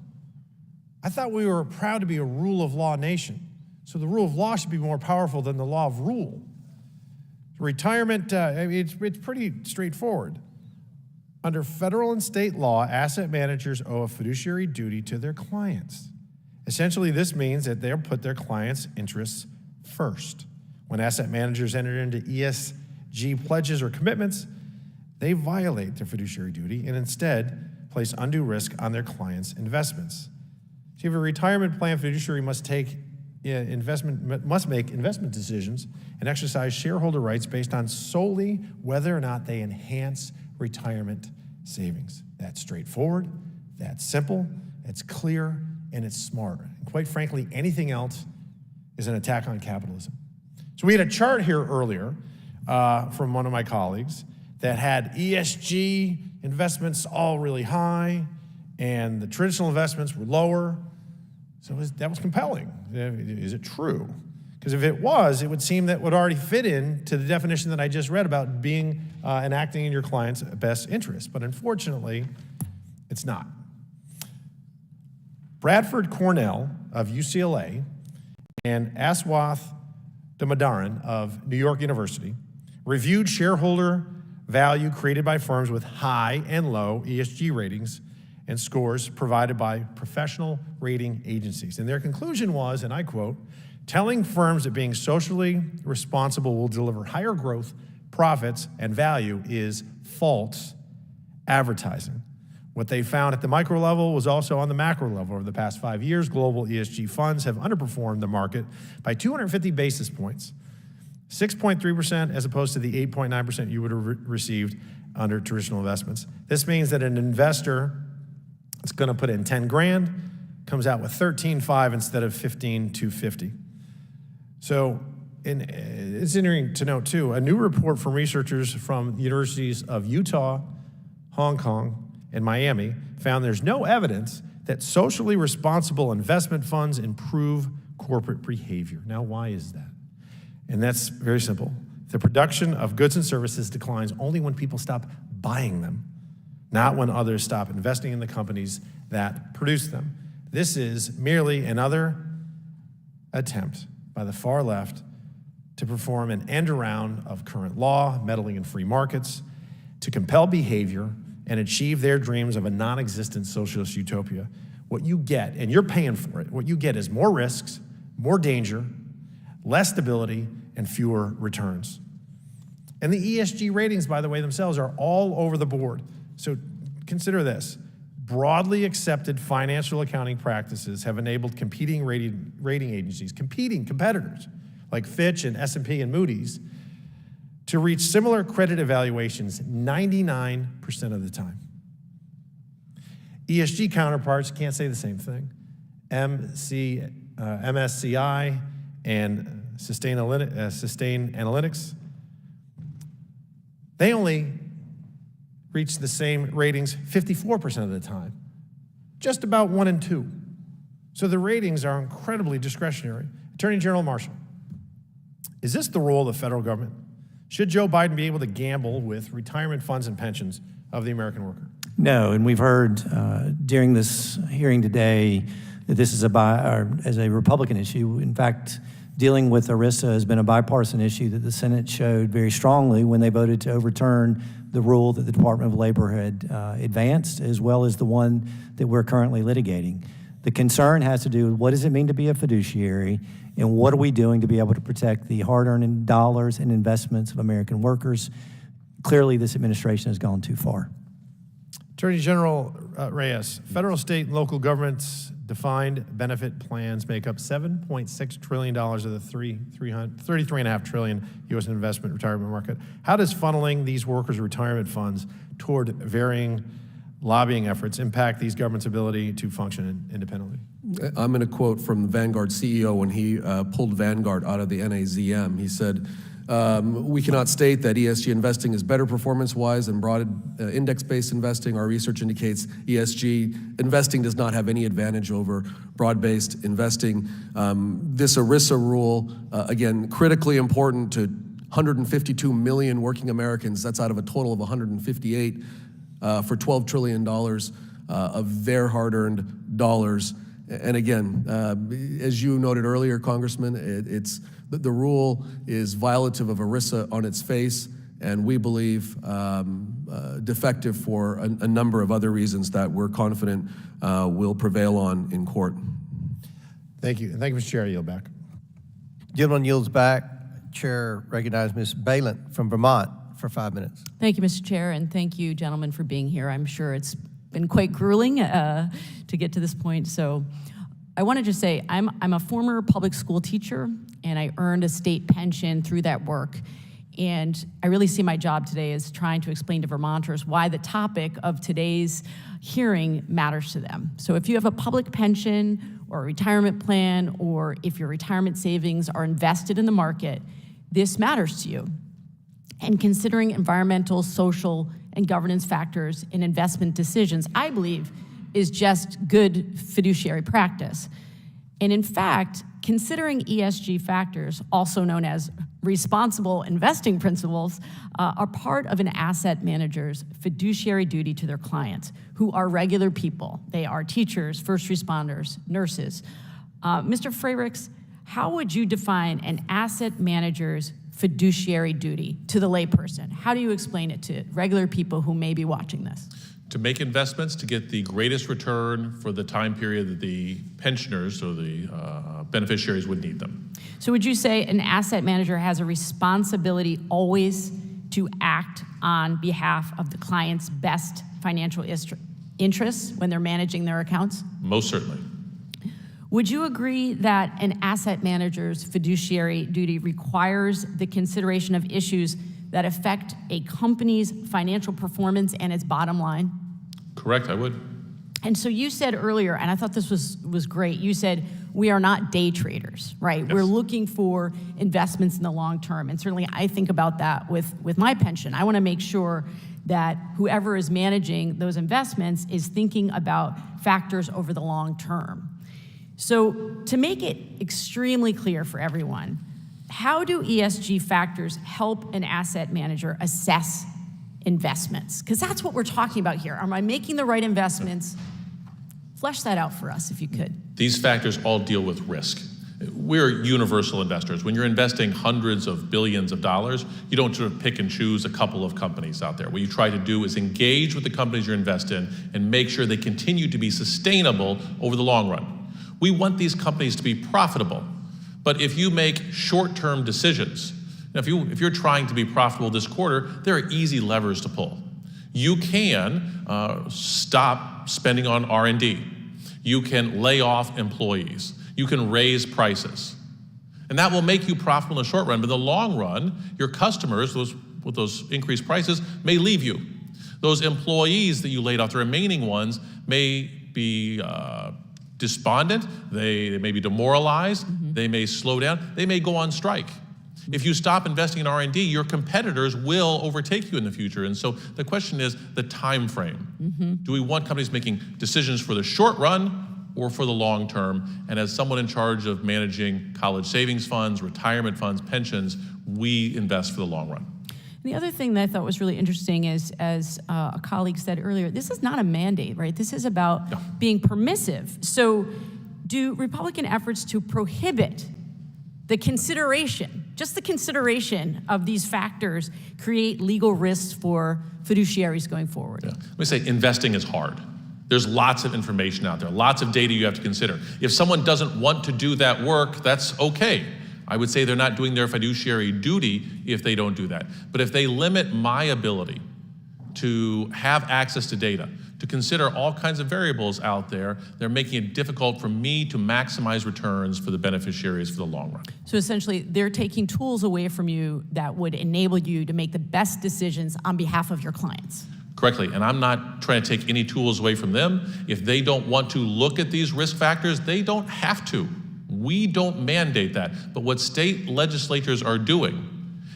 I thought we were proud to be a rule of law nation. So the rule of law should be more powerful than the law of rule. Retirement, it's pretty straightforward. Under federal and state law, asset managers owe a fiduciary duty to their clients. Essentially, this means that they'll put their clients' interests first. When asset managers enter into ESG pledges or commitments, they violate their fiduciary duty and instead place undue risk on their clients' investments. So if you have a retirement plan, fiduciary must make investment decisions and exercise shareholder rights based on solely whether or not they enhance retirement savings. That's straightforward, that's simple, it's clear, and it's smart. And quite frankly, anything else is an attack on capitalism. So we had a chart here earlier from one of my colleagues that had ESG investments all really high and the traditional investments were lower. So that was compelling. Is it true? Because if it was, it would seem that would already fit in to the definition that I just read about being and acting in your client's best interest. But unfortunately, it's not. Bradford Cornell of UCLA and Aswath Damodaran of New York University reviewed shareholder value created by firms with high and low ESG ratings and scores provided by professional rating agencies. And their conclusion was, and I quote, telling firms that being socially responsible will deliver higher growth, profits, and value is false advertising. What they found at the micro level was also on the macro level. Over the past 5 years, global ESG funds have underperformed the market by 250 basis points, 6.3% as opposed to the 8.9% you would have received under traditional investments. This means that an investor that's going to put in 10 grand comes out with 13.5 instead of 15,250. So it's interesting to note too, a new report from researchers from the universities of Utah, Hong Kong, and Miami found there's no evidence that socially responsible investment funds improve corporate behavior. Now, why is that? And that's very simple. The production of goods and services declines only when people stop buying them, not when others stop investing in the companies that produce them. This is merely another attempt by the far left to perform an end around of current law, meddling in free markets, to compel behavior and achieve their dreams of a non-existent socialist utopia. What you get, and you're paying for it, what you get is more risks, more danger, less stability, and fewer returns. And the ESG ratings, by the way, themselves are all over the board. So consider this. Broadly accepted financial accounting practices have enabled competing rating agencies, competitors like Fitch and S&P and Moody's, to reach similar credit evaluations 99% of the time. ESG counterparts can't say the same thing. MSCI and Sustainalytics, they only reach the same ratings 54% of the time, just about 1 and 2. So the ratings are incredibly discretionary. Attorney General Marshall, is this the role of the federal government? Should Joe Biden be able to gamble with retirement funds and pensions of the American worker? No, and we've heard during this hearing today that this is as a Republican issue. In fact, dealing with ERISA has been a bipartisan issue that the Senate showed very strongly when they voted to overturn the rule that the Department of Labor had advanced, as well as the one that we're currently litigating. The concern has to do with what does it mean to be a fiduciary, and what are we doing to be able to protect the hard-earned dollars and investments of American workers. Clearly, this administration has gone too far. Attorney General Reyes, federal, state, and local governments defined benefit plans make up $7.6 trillion of the $33.5 trillion U.S. investment retirement market. How does funneling these workers' retirement funds toward varying lobbying efforts impact these governments' ability to function independently? I'm going to quote from the Vanguard CEO when he pulled Vanguard out of the NAZM. He said, we cannot state that ESG investing is better performance-wise than broad index-based investing. Our research indicates ESG investing does not have any advantage over broad-based investing. This ERISA rule, again, critically important to 152 million working Americans. That's out of a total of 158 for $12 trillion of their hard-earned dollars. And again, as you noted earlier, Congressman, the rule is violative of ERISA on its face, and we believe defective for a number of other reasons that we're confident will prevail on in court. Thank you. And thank you, Mr. Chair. I yield back. Gentleman yields back. Chair recognizes Ms. Balint from Vermont for 5 minutes. Thank you, Mr. Chair, and thank you, gentlemen, for being here. I'm sure it's been quite grueling to get to this point. So I want to just say I'm a former public school teacher, and I earned a state pension through that work. And I really see my job today as trying to explain to Vermonters why the topic of today's hearing matters to them. So if you have a public pension or a retirement plan, or if your retirement savings are invested in the market, this matters to you. And considering environmental, social, and governance factors in investment decisions, I believe, is just good fiduciary practice. And in fact, considering ESG factors, also known as responsible investing principles, are part of an asset manager's fiduciary duty to their clients, who are regular people. They are teachers, first responders, nurses. Mr. Freyricks, how would you define an asset manager's fiduciary duty to the layperson? How do you explain it to regular people who may be watching this? To make investments to get the greatest return for the time period that the pensioners or the beneficiaries would need them. So would you say an asset manager has a responsibility always to act on behalf of the client's best financial interests when they're managing their accounts? Most certainly. Would you agree that an asset manager's fiduciary duty requires the consideration of issues that affect a company's financial performance and its bottom line? Correct, I would. And so you said earlier, and I thought this was great, you said we are not day traders, right? Yes. We're looking for investments in the long term. And certainly I think about that with my pension. I want to make sure that whoever is managing those investments is thinking about factors over the long term. So to make it extremely clear for everyone, how do ESG factors help an asset manager assess investments? Because that's what we're talking about here. Am I making the right investments? Flesh that out for us if you could. These factors all deal with risk. We're universal investors. When you're investing hundreds of billions of dollars, you don't sort of pick and choose a couple of companies out there. What you try to do is engage with the companies you invest in and make sure they continue to be sustainable over the long run. We want these companies to be profitable. But if you make short-term decisions, if you're trying to be profitable this quarter, there are easy levers to pull. You can stop spending on R&D. You can lay off employees. You can raise prices. And that will make you profitable in the short run, but in the long run, your customers, with those increased prices, may leave you. Those employees that you laid off, the remaining ones, may be despondent, they may be demoralized, they may slow down, they may go on strike. If you stop investing in R&D, your competitors will overtake you in the future. And so the question is the time frame. Do we want companies making decisions for the short run or for the long term? And as someone in charge of managing college savings funds, retirement funds, pensions, we invest for the long run. The other thing that I thought was really interesting is, as a colleague said earlier, this is not a mandate, right? This is about being permissive. So do Republican efforts to prohibit the consideration, just the consideration of these factors, create legal risks for fiduciaries going forward? Let me say, investing is hard. There's lots of information out there, lots of data you have to consider. If someone doesn't want to do that work, that's okay. I would say they're not doing their fiduciary duty if they don't do that. But if they limit my ability to have access to data, to consider all kinds of variables out there, they're making it difficult for me to maximize returns for the beneficiaries for the long run. So essentially, they're taking tools away from you that would enable you to make the best decisions on behalf of your clients. Correctly, and I'm not trying to take any tools away from them. If they don't want to look at these risk factors, they don't have to. We don't mandate that. But what state legislatures are doing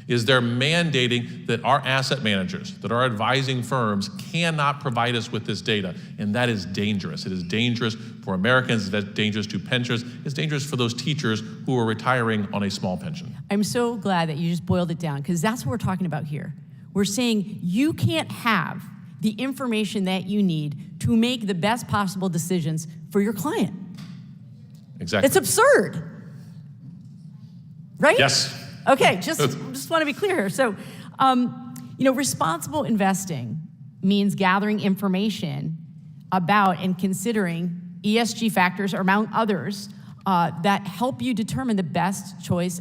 is they're mandating that our asset managers, that our advising firms cannot provide us with this data, and that is dangerous. It is dangerous for Americans, it's dangerous to pensioners, it's dangerous for those teachers who are retiring on a small pension. I'm so glad that you just boiled it down, because that's what we're talking about here. We're saying you can't have the information that you need to make the best possible decisions for your client. Exactly. It's absurd, right? Yes. Okay, just want to be clear here. So, responsible investing means gathering information about and considering ESG factors, or among others, that help you determine the best choice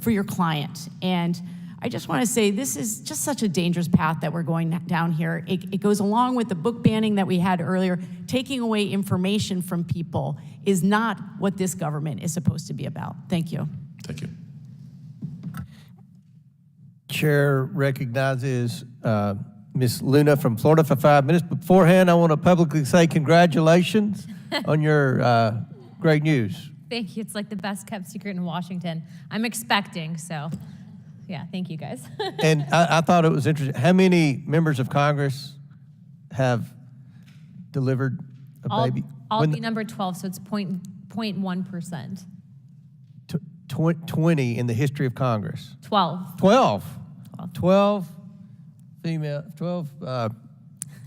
for your client. And I just want to say this is just such a dangerous path that we're going down here. It goes along with the book banning that we had earlier. Taking away information from people is not what this government is supposed to be about. Thank you. Thank you. Chair recognizes Ms. Luna from Florida for 5 minutes. Beforehand, I want to publicly say congratulations on your great news. Thank you. It's like the best kept secret in Washington. I'm expecting, so yeah, thank you guys. And I thought it was interesting. How many members of Congress have delivered a baby? I'll be number 12, so it's 0.1%. 20 in the history of Congress. 12. 12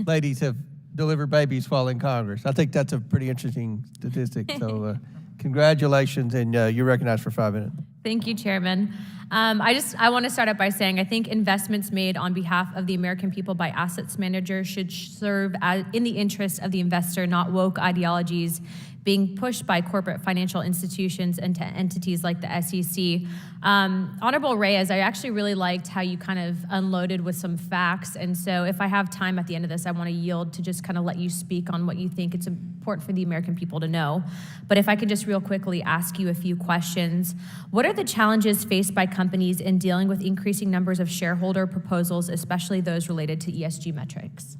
ladies have delivered babies while in Congress. I think that's a pretty interesting statistic. So congratulations, and you're recognized for 5 minutes. Thank you, Chairman. I want to start out by saying I think investments made on behalf of the American people by assets managers should serve in the interest of the investor, not woke ideologies being pushed by corporate financial institutions and to entities like the SEC. Honorable Reyes, I actually really liked how you kind of unloaded with some facts. And so if I have time at the end of this, I want to yield to just kind of let you speak on what you think it's important for the American people to know. But if I could just real quickly ask you a few questions. What are the challenges faced by companies in dealing with increasing numbers of shareholder proposals, especially those related to ESG metrics?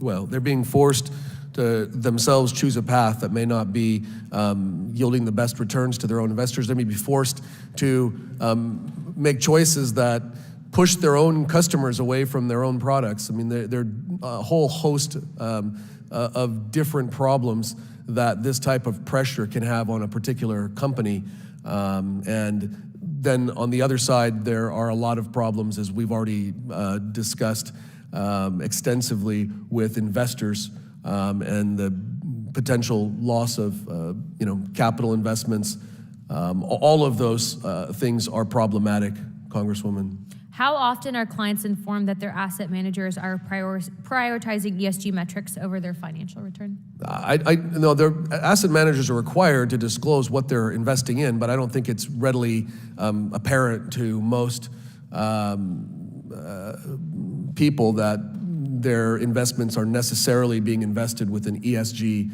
Well, they're being forced to themselves choose a path that may not be yielding the best returns to their own investors. They may be forced to make choices that push their own customers away from their own products. I mean, there are a whole host of different problems that this type of pressure can have on a particular company. And then on the other side, there are a lot of problems, as we've already discussed extensively, with investors and the potential loss of capital investments. All of those things are problematic, Congresswoman. How often are clients informed that their asset managers are prioritizing ESG metrics over their financial return? No, their asset managers are required to disclose what they're investing in, but I don't think it's readily apparent to most people that their investments are necessarily being invested with an ESG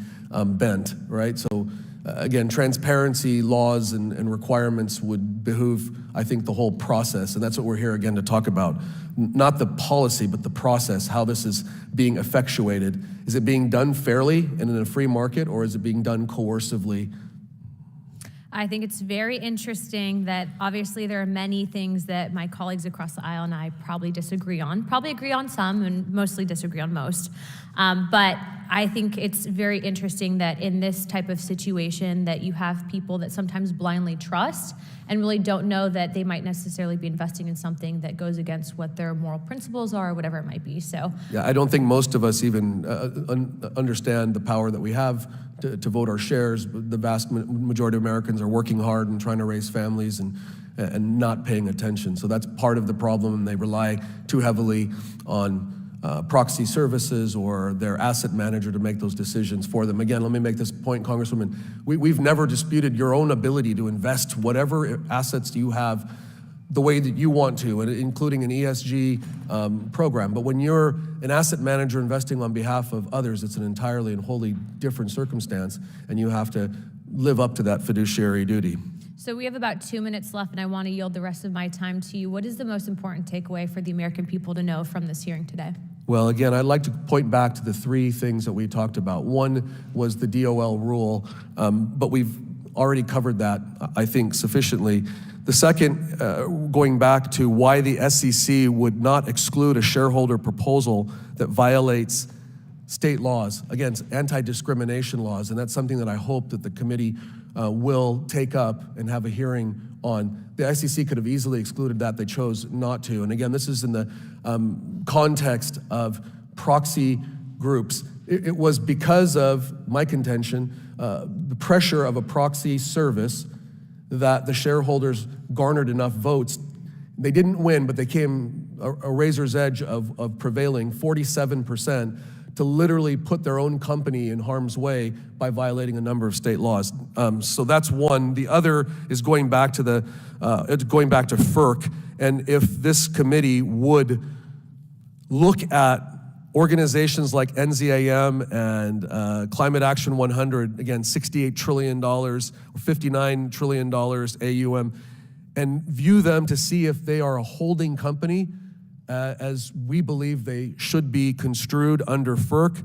bent, right? So again, transparency laws and requirements would behoove, I think, the whole process, and that's what we're here again to talk about. Not the policy, but the process, how this is being effectuated. Is it being done fairly and in a free market, or is it being done coercively? I think it's very interesting that obviously there are many things that my colleagues across the aisle and I probably disagree on. Probably agree on some and mostly disagree on most. But I think it's very interesting that in this type of situation that you have people that sometimes blindly trust and really don't know that they might necessarily be investing in something that goes against what their moral principles are or whatever it might be. So Yeah, I don't think most of us even understand the power that we have to vote our shares. The vast majority of Americans are working hard and trying to raise families and not paying attention. So that's part of the problem, and they rely too heavily on proxy services or their asset manager to make those decisions for them. Again, let me make this point, Congresswoman. We've never disputed your own ability to invest whatever assets you have the way that you want to, including an ESG program. But when you're an asset manager investing on behalf of others, it's an entirely and wholly different circumstance, and you have to live up to that fiduciary duty. So we have about 2 minutes left, and I want to yield the rest of my time to you. What is the most important takeaway for the American people to know from this hearing today? Well, again, I'd like to point back to the three things that we talked about. One was the DOL rule, but we've already covered that, I think, sufficiently. The second, going back to why the SEC would not exclude a shareholder proposal that violates state laws, against anti-discrimination laws, and that's something that I hope that the committee will take up and have a hearing on. The SEC could have easily excluded that. They chose not to. And again, this is in the context of proxy groups. It was because of my contention, the pressure of a proxy service, that the shareholders garnered enough votes. They didn't win, but they came a razor's edge of prevailing, 47%, to literally put their own company in harm's way by violating a number of state laws. So that's one. The other is going back to FERC, and if this committee would look at organizations like NZAM and Climate Action 100, again, $68 trillion or $59 trillion AUM, and view them to see if they are a holding company, as we believe they should be construed under FERC.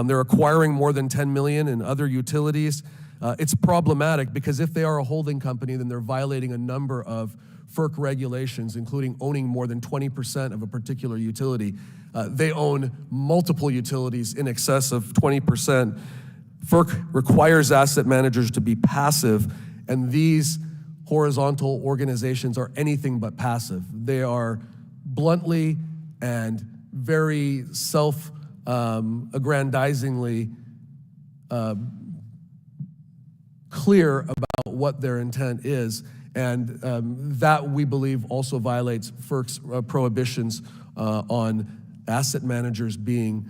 They're acquiring more than $10 million in other utilities. It's problematic because if they are a holding company, then they're violating a number of FERC regulations, including owning more than 20% of a particular utility. They own multiple utilities in excess of 20%. FERC requires asset managers to be passive, and these horizontal organizations are anything but passive. They are bluntly and very self-aggrandizingly clear about what their intent is, and that, we believe, also violates FERC's prohibitions on asset managers being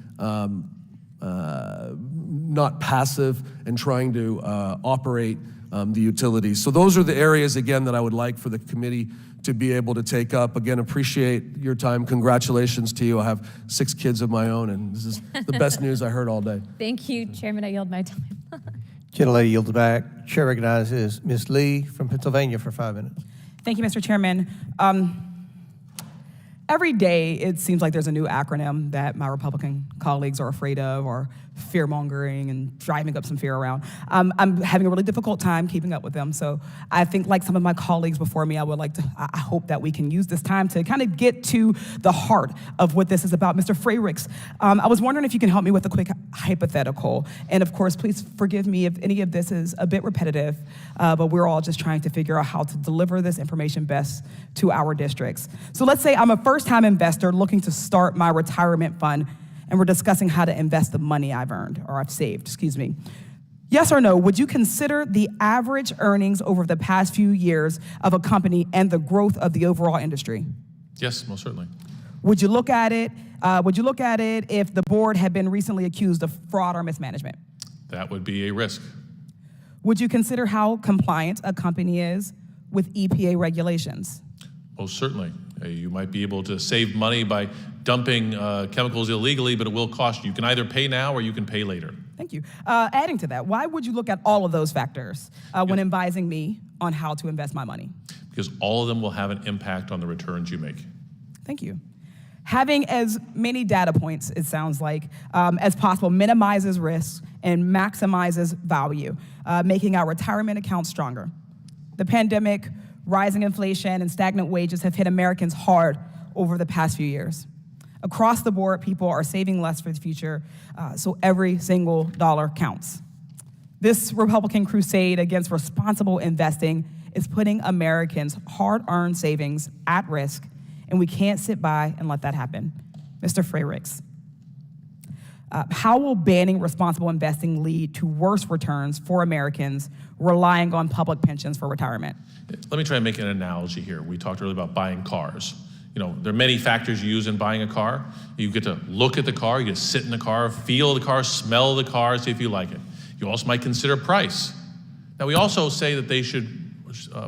not passive and trying to operate the utilities. So those are the areas, again, that I would like for the committee to be able to take up. Again, appreciate your time. Congratulations to you. I have 6 kids of my own, and this is the best news I heard all day. Thank you, Chairman. I yield my time. Gentlelady yields back. Chair recognizes Ms. Lee from Pennsylvania for 5 minutes. Thank you, Mr. Chairman. Every day, it seems like there's a new acronym that my Republican colleagues are afraid of, or fear-mongering and driving up some fear around. I'm having a really difficult time keeping up with them. So I think, like some of my colleagues before me, I hope that we can use this time to kind of get to the heart of what this is about. Mr. Freyricks, I was wondering if you can help me with a quick hypothetical. And of course, please forgive me if any of this is a bit repetitive, but we're all just trying to figure out how to deliver this information best to our districts. So let's say I'm a first-time investor looking to start my retirement fund, and we're discussing how to invest the money I've earned, or I've saved, excuse me. Yes or no, would you consider the average earnings over the past few years of a company and the growth of the overall industry? Yes, most certainly. Would you look at it if the board had been recently accused of fraud or mismanagement? That would be a risk. Would you consider how compliant a company is with EPA regulations? Most certainly. You might be able to save money by dumping chemicals illegally, but it will cost you. You can either pay now or you can pay later. Thank you. Adding to that, why would you look at all of those factors when advising me on how to invest my money? Because all of them will have an impact on the returns you make. Thank you. Having as many data points, it sounds like, as possible minimizes risk and maximizes value, making our retirement accounts stronger. The pandemic, rising inflation, and stagnant wages have hit Americans hard over the past few years. Across the board, people are saving less for the future, so every single dollar counts. This Republican crusade against responsible investing is putting Americans' hard-earned savings at risk, and we can't sit by and let that happen. Mr. Freyricks, how will banning responsible investing lead to worse returns for Americans relying on public pensions for retirement? Let me try and make an analogy here. We talked earlier about buying cars. You know, there are many factors you use in buying a car. You get to look at the car, you get to sit in the car, feel the car, smell the car, see if you like it. You also might consider price. Now, we also say that they should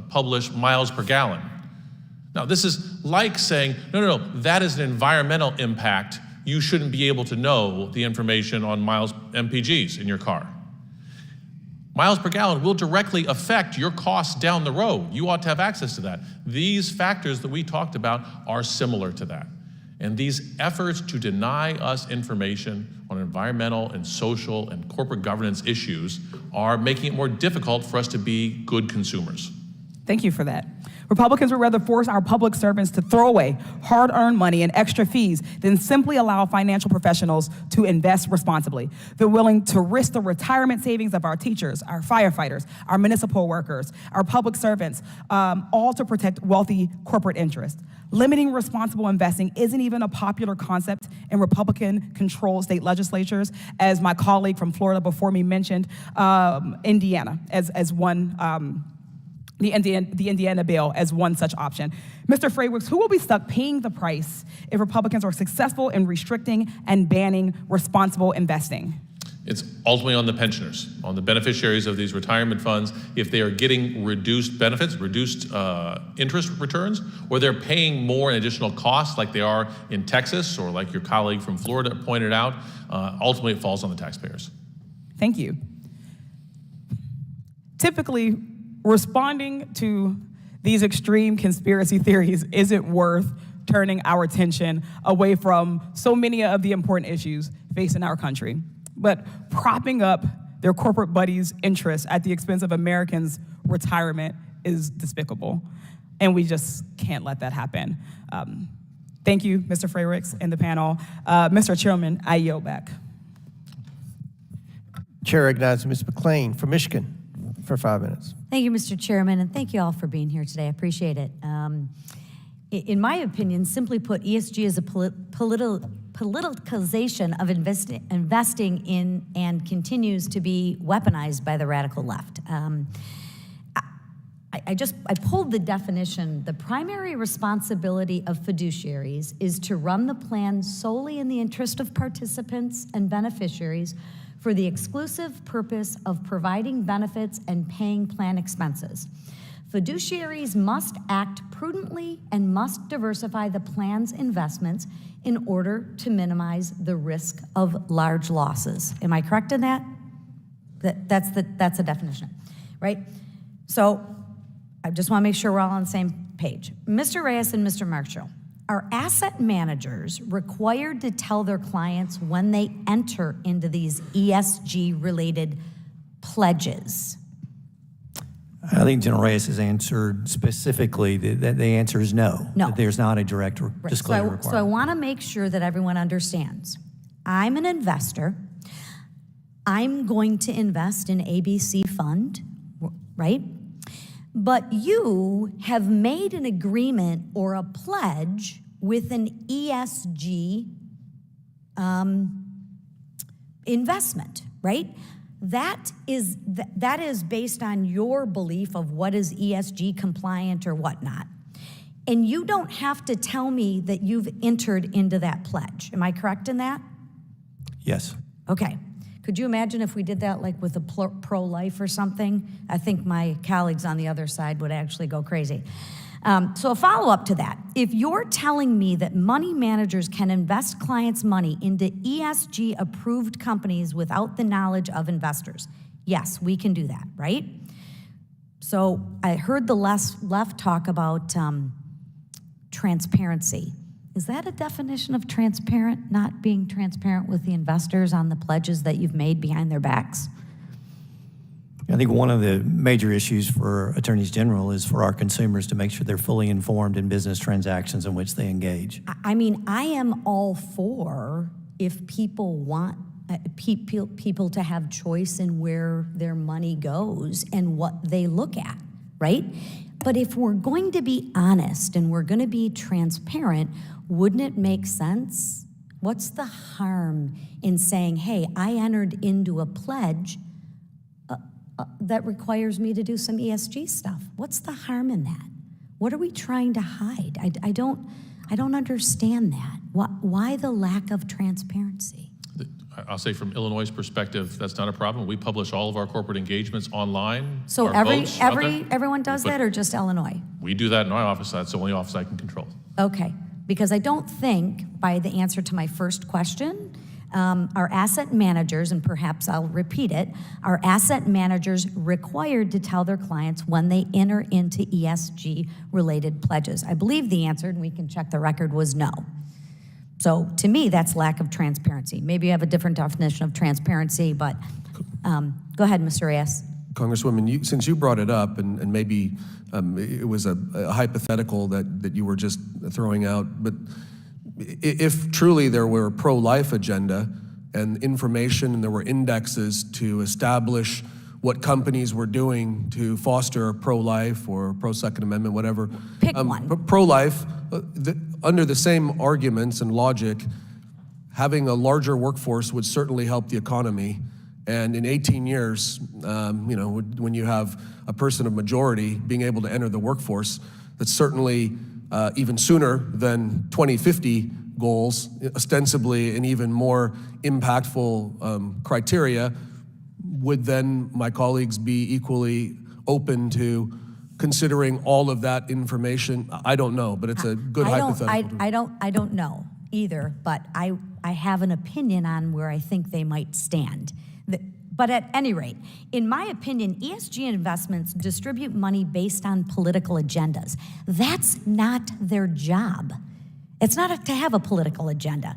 publish miles per gallon. Now, this is like saying, no, that is an environmental impact. You shouldn't be able to know the information on miles MPGs in your car. Miles per gallon will directly affect your costs down the road. You ought to have access to that. These factors that we talked about are similar to that. And these efforts to deny us information on environmental and social and corporate governance issues are making it more difficult for us to be good consumers. Thank you for that. Republicans would rather force our public servants to throw away hard-earned money and extra fees than simply allow financial professionals to invest responsibly. They're willing to risk the retirement savings of our teachers, our firefighters, our municipal workers, our public servants, all to protect wealthy corporate interests. Limiting responsible investing isn't even a popular concept in Republican-controlled state legislatures, as my colleague from Florida before me mentioned, Indiana as one. The Indiana bill as one such option. Mr. Freyricks, who will be stuck paying the price if Republicans are successful in restricting and banning responsible investing? It's ultimately on the pensioners, on the beneficiaries of these retirement funds, if they are getting reduced benefits, reduced interest returns, or they're paying more in additional costs like they are in Texas, or like your colleague from Florida pointed out, ultimately it falls on the taxpayers. Thank you. Typically, responding to these extreme conspiracy theories isn't worth turning our attention away from so many of the important issues facing our country. But propping up their corporate buddies' interests at the expense of Americans' retirement is despicable. And we just can't let that happen. Thank you, Mr. Freyricks and the panel. Mr. Chairman, I yield back. Chair recognizes Ms. McLean from Michigan for 5 minutes. Thank you, Mr. Chairman, and thank you all for being here today. I appreciate it. In my opinion, simply put, ESG is a politicalization of investing in and continues to be weaponized by the radical left. I pulled the definition. The primary responsibility of fiduciaries is to run the plan solely in the interest of participants and beneficiaries for the exclusive purpose of providing benefits and paying plan expenses. Fiduciaries must act prudently and must diversify the plan's investments in order to minimize the risk of large losses. Am I correct in that? That's a definition, right? So I just want to make sure we're all on the same page. Mr. Reyes and Mr. Marshall, are asset managers required to tell their clients when they enter into these ESG-related pledges? I think General Reyes has answered specifically that the answer is no. No. That there's not a direct disclosure requirement. So I want to make sure that everyone understands. I'm an investor. I'm going to invest in ABC fund, right? But you have made an agreement or a pledge with an ESG investment, right? That is based on your belief of what is ESG compliant or whatnot. And you don't have to tell me that you've entered into that pledge. Am I correct in that? Yes. Okay. Could you imagine if we did that like with a pro-life or something? I think my colleagues on the other side would actually go crazy. So a follow-up to that. If you're telling me that money managers can invest clients' money into ESG-approved companies without the knowledge of investors, yes, we can do that, right? So I heard the left talk about transparency. Is that a definition of transparent, not being transparent with the investors on the pledges that you've made behind their backs? I think one of the major issues for attorneys general is for our consumers to make sure they're fully informed in business transactions in which they engage. I mean, I am all for if people want people to have choice in where their money goes and what they look at, right? But if we're going to be honest and we're going to be transparent, wouldn't it make sense? What's the harm in saying, hey, I entered into a pledge that requires me to do some ESG stuff? What's the harm in that? What are we trying to hide? I don't understand that. Why the lack of transparency? I'll say from Illinois' perspective, that's not a problem. We publish all of our corporate engagements online. So our votes out there. everyone does that, or just Illinois? We do that in our office. That's the only office I can control. Okay, because I don't think, by the answer to my first question, our asset managers, and perhaps I'll repeat it, are asset managers required to tell their clients when they enter into ESG-related pledges? I believe the answer, and we can check the record, was no. So to me, that's lack of transparency. Maybe you have a different definition of transparency, but go ahead, Mr. Reyes. Congresswoman, since you brought it up, and maybe it was a hypothetical that you were just throwing out, but if truly there were a pro-life agenda and information and there were indexes to establish what companies were doing to foster pro-life or pro-Second Amendment, whatever. Pick one. Pro-life, under the same arguments and logic, having a larger workforce would certainly help the economy. And in 18 years, when you have a person of majority being able to enter the workforce, that's certainly even sooner than 2050 goals, ostensibly an even more impactful criteria. Would then my colleagues be equally open to considering all of that information? I don't know, but it's a good hypothetical. I don't know either, but I have an opinion on where I think they might stand. But at any rate, in my opinion, ESG investments distribute money based on political agendas. That's not their job. It's not to have a political agenda.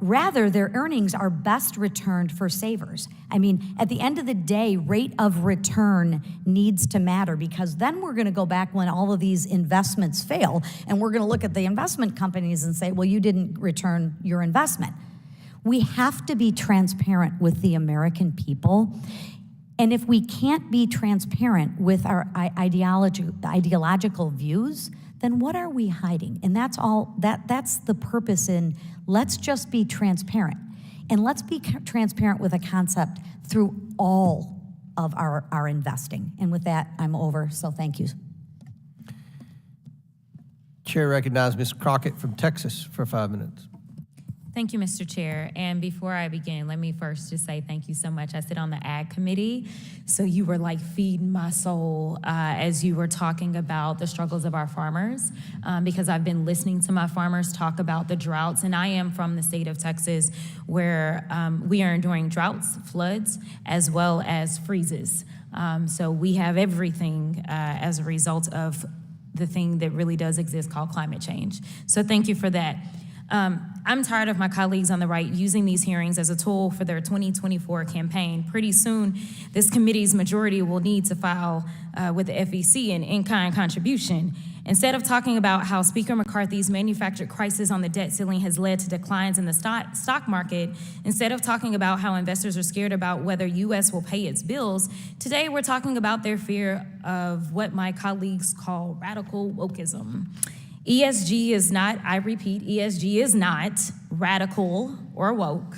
Rather, their earnings are best returned for savers. I mean, at the end of the day, rate of return needs to matter, because then we're going to go back when all of these investments fail, and we're going to look at the investment companies and say, well, you didn't return your investment. We have to be transparent with the American people. And if we can't be transparent with our ideological views, then what are we hiding? And that's all, that's the purpose in let's just be transparent. And let's be transparent with a concept through all of our investing. And with that, I'm over, so thank you. Chair recognizes Ms. Crockett from Texas for 5 minutes. Thank you, Mr. Chair. And before I begin, let me first just say thank you so much. I sit on the Ag Committee, so you were like feeding my soul as you were talking about the struggles of our farmers, because I've been listening to my farmers talk about the droughts, and I am from the state of Texas where we are enduring droughts, floods, as well as freezes. So we have everything as a result of the thing that really does exist called climate change. So thank you for that. I'm tired of my colleagues on the right using these hearings as a tool for their 2024 campaign. Pretty soon, this committee's majority will need to file with the FEC an in-kind contribution. Instead of talking about how Speaker McCarthy's manufactured crisis on the debt ceiling has led to declines in the stock market, instead of talking about how investors are scared about whether U.S. will pay its bills, today we're talking about their fear of what my colleagues call radical wokeism. ESG is not, I repeat, ESG is not radical or woke.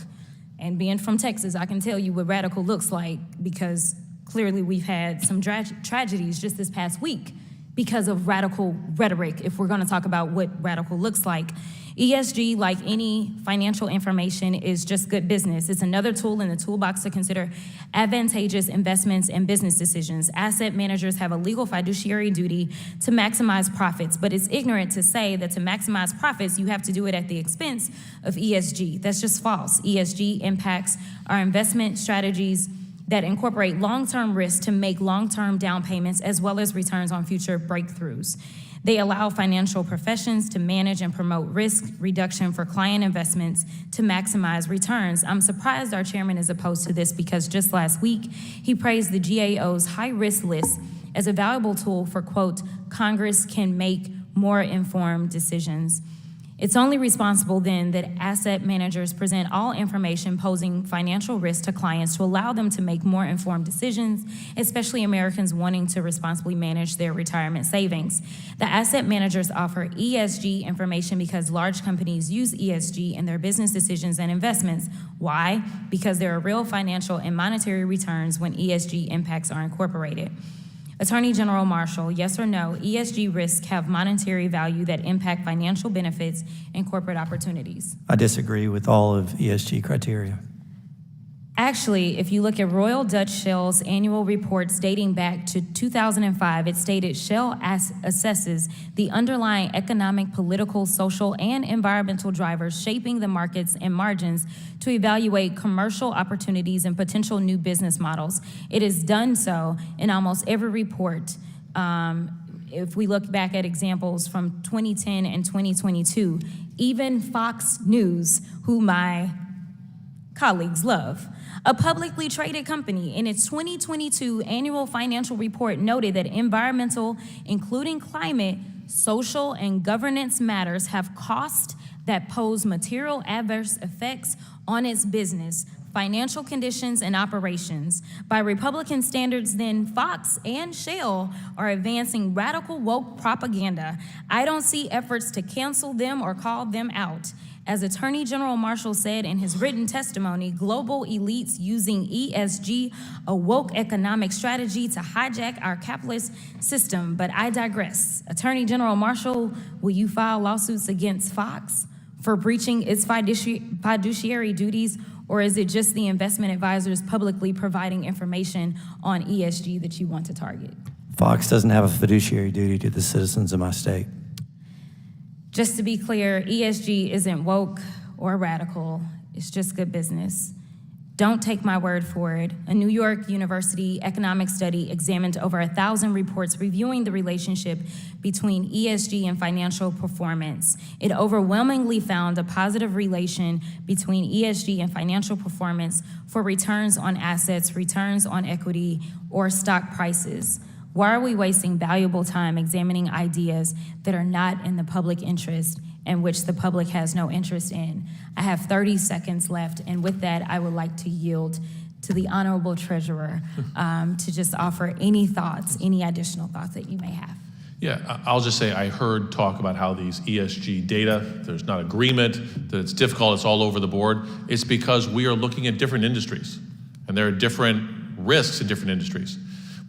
And being from Texas, I can tell you what radical looks like, because clearly we've had some tragedies just this past week because of radical rhetoric, if we're gonna talk about what radical looks like. ESG, like any financial information, is just good business. It's another tool in the toolbox to consider advantageous investments and business decisions. Asset managers have a legal fiduciary duty to maximize profits, but it's ignorant to say that to maximize profits, you have to do it at the expense of ESG. That's just false. ESG impacts our investment strategies that incorporate long-term risks to make long-term down payments as well as returns on future breakthroughs. They allow financial professions to manage and promote risk reduction for client investments to maximize returns. I'm surprised our chairman is opposed to this because just last week, he praised the GAO's high-risk list as a valuable tool for, quote, Congress can make more informed decisions. It's only responsible then that asset managers present all information posing financial risk to clients to allow them to make more informed decisions, especially Americans wanting to responsibly manage their retirement savings. The asset managers offer ESG information because large companies use ESG in their business decisions and investments. Why? Because there are real financial and monetary returns when ESG impacts are incorporated. Attorney General Marshall, yes or no, ESG risks have monetary value that impact financial benefits and corporate opportunities? I disagree with all of ESG criteria. Actually, if you look at Royal Dutch Shell's annual reports dating back to 2005, it stated Shell assesses the underlying economic, political, social, and environmental drivers shaping the markets and margins to evaluate commercial opportunities and potential new business models. It has done so in almost every report. If we look back at examples from 2010 and 2022, even Fox News, who my colleagues love, a publicly traded company, in its 2022 annual financial report noted that environmental, including climate, social, and governance matters have costs that pose material adverse effects on its business, financial conditions, and operations. By Republican standards, then, Fox and Shell are advancing radical woke propaganda. I don't see efforts to cancel them or call them out. As Attorney General Marshall said in his written testimony, global elites using ESG, a woke economic strategy to hijack our capitalist system. But I digress. Attorney General Marshall, will you file lawsuits against Fox for breaching its fiduciary duties, or is it just the investment advisors publicly providing information on ESG that you want to target? Fox doesn't have a fiduciary duty to the citizens of my state. Just to be clear, ESG isn't woke or radical. It's just good business. Don't take my word for it. A New York University economic study examined over 1,000 reports reviewing the relationship between ESG and financial performance. It overwhelmingly found a positive relation between ESG and financial performance for returns on assets, returns on equity, or stock prices. Why are we wasting valuable time examining ideas that are not in the public interest and which the public has no interest in? I have 30 seconds left, and with that, I would like to yield to the Honorable Treasurer to just offer any thoughts, any additional thoughts that you may have. Yeah, I'll just say I heard talk about how these ESG data, there's not agreement, that it's difficult, it's all over the board. It's because we are looking at different industries, and there are different risks in different industries.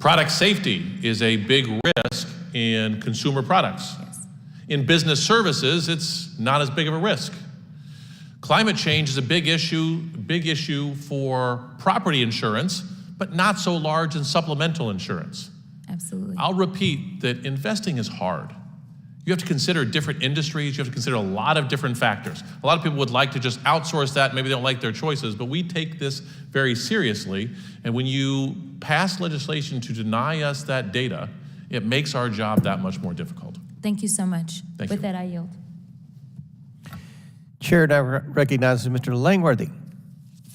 Product safety is a big risk in consumer products. Yes. In business services, it's not as big of a risk. Climate change is a big issue for property insurance, but not so large in supplemental insurance. Absolutely. I'll repeat that investing is hard. You have to consider different industries. You have to consider a lot of different factors. A lot of people would like to just outsource that. Maybe they don't like their choices, but we take this very seriously. And when you pass legislation to deny us that data, it makes our job that much more difficult. Thank you so much. Thank With you. that, I yield. Chair now recognizes Mr. Langworthy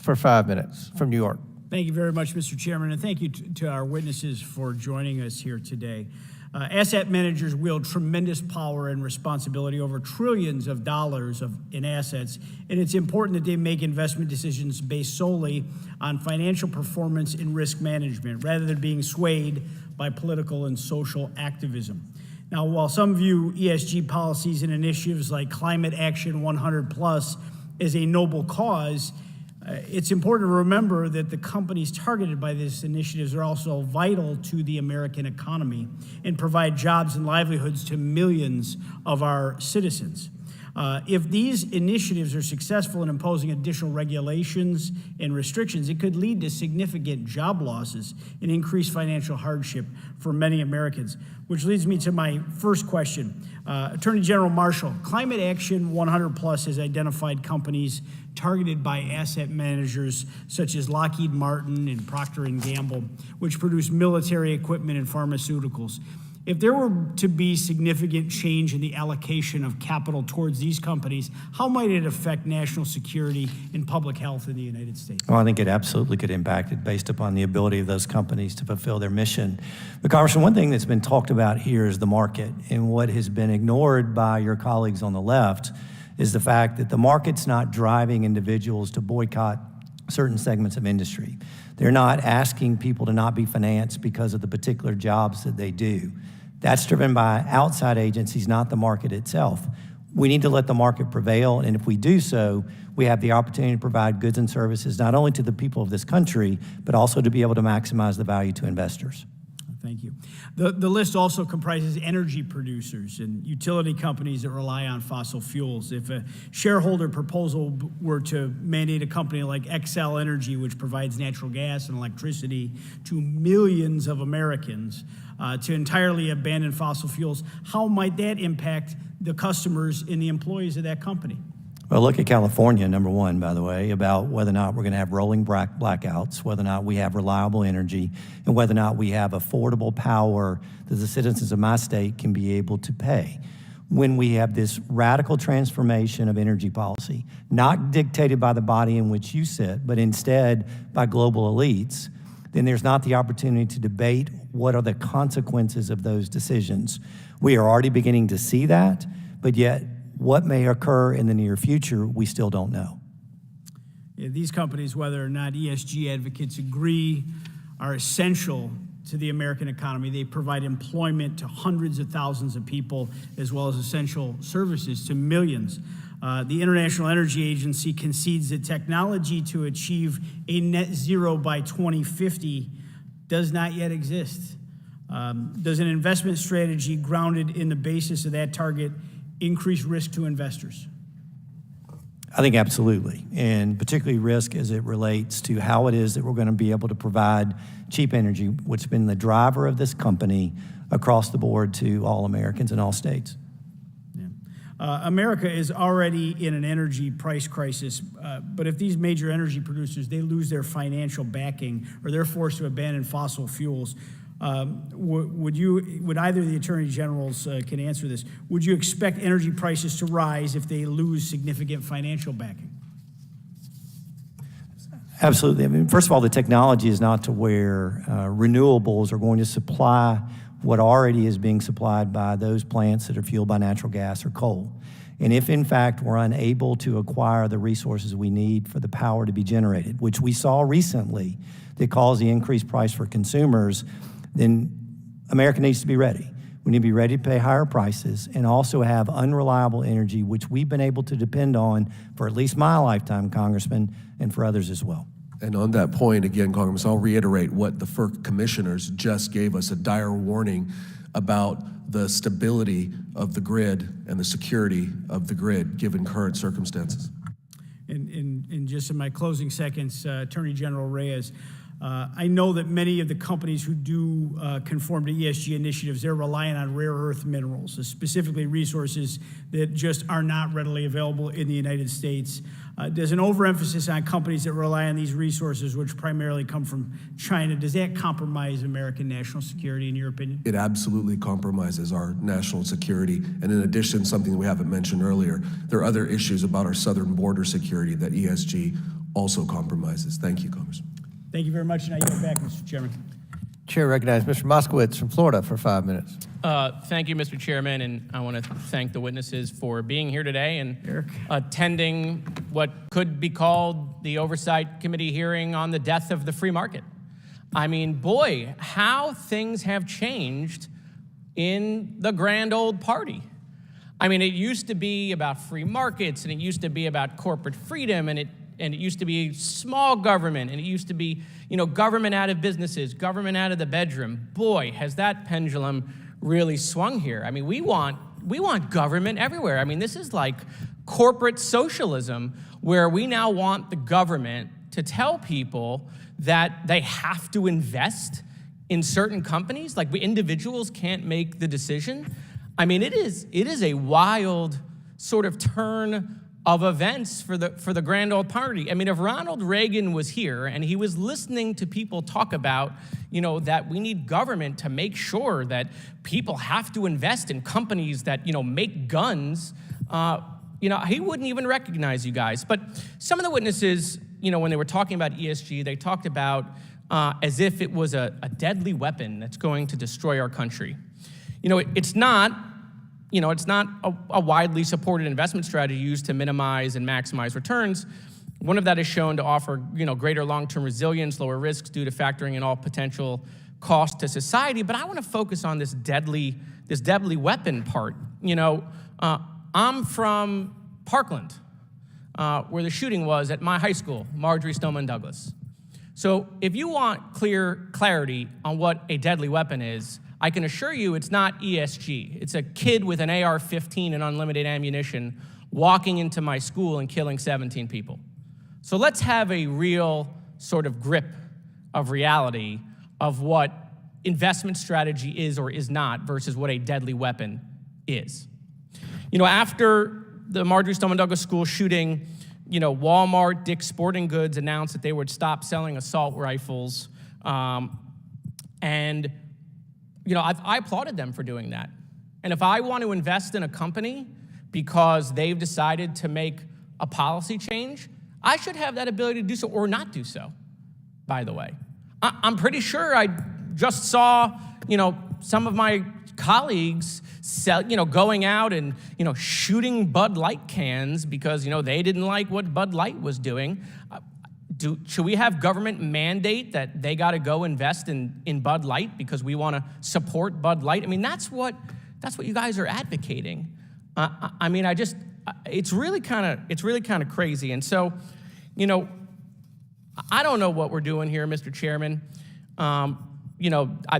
for 5 minutes from New York. Thank you very much, Mr. Chairman, and thank you to our witnesses for joining us here today. Asset managers wield tremendous power and responsibility over trillions of dollars in assets, and it's important that they make investment decisions based solely on financial performance and risk management, rather than being swayed by political and social activism. Now, while some view ESG policies and initiatives like Climate Action 100+ as a noble cause, it's important to remember that the companies targeted by these initiatives are also vital to the American economy and provide jobs and livelihoods to millions of our citizens. If these initiatives are successful in imposing additional regulations and restrictions, it could lead to significant job losses and increased financial hardship for many Americans, which leads me to my first question. Attorney General Marshall, Climate Action 100+ has identified companies targeted by asset managers such as Lockheed Martin and Procter & Gamble, which produce military equipment and pharmaceuticals. If there were to be significant change in the allocation of capital towards these companies, how might it affect national security and public health in the United States? Well, I think it absolutely could impact it based upon the ability of those companies to fulfill their mission. But Congressman, one thing that's been talked about here is the market. And what has been ignored by your colleagues on the left is the fact that the market's not driving individuals to boycott certain segments of industry. They're not asking people to not be financed because of the particular jobs that they do. That's driven by outside agencies, not the market itself. We need to let the market prevail, and if we do so, we have the opportunity to provide goods and services not only to the people of this country, but also to be able to maximize the value to investors. Thank you. The list also comprises energy producers and utility companies that rely on fossil fuels. If a shareholder proposal were to mandate a company like Xcel Energy, which provides natural gas and electricity to millions of Americans, to entirely abandon fossil fuels, how might that impact the customers and the employees of that company? Well, look at California, number one, by the way, about whether or not we're going to have rolling blackouts, whether or not we have reliable energy, and whether or not we have affordable power that the citizens of my state can be able to pay. When we have this radical transformation of energy policy, not dictated by the body in which you sit, but instead by global elites, then there's not the opportunity to debate what are the consequences of those decisions. We are already beginning to see that, but yet what may occur in the near future, we still don't know. Yeah, these companies, whether or not ESG advocates agree, are essential to the American economy. They provide employment to hundreds of thousands of people, as well as essential services to millions. The International Energy Agency concedes that technology to achieve a net zero by 2050 does not yet exist. Does an investment strategy grounded in the basis of that target increase risk to investors? I think absolutely, and particularly risk as it relates to how it is that we're going to be able to provide cheap energy, which has been the driver of this company across the board to all Americans in all states. America is already in an energy price crisis, but if these major energy producers, they lose their financial backing or they're forced to abandon fossil fuels, would either of the attorney generals can answer this? Would you expect energy prices to rise if they lose significant financial backing? Absolutely. I mean, first of all, the technology is not to where renewables are going to supply what already is being supplied by those plants that are fueled by natural gas or coal. And if, in fact, we're unable to acquire the resources we need for the power to be generated, which we saw recently that caused the increased price for consumers, then America needs to be ready. We need to be ready to pay higher prices and also have unreliable energy, which we've been able to depend on for at least my lifetime, Congressman, and for others as well. And on that point, again, Congressman, I'll reiterate what the FERC commissioners just gave us, a dire warning about the stability of the grid and the security of the grid, given current circumstances. In just in my closing seconds, Attorney General Reyes, I know that many of the companies who do conform to ESG initiatives, they're relying on rare earth minerals, specifically resources that just are not readily available in the United States. Does an overemphasis on companies that rely on these resources, which primarily come from China, does that compromise American national security, in your opinion? It absolutely compromises our national security. And in addition, something that we haven't mentioned earlier, there are other issues about our southern border security that ESG also compromises. Thank you, Congressman. Thank you very much, and I yield back, Mr. Chairman. Chair recognizes Mr. Moskowitz from Florida for 5 minutes. Thank you, Mr. Chairman, and I want to thank the witnesses for being here today and attending what could be called the Oversight Committee hearing on the death of the free market. I mean, boy, how things have changed in the grand old party. I mean, it used to be about free markets, and it used to be about corporate freedom, and it used to be small government, and it used to be, government out of businesses, government out of the bedroom. Boy, has that pendulum really swung here. I mean, we want government everywhere. I mean, this is like corporate socialism, where we now want the government to tell people that they have to invest in certain companies, like individuals can't make the decision. I mean, it is a wild sort of turn of events for the grand old party. I mean, if Ronald Reagan was here and he was listening to people talk about, that we need government to make sure that people have to invest in companies that, make guns, he wouldn't even recognize you guys. But some of the witnesses, when they were talking about ESG, they talked about as if it was a deadly weapon that's going to destroy our country. It's not. It's not a widely supported investment strategy used to minimize and maximize returns. One of that is shown to offer, greater long-term resilience, lower risks due to factoring in all potential costs to society. But I want to focus on this deadly weapon part. I'm from Parkland, where the shooting was at my high school, Marjorie Stoneman Douglas. So if you want clarity on what a deadly weapon is, I can assure you it's not ESG. It's a kid with an AR-15 and unlimited ammunition walking into my school and killing 17 people. So let's have a real sort of grip of reality of what investment strategy is or is not versus what a deadly weapon is. After the Marjorie Stoneman Douglas school shooting, Walmart, Dick's Sporting Goods announced that they would stop selling assault rifles, and I applauded them for doing that. And if I want to invest in a company because they've decided to make a policy change, I should have that ability to do so or not do so, by the way. I'm pretty sure I just saw, some of my colleagues going out and, shooting Bud Light cans because, they didn't like what Bud Light was doing. Should we have government mandate that they got to go invest in Bud Light because we want to support Bud Light? I mean, that's what you guys are advocating. It's really kind of crazy. And so, I don't know what we're doing here, Mr. Chairman.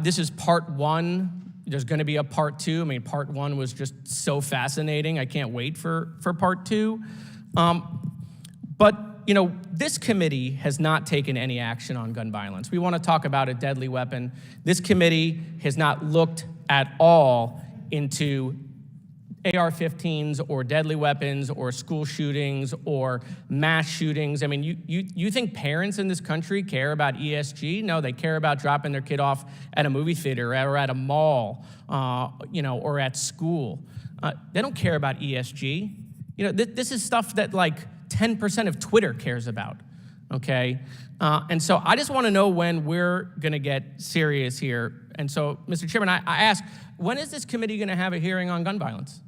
This is part one. There's going to be a part two. I mean, part one was just so fascinating. I can't wait for part two. But this committee has not taken any action on gun violence. We want to talk about a deadly weapon. This committee has not looked at all into AR-15s or deadly weapons or school shootings or mass shootings. I mean, you think parents in this country care about ESG? No, they care about dropping their kid off at a movie theater or at a mall, or at school. They don't care about ESG. This is stuff that 10% of Twitter cares about, okay? And so I just want to know when we're going to get serious here. And so, Mr. Chairman, I ask, when is this committee going to have a hearing on gun violence?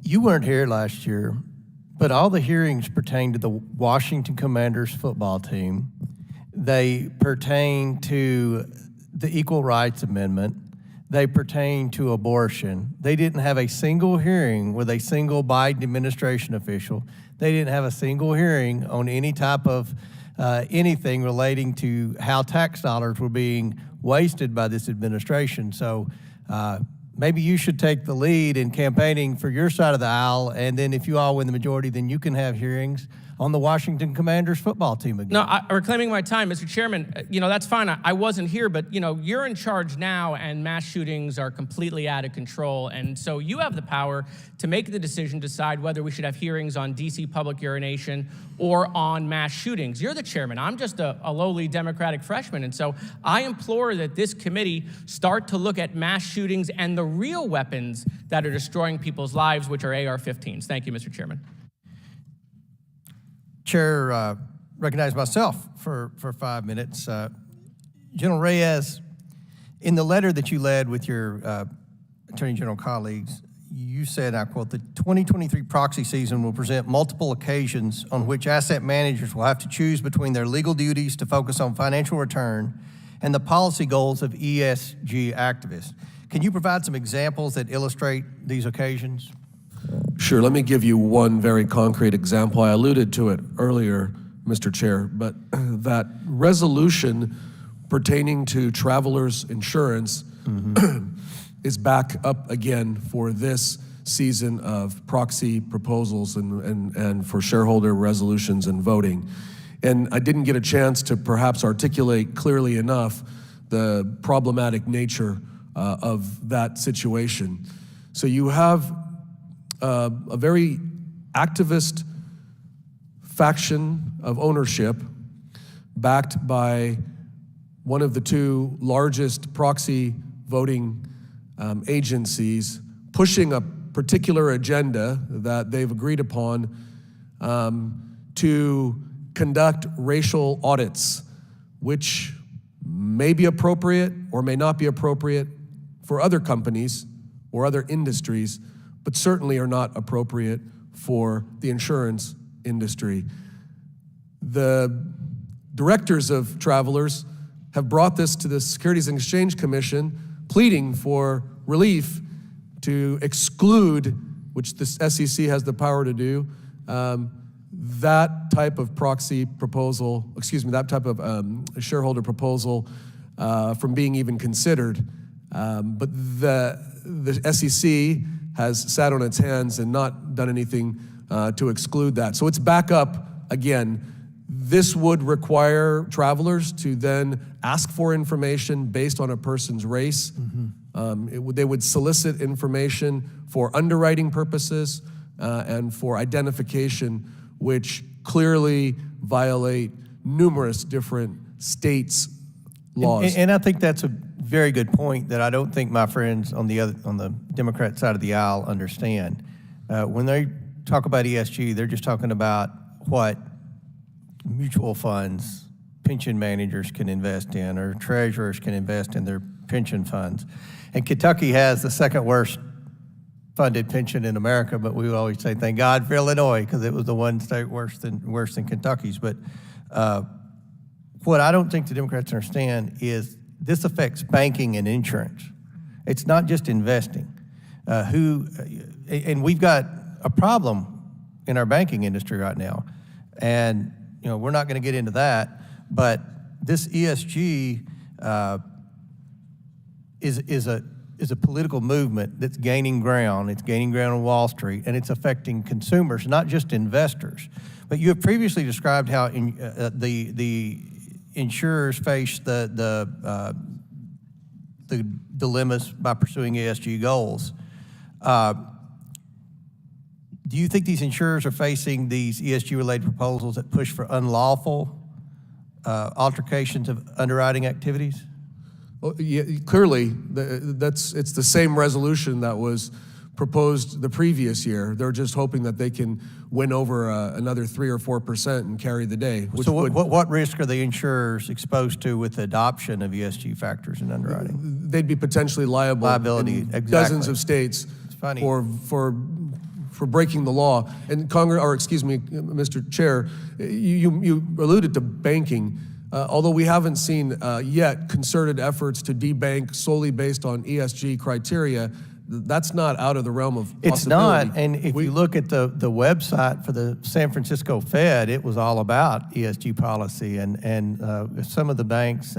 You weren't here last year, but all the hearings pertain to the Washington Commanders football team. They pertain to the Equal Rights Amendment. They pertain to abortion. They didn't have a single hearing with a single Biden administration official. They didn't have a single hearing on any type of anything relating to how tax dollars were being wasted by this administration. So maybe you should take the lead in campaigning for your side of the aisle, and then if you all win the majority, then you can have hearings on the Washington Commanders football team again. No, I'm reclaiming my time, Mr. Chairman. That's fine. I wasn't here, but you're in charge now, and mass shootings are completely out of control. And so you have the power to make the decision, decide whether we should have hearings on DC public urination or on mass shootings. You're the chairman. I'm just a lowly Democratic freshman. And so I implore that this committee start to look at mass shootings and the real weapons that are destroying people's lives, which are AR-15s. Thank you, Mr. Chairman. Chair, recognize myself for 5 minutes. General Reyes, in the letter that you led with your Attorney General colleagues, you said, I quote, the 2023 proxy season will present multiple occasions on which asset managers will have to choose between their legal duties to focus on financial return and the policy goals of ESG activists. Can you provide some examples that illustrate these occasions? Sure, let me give you one very concrete example. I alluded to it earlier, Mr. Chair, but that resolution pertaining to travelers insurance is back up again for this season of proxy proposals and for shareholder resolutions and voting. And I didn't get a chance to perhaps articulate clearly enough the problematic nature of that situation. So you have a very activist faction of ownership backed by one of the two largest proxy voting agencies pushing a particular agenda that they've agreed upon to conduct racial audits, which may be appropriate or may not be appropriate for other companies or other industries, but certainly are not appropriate for the insurance industry. The directors of Travelers have brought this to the Securities and Exchange Commission, pleading for relief to exclude, which the SEC has the power to do, that type of proxy proposal, that type of shareholder proposal from being even considered. But the SEC has sat on its hands and not done anything to exclude that. So it's back up again. This would require Travelers to then ask for information based on a person's race. They would solicit information for underwriting purposes and for identification, which clearly violate numerous different states' laws. And I think that's a very good point that I don't think my friends on the Democrat side of the aisle understand. When they talk about ESG, they're just talking about what mutual funds, pension managers can invest in, or treasurers can invest in their pension funds. And Kentucky has the second worst funded pension in America, but we always say thank God for Illinois, because it was the one state worse than Kentucky's. But what I don't think the Democrats understand is this affects banking and insurance. It's not just investing. And we've got a problem in our banking industry right now. And we're not going to get into that, but this ESG is a political movement that's gaining ground. It's gaining ground on Wall Street, and it's affecting consumers, not just investors. But you have previously described how the insurers face the dilemmas by pursuing ESG goals. Do you think these insurers are facing these ESG-related proposals that push for unlawful altercations of underwriting activities? Well, yeah, clearly, it's the same resolution that was proposed the previous year. They're just hoping that they can win over another 3 or 4% and carry the day. So what risk are the insurers exposed to with the adoption of ESG factors in underwriting? They'd be potentially liability in dozens of states for breaking the law. And Mr. Chair, you alluded to banking. Although we haven't seen yet concerted efforts to debank solely based on ESG criteria, that's not out of the realm of possibility. It's not, and if you look at the website for the San Francisco Fed, it was all about ESG policy, and some of the banks,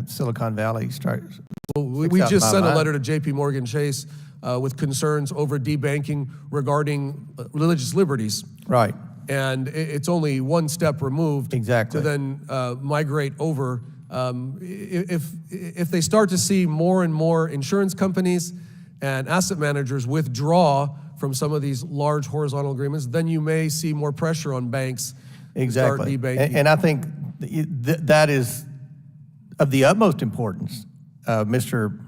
Silicon Valley strikes. Well, we just sent a letter to J.P. Morgan Chase with concerns over debanking regarding religious liberties. Right. And it's only one step removed to then migrate over. If they start to see more and more insurance companies and asset managers withdraw from some of these large horizontal agreements, then you may see more pressure on banks to start debanking. And I think that is of the utmost importance. Mr.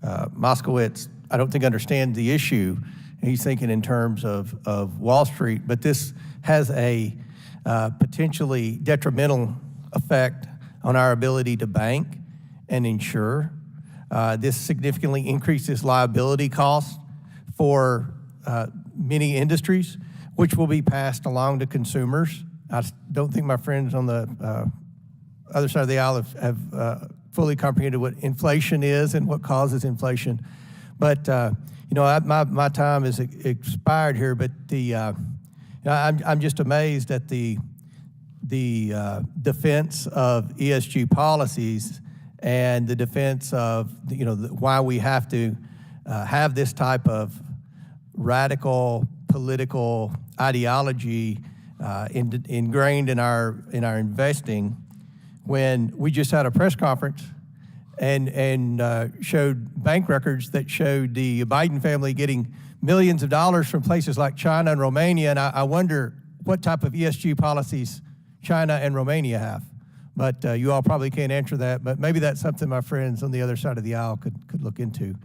Moskowitz, I don't think understands the issue. He's thinking in terms of Wall Street, but this has a potentially detrimental effect on our ability to bank and insure. This significantly increases liability costs for many industries, which will be passed along to consumers. I don't think my friends on the other side of the aisle have fully comprehended what inflation is and what causes inflation. But my time is expired here. But I'm just amazed at the defense of ESG policies and the defense of why we have to have this type of radical political ideology ingrained in our investing, when we just had a press conference and showed bank records that showed the Biden family getting millions of dollars from places like China and Romania, and I wonder what type of ESG policies China and Romania have. But you all probably can't answer that, but maybe that's something my friends on the other side of the aisle could look into.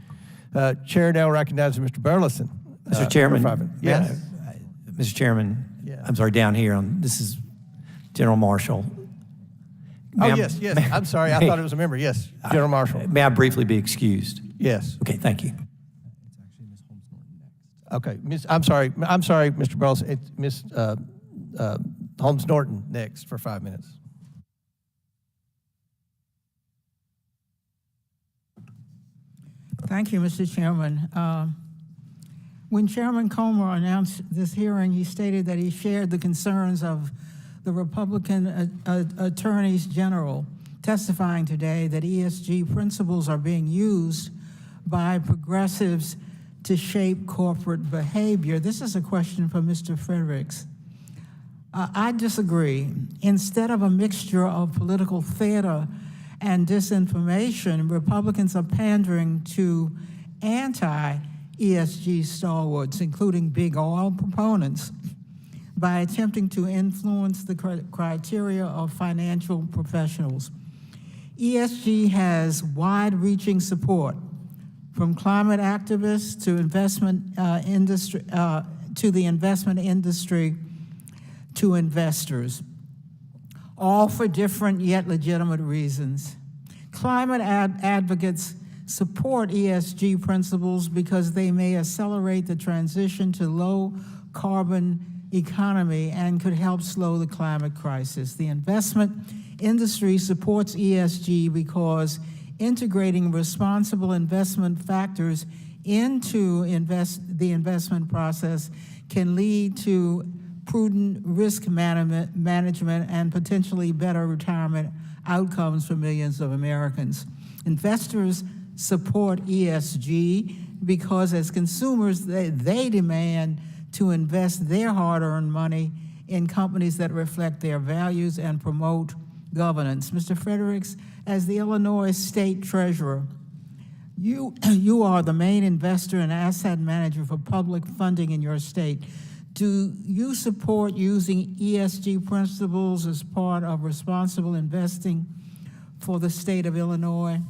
Chair now recognizes Mr. Burleson. Mr. Chairman, yes. Mr. Chairman, Yeah. I'm sorry, down here, this is General Marshall. Oh, yes. I'm sorry. I thought it was a member. Yes, General Marshall. May I briefly be excused? Yes. Okay, thank you. Okay, I'm sorry, Mr. Burleson. It's Ms. Holmes Norton next for 5 minutes. Thank you, Mr. Chairman. When Chairman Comer announced this hearing, he stated that he shared the concerns of the Republican attorneys general testifying today that ESG principles are being used by progressives to shape corporate behavior. This is a question for Mr. Freyricks. I disagree. Instead of a mixture of political theater and disinformation, Republicans are pandering to anti-ESG stalwarts, including big oil proponents, by attempting to influence the criteria of financial professionals. ESG has wide-reaching support from climate activists to investment industry, to the investment industry, to investors, all for different yet legitimate reasons. Climate advocates support ESG principles because they may accelerate the transition to low-carbon economy and could help slow the climate crisis. The investment industry supports ESG because integrating responsible investment factors into the investment process can lead to prudent risk management and potentially better retirement outcomes for millions of Americans. Investors support ESG because as consumers, they demand to invest their hard-earned money in companies that reflect their values and promote governance. Mr. Freyricks, as the Illinois State Treasurer, you are the main investor and asset manager for public funding in your state. Do you support using ESG principles as part of responsible investing for the state of Illinois?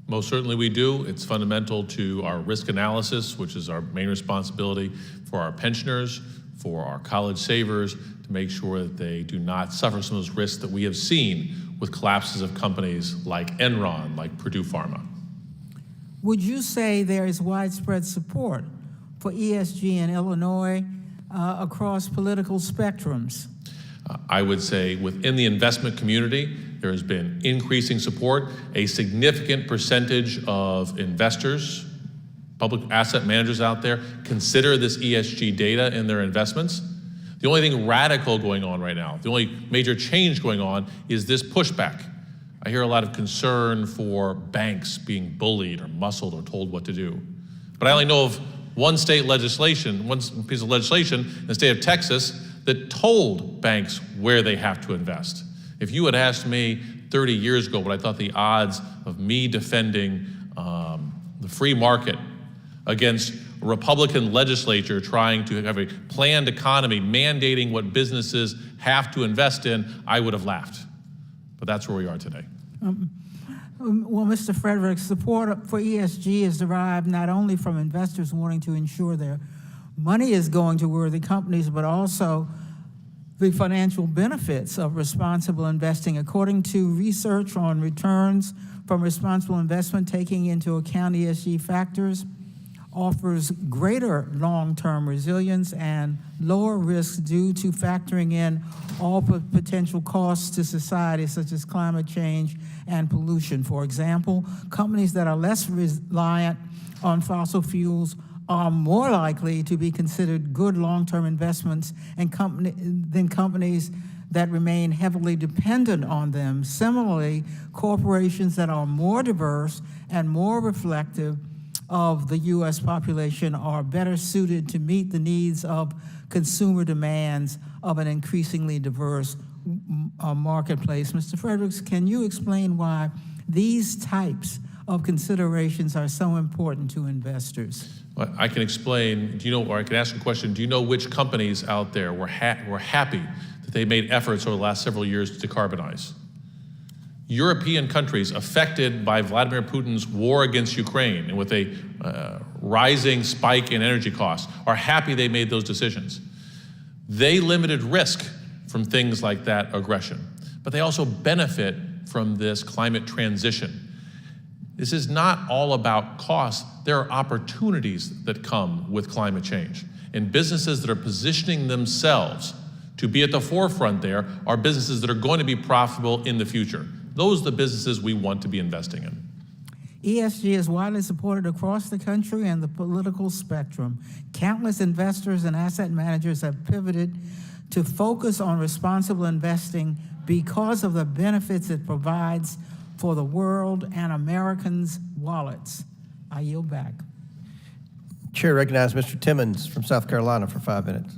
Most certainly we do. It's fundamental to our risk analysis, which is our main responsibility for our pensioners, for our college savers, to make sure that they do not suffer some of those risks that we have seen with collapses of companies like Enron, like Purdue Pharma. Would you say there is widespread support for ESG in Illinois across political spectrums? I would say within the investment community, there has been increasing support. A significant percentage of investors, public asset managers out there, consider this ESG data in their investments. The only thing radical going on right now, the only major change going on is this pushback. I hear a lot of concern for banks being bullied or muscled or told what to do. But I only know of one piece of legislation in the state of Texas that told banks where they have to invest. If you had asked me 30 years ago what I thought the odds of me defending the free market against a Republican legislature trying to have a planned economy mandating what businesses have to invest in, I would have laughed. But that's where we are today. Well, Mr. Freyricks, support for ESG is derived not only from investors wanting to ensure their money is going to worthy companies, but also the financial benefits of responsible investing. According to research on returns from responsible investment, taking into account ESG factors offers greater long-term resilience and lower risks due to factoring in all potential costs to society, such as climate change and pollution. For example, companies that are less reliant on fossil fuels are more likely to be considered good long-term investments than companies that remain heavily dependent on them. Similarly, corporations that are more diverse and more reflective of the U.S. population are better suited to meet the needs of consumer demands of an increasingly diverse marketplace. Mr. Freyricks, can you explain why these types of considerations are so important to investors? Well, I can explain, or I can ask a question, do you know which companies out there were happy that they made efforts over the last several years to decarbonize? European countries affected by Vladimir Putin's war against Ukraine and with a rising spike in energy costs are happy they made those decisions. They limited risk from things like that aggression, but they also benefit from this climate transition. This is not all about cost. There are opportunities that come with climate change. And businesses that are positioning themselves to be at the forefront there are businesses that are going to be profitable in the future. Those are the businesses we want to be investing in. ESG is widely supported across the country and the political spectrum. Countless investors and asset managers have pivoted to focus on responsible investing because of the benefits it provides for the world and Americans' wallets. I yield back. Chair recognizes Mr. Timmons from South Carolina for 5 minutes.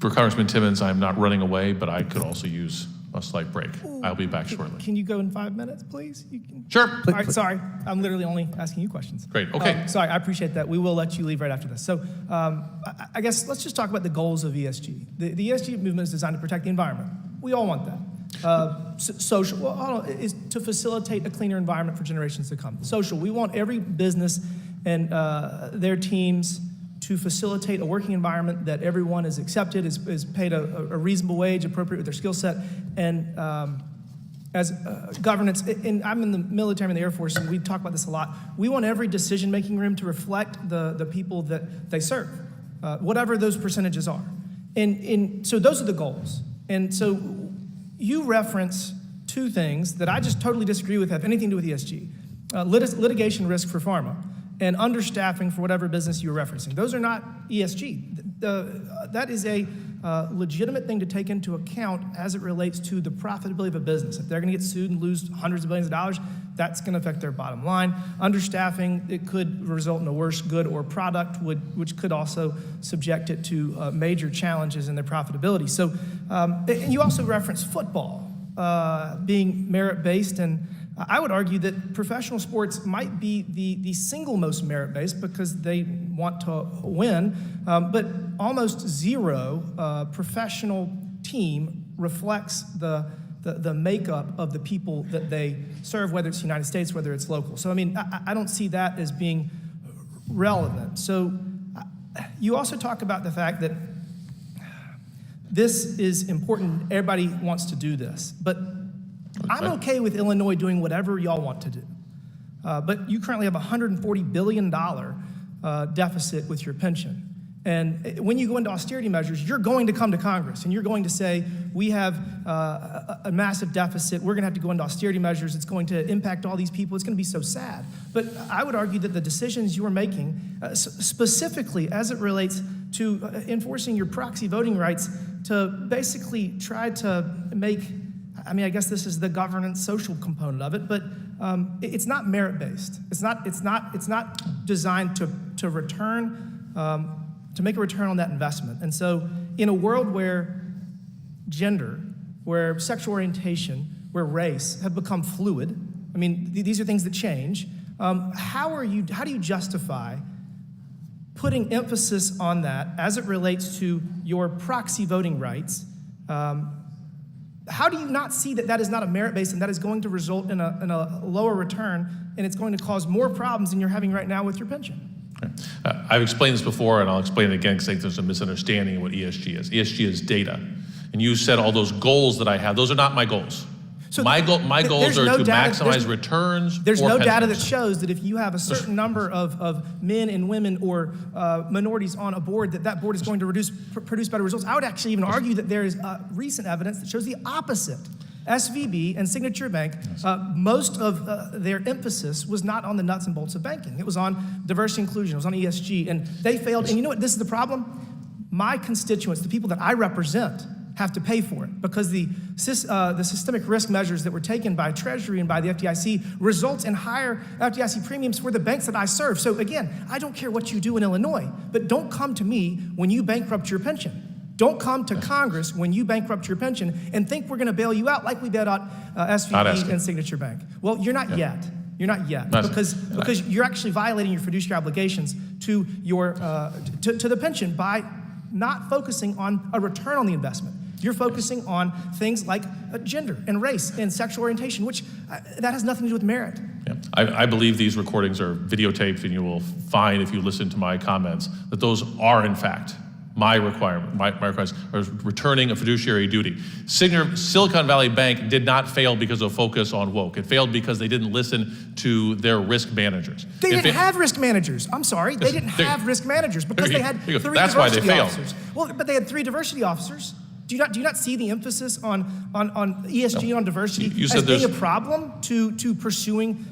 For Congressman Timmons, I'm not running away, but I could also use a slight break. I'll be back shortly. Can you go in 5 minutes, please? Sure. All right, sorry. I'm literally only asking you questions. Great, okay. Sorry, I appreciate that. We will let you leave right after this. So I guess let's just talk about the goals of ESG. The ESG movement is designed to protect the environment. We all want that. Social is to facilitate a cleaner environment for generations to come. Social, we want every business and their teams to facilitate a working environment that everyone is accepted, is paid a reasonable wage, appropriate with their skill set, and as governance. And I'm in the military, I'm in the Air Force, and we talk about this a lot. We want every decision-making room to reflect the people that they serve, whatever those percentages are. And so those are the goals. And so you reference two things that I just totally disagree with have anything to do with ESG. Litigation risk for pharma and understaffing for whatever business you're referencing. Those are not ESG. That is a legitimate thing to take into account as it relates to the profitability of a business. If they're gonna get sued and lose hundreds of billions of dollars, that's gonna affect their bottom line. Understaffing, it could result in a worse good or product, which could also subject it to major challenges in their profitability. So, and you also referenced football being merit-based, and I would argue that professional sports might be the single most merit-based because they want to win, but almost zero professional team reflects the makeup of the people that they serve, whether it's the United States, whether it's local. So, I mean, I don't see that as being relevant. So you also talk about the fact that this is important. Everybody wants to do this, but I'm okay with Illinois doing whatever y'all want to do. But you currently have a $140 billion deficit with your pension. And when you go into austerity measures, you're going to come to Congress and you're going to say, we have a massive deficit. We're going to have to go into austerity measures. It's going to impact all these people. It's going to be so sad. But I would argue that the decisions you are making, specifically as it relates to enforcing your proxy voting rights to basically try to make, I mean, I guess this is the governance social component of it, but it's not merit-based. It's not designed to return, to make a return on that investment. And so in a world where gender, where sexual orientation, where race have become fluid, I mean, these are things that change, how do you justify putting emphasis on that as it relates to your proxy voting rights? How do you not see that that is not a merit-based and that is going to result in a lower return, and it's going to cause more problems than you're having right now with your pension? I've explained this before, and I'll explain it again because I think there's a misunderstanding of what ESG is. ESG is data. And you said all those goals that I have, those are not my goals. So my goals are to maximize returns. There's no data that shows that if you have a certain number of men and women or minorities on a board, that board is going to produce better results. I would actually even argue that there is recent evidence that shows the opposite. SVB and Signature Bank, most of their emphasis was not on the nuts and bolts of banking. It was on diversity inclusion. It was on ESG, and they failed. And you know what? This is the problem. My constituents, the people that I represent, have to pay for it because the systemic risk measures that were taken by Treasury and by the FDIC results in higher FDIC premiums for the banks that I serve. So again, I don't care what you do in Illinois, but don't come to me when you bankrupt your pension. Don't come to Congress when you bankrupt your pension and think we're going to bail you out like we bailed out SVB and Signature Bank. Well, you're not yet. You're not yet, because you're actually violating your fiduciary obligations to your to the pension by not focusing on a return on the investment. You're focusing on things like gender and race and sexual orientation, which that has nothing to do with merit. Yeah. I believe these recordings are videotaped, and you will find, if you listen to my comments, that those are, in fact, my requirement. My requirements are returning a fiduciary duty. Silicon Valley Bank did not fail because of focus on woke. It failed because they didn't listen to their risk managers. They didn't have risk managers. I'm sorry. They didn't have risk managers because they had 3 That's why they diversity failed. officers. Well, but they had 3 diversity officers. Do you not see the emphasis on ESG, on diversity, as being a problem to pursuing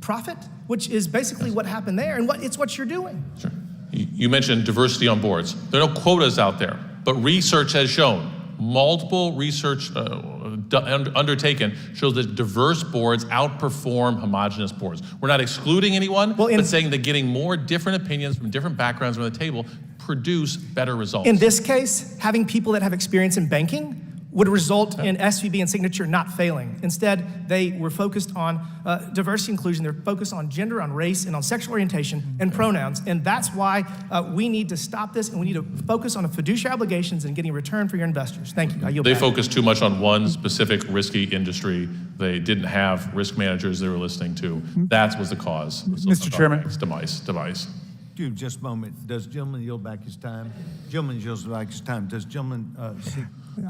profit, which is basically what happened there, and it's what you're doing. Sure. You mentioned diversity on boards. There are no quotas out there, but research has shown, multiple research undertaken shows that diverse boards outperform homogenous boards. We're not excluding anyone, but saying that getting more different opinions from different backgrounds around the table produce better results. In this case, having people that have experience in banking would result in SVB and Signature not failing. Instead, they were focused on diversity inclusion. They're focused on gender, on race, and on sexual orientation and pronouns. And that's why we need to stop this, and we need to focus on fiduciary obligations and getting a return for your investors. Thank you. I yield They back. focused too much on one specific risky industry. They didn't have risk managers they were listening to. That was the cause. Mr. Chairman. Device. Just a moment. Does gentleman yield back his time? Gentleman yields back his time. Does gentleman seek?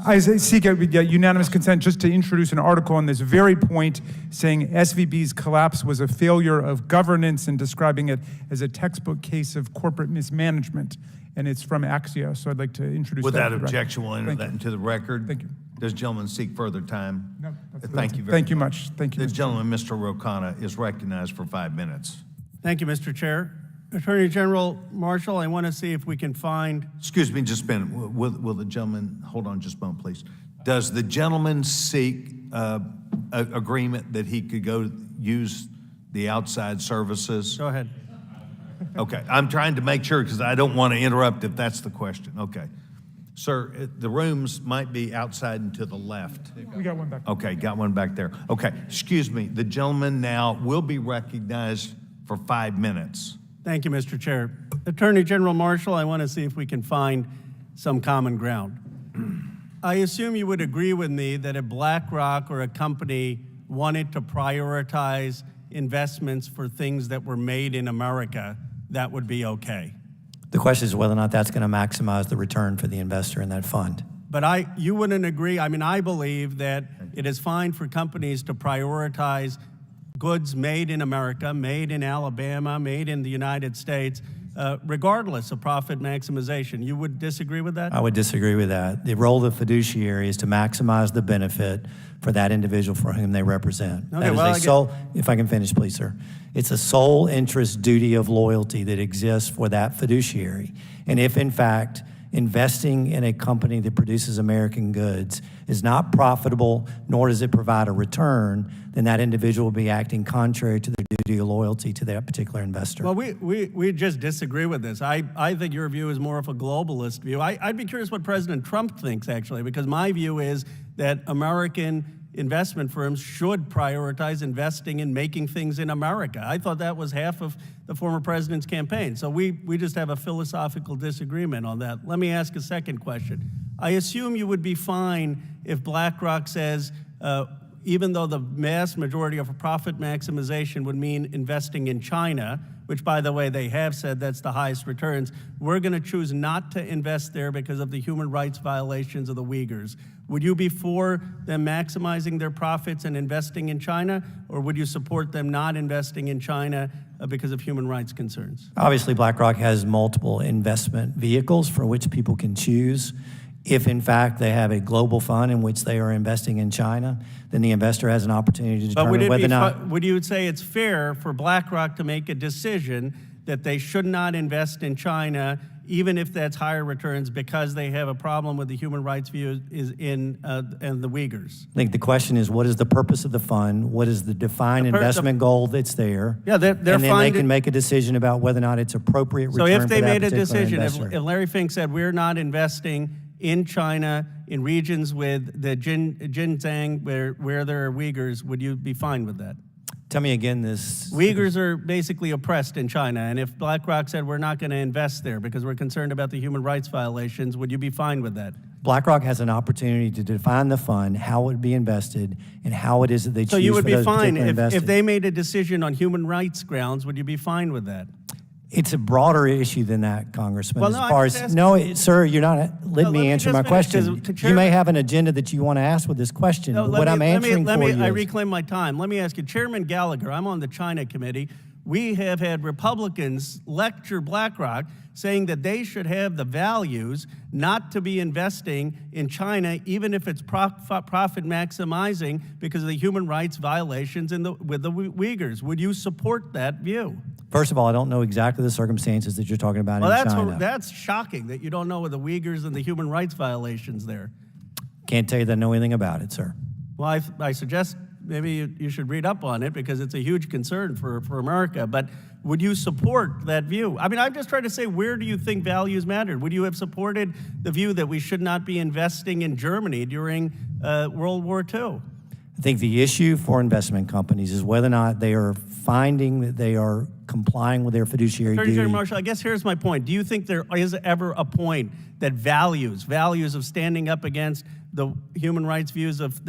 I seek a unanimous consent just to introduce an article on this very point saying SVB's collapse was a failure of governance and describing it as a textbook case of corporate mismanagement. And it's from Axios, so I'd like to introduce that. Without to the objection, record. we'll enter Thank that you. into the record. Thank you. Does gentleman seek further time? No. Thank you very Thank you much. Thank you. The Mr. gentleman, Mr. Rokana, is recognized for 5 minutes. Thank you, Mr. Chair. Attorney General Marshall, I want to see if we can find... Excuse me just a minute. Will the gentleman, hold on just a moment, please. Does the gentleman seek agreement that he could go use the outside services? Go ahead. Okay, I'm trying to make sure because I don't want to interrupt if that's the question. Okay. Sir, the rooms might be outside and to the left. We got one back there. Okay, got one back there. Okay, excuse me. The gentleman now will be recognized for 5 minutes. Thank you, Mr. Chair. Attorney General Marshall, I want to see if we can find some common ground. I assume you would agree with me that if BlackRock or a company wanted to prioritize investments for things that were made in America, that would be okay. The question is whether or not that's going to maximize the return for the investor in that fund. But you wouldn't agree. I mean, I believe that it is fine for companies to prioritize goods made in America, made in Alabama, made in the United States, regardless of profit maximization. You would disagree with that? I would disagree with that. The role of the fiduciary is to maximize the benefit for that individual for whom they represent. Okay, That is a sole, if I can finish, please, sir. It's a sole interest duty of loyalty that exists for that fiduciary. And if, in fact, investing in a company that produces American goods is not profitable, nor does it provide a return, then that individual will be acting contrary to their duty of loyalty to that particular investor. Well, we just disagree with this. I think your view is more of a globalist view. I'd be curious what President Trump thinks, actually, because my view is that American investment firms should prioritize investing in making things in America. I thought that was half of the former president's campaign. So we just have a philosophical disagreement on that. Let me ask a second question. I assume you would be fine if BlackRock says, even though the vast majority of profit maximization would mean investing in China, which, by the way, they have said that's the highest returns, we're going to choose not to invest there because of the human rights violations of the Uyghurs. Would you be for them maximizing their profits and investing in China, or would you support them not investing in China because of human rights concerns? Obviously, BlackRock has multiple investment vehicles for which people can choose. If, in fact, they have a global fund in which they are investing in China, then the investor has an opportunity to determine whether or not... Would you say it's fair for BlackRock to make a decision that they should not invest in China, even if that's higher returns, because they have a problem with the human rights view and the Uyghurs? I think the question is, what is the purpose of the fund? What is the defined investment goal that's there? Yeah, they're and then they can make a decision about whether or not it's appropriate return for that particular investor. So if they made a decision, if Larry Fink said, we're not investing in China, in regions with the Xinjiang where there are Uyghurs, would you be fine with that? Tell me again this. Uyghurs are basically oppressed in China, and if BlackRock said we're not going to invest there because we're concerned about the human rights violations, would you be fine with that? BlackRock has an opportunity to define the fund, how it would be invested, and how it is that they choose So you would for be those fine particular if investors. they made a decision on human rights grounds, would you be fine with that? It's a broader issue than that, Congressman. Well, as no, I'm far just as asking- no, sir, you're not. Let me answer my just finish, question. 'cause You may have an agenda that you want to ask with this question. No, but what I'm answering for you I is, reclaim my time. Let me ask you, Chairman Gallagher, I'm on the China Committee. We have had Republicans lecture BlackRock saying that they should have the values not to be investing in China, even if it's profit maximizing because of the human rights violations with the Uyghurs. Would you support that view? first of all, I don't know exactly the circumstances that you're talking about Well, in China. that's shocking that you don't know the Uyghurs and the human rights violations there. Can't tell you that I know anything about it, sir. Well, I suggest maybe you should read up on it because it's a huge concern for America. But would you support that view? I mean, I'm just trying to say, where do you think values matter? Would you have supported the view that we should not be investing in Germany during World War II? I think the issue for investment companies is whether or not they are finding that they are complying with their fiduciary Attorney duty. General Marshall, I guess here's my point. Do you think there is ever a point that values of standing up against the human rights views of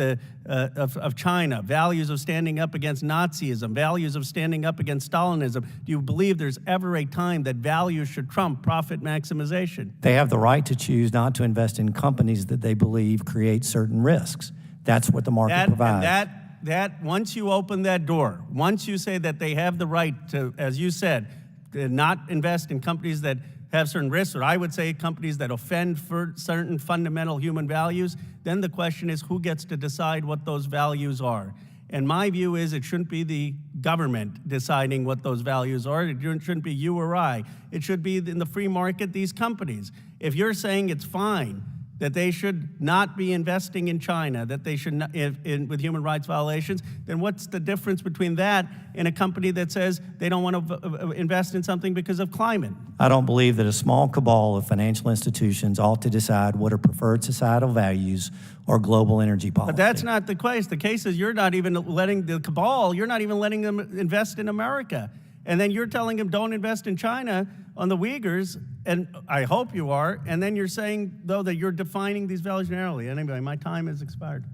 China, values of standing up against Nazism, values of standing up against Stalinism, do you believe there's ever a time that values should trump profit maximization? They have the right to choose not to invest in companies that they believe create certain risks. That's what the market provides. That once you open that door, once you say that they have the right to, as you said, to not invest in companies that have certain risks, or I would say companies that offend for certain fundamental human values, then the question is who gets to decide what those values are? And my view is it shouldn't be the government deciding what those values are. It shouldn't be you or I. It should be in the free market, these companies. If you're saying it's fine that they should not be investing in China, that they should not, with human rights violations, then what's the difference between that and a company that says they don't want to invest in something because of climate? I don't believe that a small cabal of financial institutions ought to decide what are preferred societal values or global energy policy. But that's not the case. The case is you're not even letting the cabal, you're not even letting them invest in America. And then you're telling them don't invest in China on the Uyghurs, and I hope you are, and then you're saying, though, that you're defining these values narrowly. Anyway, my time has expired.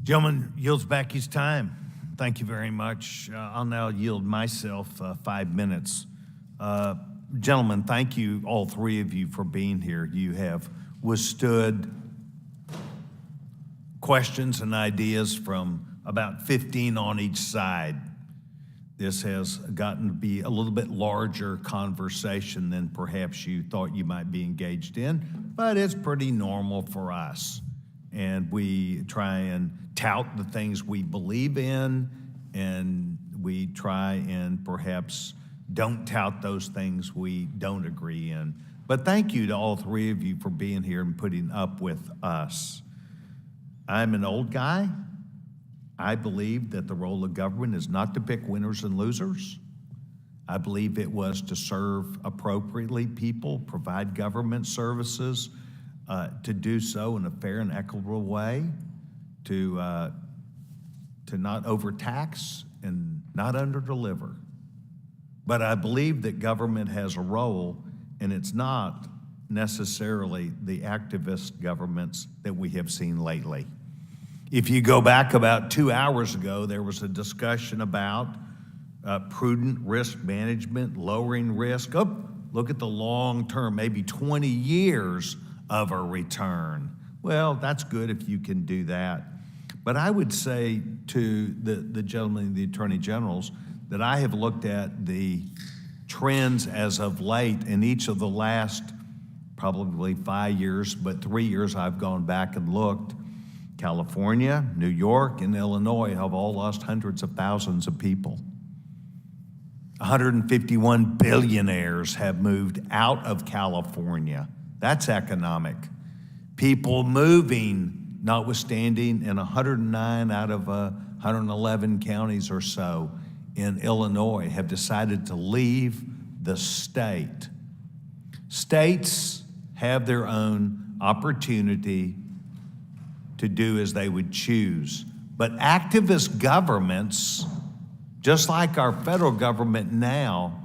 Gentleman yields back his time. Thank you very much. I'll now yield myself 5 minutes. Gentlemen, thank you, all three of you, for being here. You have withstood questions and ideas from about 15 on each side. This has gotten to be a little bit larger conversation than perhaps you thought you might be engaged in, but it's pretty normal for us. And we try and tout the things we believe in, and we try and perhaps don't tout those things we don't agree in. But thank you to all three of you for being here and putting up with us. I'm an old guy. I believe that the role of government is not to pick winners and losers. I believe it was to serve appropriately people, provide government services, to do so in a fair and equitable way, to not overtax and not underdeliver. But I believe that government has a role, and it's not necessarily the activist governments that we have seen lately. If you go back about 2 hours ago, there was a discussion about prudent risk management, lowering risk. Oh, look at the long term, maybe 20 years of a return. Well, that's good if you can do that. But I would say to the gentlemen, the attorney generals, that I have looked at the trends as of late in each of the last probably 5 years, but 3 years I've gone back and looked. California, New York, and Illinois have all lost hundreds of thousands of people. 151 billionaires have moved out of California. That's economic. People moving, notwithstanding, in 109 out of 111 counties or so in Illinois have decided to leave the state. States have their own opportunity to do as they would choose. But activist governments, just like our federal government now,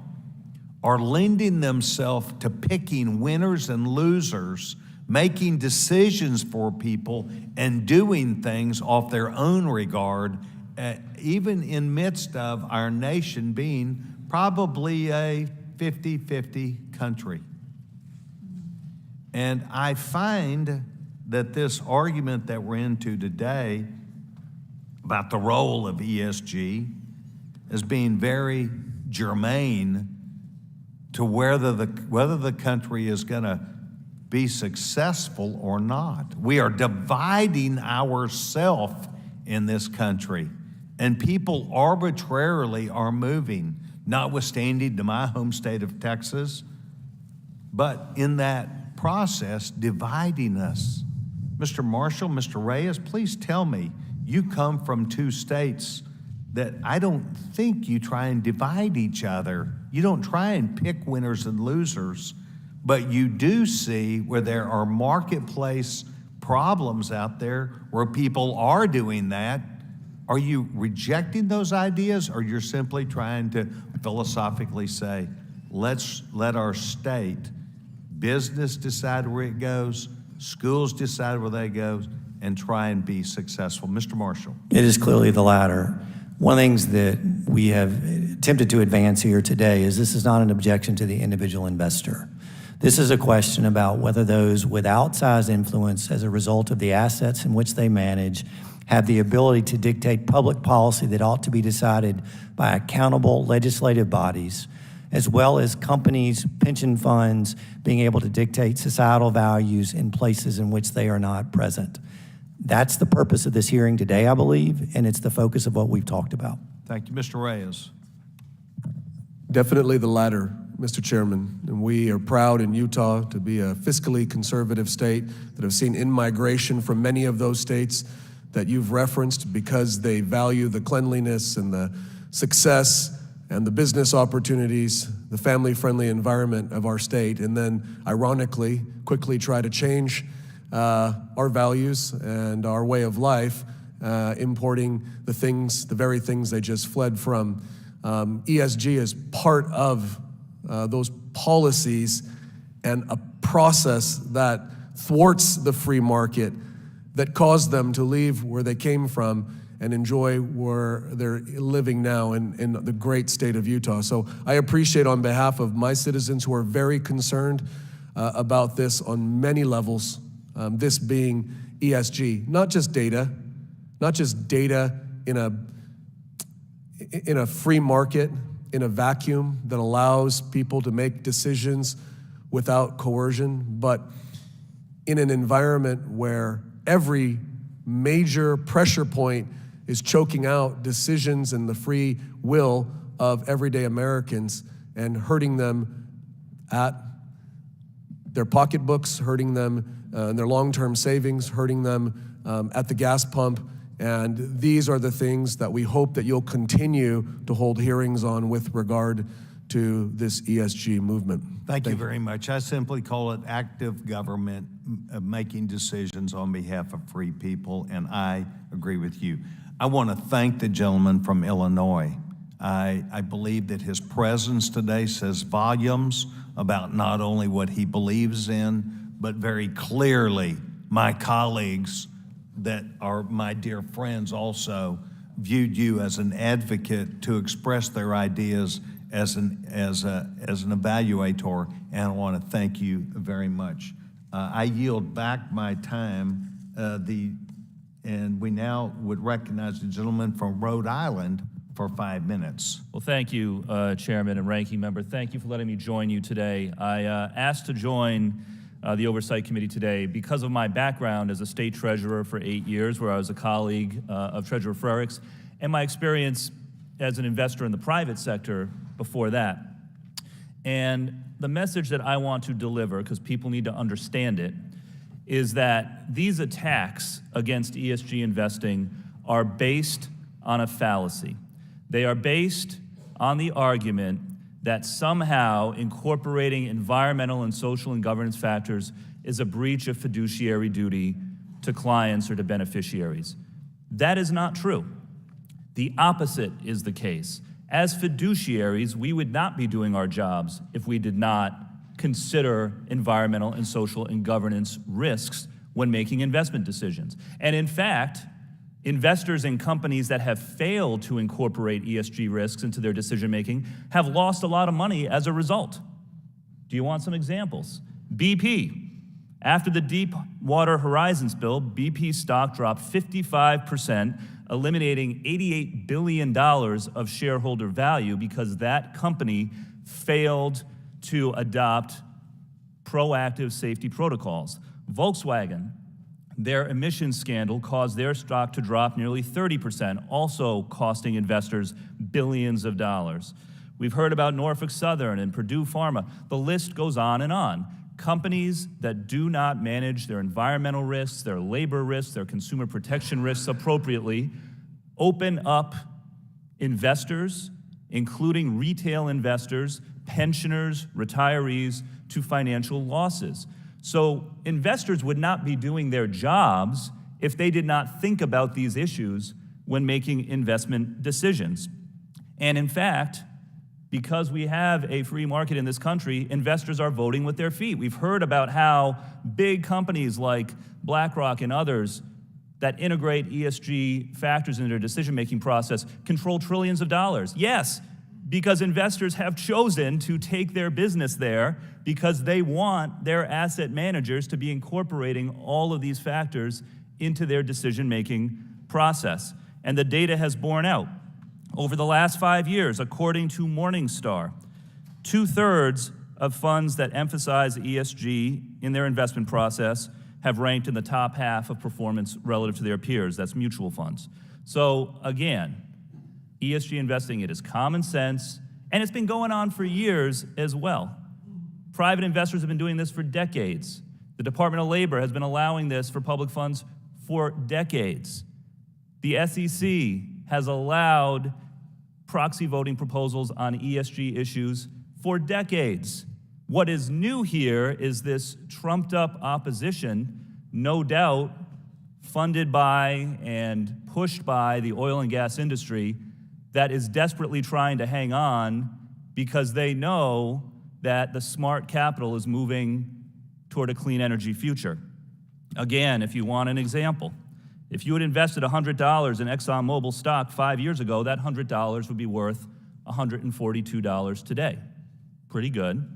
are lending themselves to picking winners and losers, making decisions for people, and doing things off their own regard, even in midst of our nation being probably a 50-50 country. And I find that this argument that we're into today about the role of ESG as being very germane to whether the country is going to be successful or not. We are dividing ourselves in this country, and people arbitrarily are moving, notwithstanding to my home state of Texas, but in that process, dividing us. Mr. Marshall, Mr. Reyes, please tell me, you come from two states that I don't think you try and divide each other. You don't try and pick winners and losers, but you do see where there are marketplace problems out there where people are doing that. Are you rejecting those ideas, or you're simply trying to philosophically say, let's let our state, business decide where it goes, schools decide where they go, and try and be successful? Mr. Marshall. It is clearly the latter. One of the things that we have attempted to advance here today is this is not an objection to the individual investor. This is a question about whether those with outsized influence as a result of the assets in which they manage have the ability to dictate public policy that ought to be decided by accountable legislative bodies, as well as companies, pension funds, being able to dictate societal values in places in which they are not present. That's the purpose of this hearing today, I believe, and it's the focus of what we've talked about. Thank you. Mr. Reyes. Definitely the latter, Mr. Chairman. And we are proud in Utah to be a fiscally conservative state that have seen in-migration from many of those states that you've referenced because they value the cleanliness and the success and the business opportunities, the family-friendly environment of our state, and then ironically quickly try to change our values and our way of life, importing the very things they just fled from. ESG is part of those policies and a process that thwarts the free market, that caused them to leave where they came from and enjoy where they're living now in the great state of Utah. So I appreciate, on behalf of my citizens who are very concerned about this on many levels, this being ESG, not just data in a free market, in a vacuum that allows people to make decisions without coercion, but in an environment where every major pressure point is choking out decisions and the free will of everyday Americans and hurting them at their pocketbooks, hurting them in their long-term savings, hurting them at the gas pump. And these are the things that we hope that you'll continue to hold hearings on with regard to this ESG movement. Thank you very much. I simply call it active government making decisions on behalf of free people, and I agree with you. I want to thank the gentleman from Illinois. I believe that his presence today says volumes about not only what he believes in, but very clearly my colleagues that are my dear friends also viewed you as an advocate to express their ideas as an evaluator, and I want to thank you very much. I yield back my time, and we now would recognize the gentleman from Rhode Island for 5 minutes. Well, thank you, Chairman and Ranking Member. Thank you for letting me join you today. I asked to join the Oversight Committee today because of my background as a state treasurer for 8 years, where I was a colleague of Treasurer Freyricks, and my experience as an investor in the private sector before that. And the message that I want to deliver, because people need to understand it, is that these attacks against ESG investing are based on a fallacy. They are based on the argument that somehow incorporating environmental and social and governance factors is a breach of fiduciary duty to clients or to beneficiaries. That is not true. The opposite is the case. As fiduciaries, we would not be doing our jobs if we did not consider environmental and social and governance risks when making investment decisions. And in fact, investors in companies that have failed to incorporate ESG risks into their decision-making have lost a lot of money as a result. Do you want some examples? BP. After the Deepwater Horizon spill, BP stock dropped 55%, eliminating $88 billion of shareholder value because that company failed to adopt proactive safety protocols. Volkswagen, their emissions scandal caused their stock to drop nearly 30%, also costing investors billions of dollars. We've heard about Norfolk Southern and Purdue Pharma. The list goes on and on. Companies that do not manage their environmental risks, their labor risks, their consumer protection risks appropriately open up investors, including retail investors, pensioners, retirees, to financial losses. So investors would not be doing their jobs if they did not think about these issues when making investment decisions. And in fact, because we have a free market in this country, investors are voting with their feet. We've heard about how big companies like BlackRock and others that integrate ESG factors into their decision-making process control trillions of dollars. Yes, because investors have chosen to take their business there because they want their asset managers to be incorporating all of these factors into their decision-making process. And the data has borne out. Over the last 5 years, according to Morningstar, 2/3 of funds that emphasize ESG in their investment process have ranked in the top half of performance relative to their peers. That's mutual funds. So again, ESG investing, it is common sense, and it's been going on for years as well. Private investors have been doing this for decades. The Department of Labor has been allowing this for public funds for decades. The SEC has allowed proxy voting proposals on ESG issues for decades. What is new here is this trumped-up opposition, no doubt funded by and pushed by the oil and gas industry, that is desperately trying to hang on because they know that the smart capital is moving toward a clean energy future. Again, if you want an example, if you had invested $100 in ExxonMobil stock 5 years ago, that $100 would be worth $142 today. Pretty good.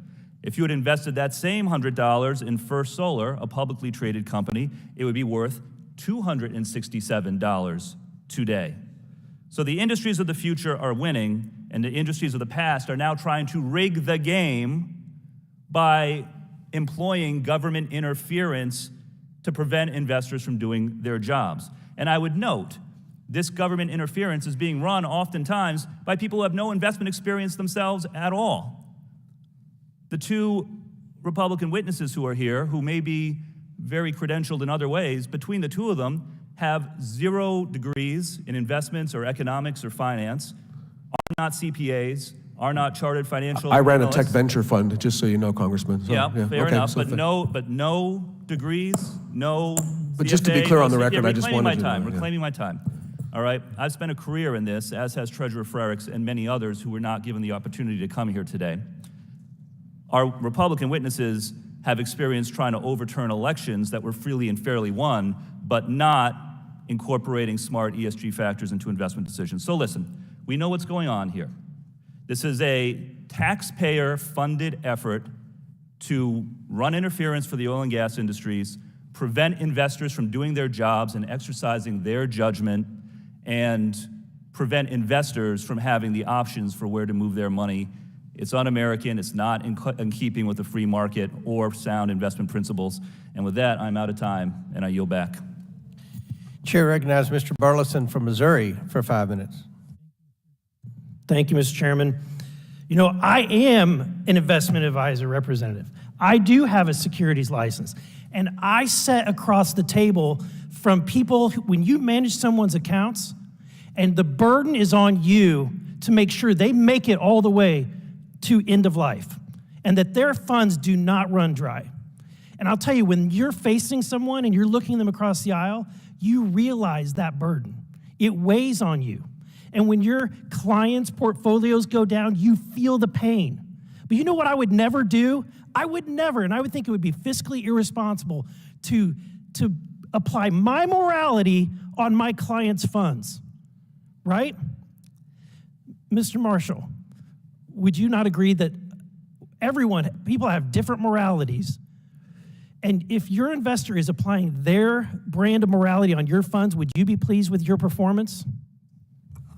If you had invested that same $100 in First Solar, a publicly traded company, it would be worth $267 today. So the industries of the future are winning, and the industries of the past are now trying to rig the game by employing government interference to prevent investors from doing their jobs. And I would note, this government interference is being run oftentimes by people who have no investment experience themselves at all. The two Republican witnesses who are here, who may be very credentialed in other ways, between the two of them have 0 degrees in investments or economics or finance, are not CPAs, are not chartered financial I ran a analysts. tech venture fund, just so you know, Congressman. So, Yeah, fair okay, enough, so but no degrees, no But just to be CFA, clear on the no record, yeah, I just reclaiming wanted my to time, know, yeah. reclaiming my time. All right, I've spent a career in this, as has Treasurer Freyricks and many others who were not given the opportunity to come here today. Our Republican witnesses have experience trying to overturn elections that were freely and fairly won, but not incorporating smart ESG factors into investment decisions. So listen, we know what's going on here. This is a taxpayer-funded effort to run interference for the oil and gas industries, prevent investors from doing their jobs and exercising their judgment, and prevent investors from having the options for where to move their money. It's un-American, it's not in keeping with the free market or sound investment principles. And with that, I'm out of time, and I yield back. Chair recognizes Mr. Burleson from Missouri for 5 minutes. Thank you, Mr. Chairman. You know, I am an investment advisor representative. I do have a securities license, and I sit across the table from people when you manage someone's accounts, and the burden is on you to make sure they make it all the way to end of life, and that their funds do not run dry. And I'll tell you, when you're facing someone and you're looking them across the aisle, you realize that burden. It weighs on you. And when your clients' portfolios go down, you feel the pain. But you know what I would never do? I would never, and I would think it would be fiscally irresponsible to apply my morality on my clients' funds, right? Mr. Marshall, would you not agree that people have different moralities, and if your investor is applying their brand of morality on your funds, would you be pleased with your performance?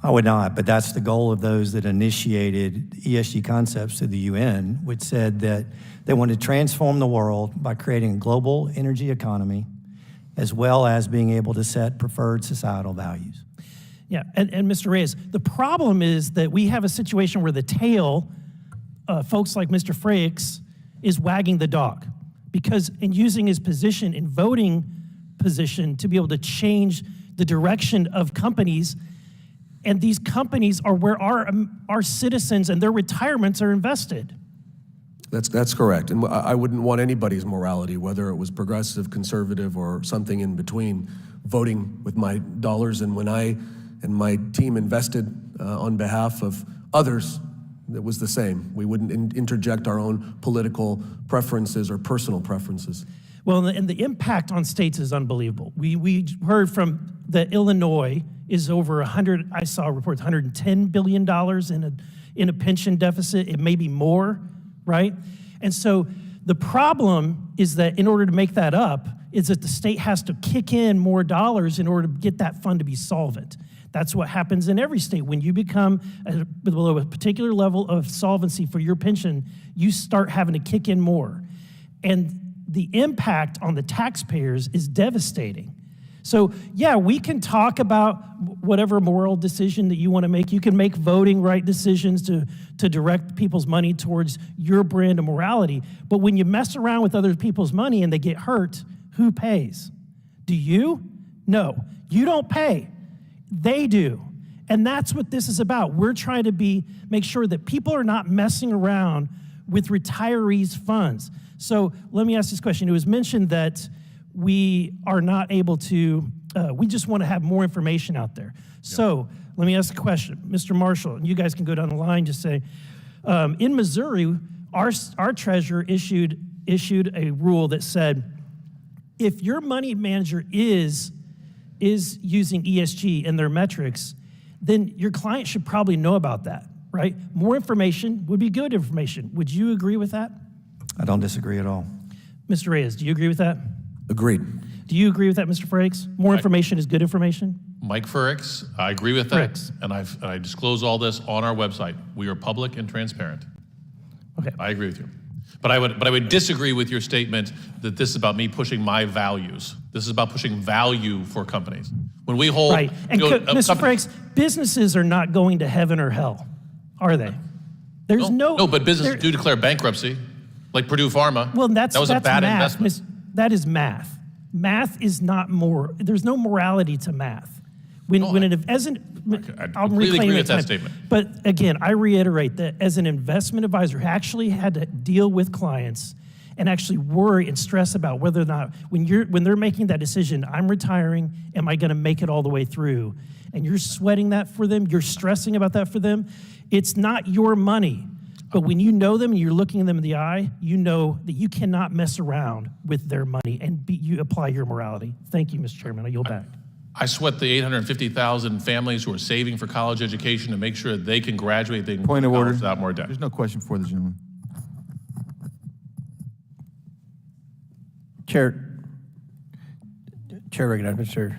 I would not, but that's the goal of those that initiated ESG concepts to the UN, which said that they want to transform the world by creating a global energy economy, as well as being able to set preferred societal values. Yeah, and Mr. Reyes, the problem is that we have a situation where the tail, folks like Mr. Freyricks, is wagging the dog, because in using his position in voting position to be able to change the direction of companies. And these companies are where our citizens and their retirements are invested. That's correct. And I wouldn't want anybody's morality, whether it was progressive, conservative, or something in between, voting with my dollars. And when I and my team invested on behalf of others, it was the same. We wouldn't interject our own political preferences or personal preferences. Well, and the impact on states is unbelievable. We heard from that Illinois is over 100, I saw reports, $110 billion in a pension deficit. It may be more, right? And so the problem is that in order to make that up, is that the state has to kick in more dollars in order to get that fund to be solvent. That's what happens in every state. When you become below a particular level of solvency for your pension, you start having to kick in more. And the impact on the taxpayers is devastating. So yeah, we can talk about whatever moral decision that you want to make. You can make voting right decisions to direct people's money towards your brand of morality. But when you mess around with other people's money and they get hurt, who pays? Do you? No, you don't pay. They do. And that's what this is about. We're trying to make sure that people are not messing around with retirees' funds. So let me ask this question. It was mentioned that we are not able to, we just want to have more information out there. So let me ask a question. Mr. Marshall, and you guys can go down the line, just say, in Missouri, our treasurer issued a rule that said, if your money manager is using ESG in their metrics, then your client should probably know about that, right? More information would be good information. Would you agree with that? I don't disagree at all. Mr. Reyes, do you agree with that? Agreed. Do you agree with that, Mr. Freyricks? More information is good information? Mike Freyricks, I agree with that. And I disclose all this on our website. We are public and transparent. Okay. I agree with you. But I would disagree with your statement that this is about me pushing my values. This is about pushing value for companies. When we hold... Right. And Mr. Freyricks, businesses are not going to heaven or hell, are they? There's no, but businesses do declare bankruptcy, like Purdue Pharma. Well, that was a bad math. investment. That is math. Math is not more. There's no morality to math. I'll completely agree with that statement. But again, I reiterate that as an investment advisor who actually had to deal with clients and actually worry and stress about whether or not, when they're making that decision, I'm retiring, am I going to make it all the way through? And you're sweating that for them, you're stressing about that for them. It's not your money. But when you know them and you're looking them in the eye, you know that you cannot mess around with their money and you apply your morality. Thank you, Mr. Chairman. I yield back. I sweat the 850,000 families who are saving for college education to make sure they can graduate, they can Point of order. without more debt. There's no question for the gentleman. Chair recognized Mr.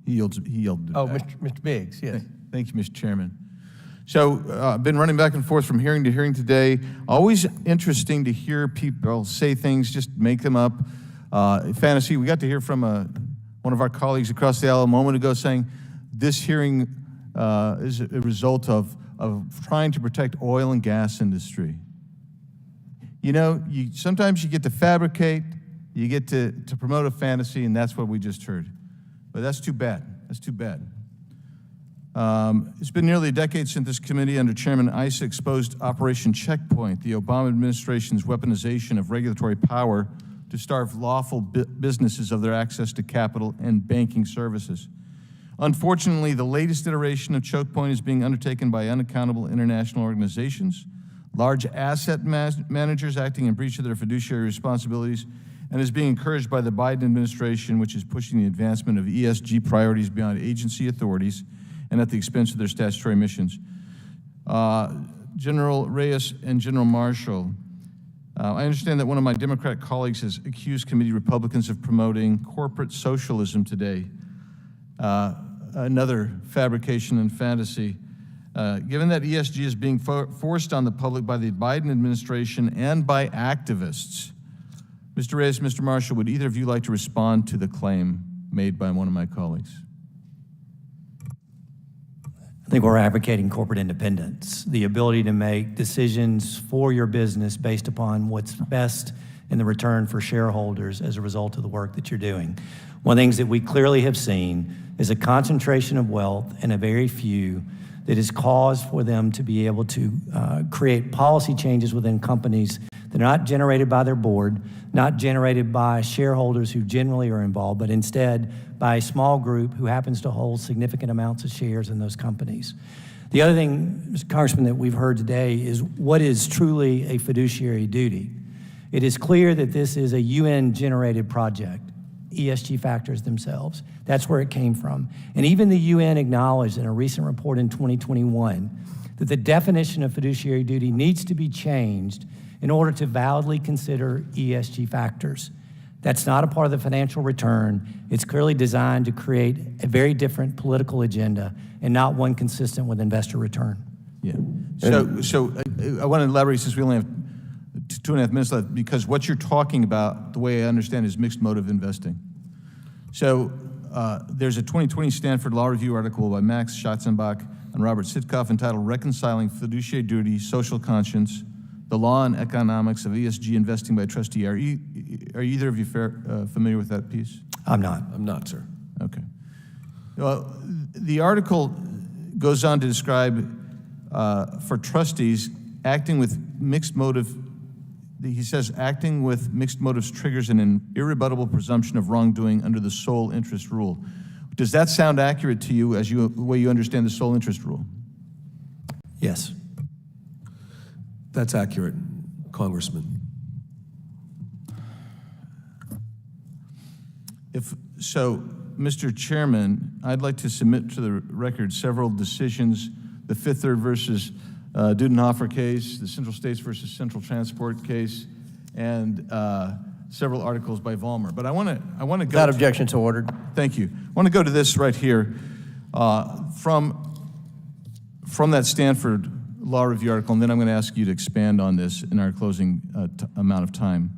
He yielded. Oh, Mr. Biggs, yes. Thank you, Mr. Chairman. So I've been running back and forth from hearing to hearing today. Always interesting to hear people say things, just make them up. Fantasy, we got to hear from one of our colleagues across the aisle a moment ago saying this hearing is a result of trying to protect oil and gas industry. You know, sometimes you get to fabricate, you get to promote a fantasy, and that's what we just heard. But that's too bad. That's too bad. It's been nearly a decade since this committee under Chairman Issa exposed Operation Checkpoint, the Obama administration's weaponization of regulatory power to starve lawful businesses of their access to capital and banking services. Unfortunately, the latest iteration of choke point is being undertaken by unaccountable international organizations, large asset managers acting in breach of their fiduciary responsibilities, and is being encouraged by the Biden administration, which is pushing the advancement of ESG priorities beyond agency authorities and at the expense of their statutory missions. General Reyes and General Marshall, I understand that one of my Democrat colleagues has accused committee Republicans of promoting corporate socialism today, another fabrication and fantasy. Given that ESG is being forced on the public by the Biden administration and by activists, Mr. Reyes, Mr. Marshall, would either of you like to respond to the claim made by one of my colleagues? I think we're advocating corporate independence, the ability to make decisions for your business based upon what's best in the return for shareholders as a result of the work that you're doing. One of the things that we clearly have seen is a concentration of wealth in a very few that has caused for them to be able to create policy changes within companies that are not generated by their board, not generated by shareholders who generally are involved, but instead by a small group who happens to hold significant amounts of shares in those companies. The other thing, Mr. Congressman, that we've heard today is what is truly a fiduciary duty. It is clear that this is a UN-generated project, ESG factors themselves. That's where it came from. And even the UN acknowledged in a recent report in 2021 that the definition of fiduciary duty needs to be changed in order to validly consider ESG factors. That's not a part of the financial return. It's clearly designed to create a very different political agenda and not one consistent with investor return. Yeah. So I want to elaborate, since we only have 2.5 minutes left, because what you're talking about, the way I understand, is mixed motive investing. So there's a 2020 Stanford Law Review article by Max Schatzenbach and Robert Sitkoff entitled "Reconciling Fiduciary Duty, Social Conscience, the Law and Economics of ESG Investing by Trustee." Are either of you familiar with that piece? I'm not. I'm not, sir. Okay. Well, the article goes on to describe for trustees acting with mixed motive. He says acting with mixed motives triggers an irrebuttable presumption of wrongdoing under the sole interest rule. Does that sound accurate to you as the way you understand the sole interest rule? Yes. That's accurate, Congressman. If so, Mr. Chairman, I'd like to submit to the record several decisions: the Fifth Third versus Dudenhofer case, the Central States versus Central Transport case, and several articles by Vollmer. But I want to go. Without objection, so ordered. Thank you. I want to go to this right here from that Stanford Law Review article, and then I'm going to ask you to expand on this in our closing amount of time.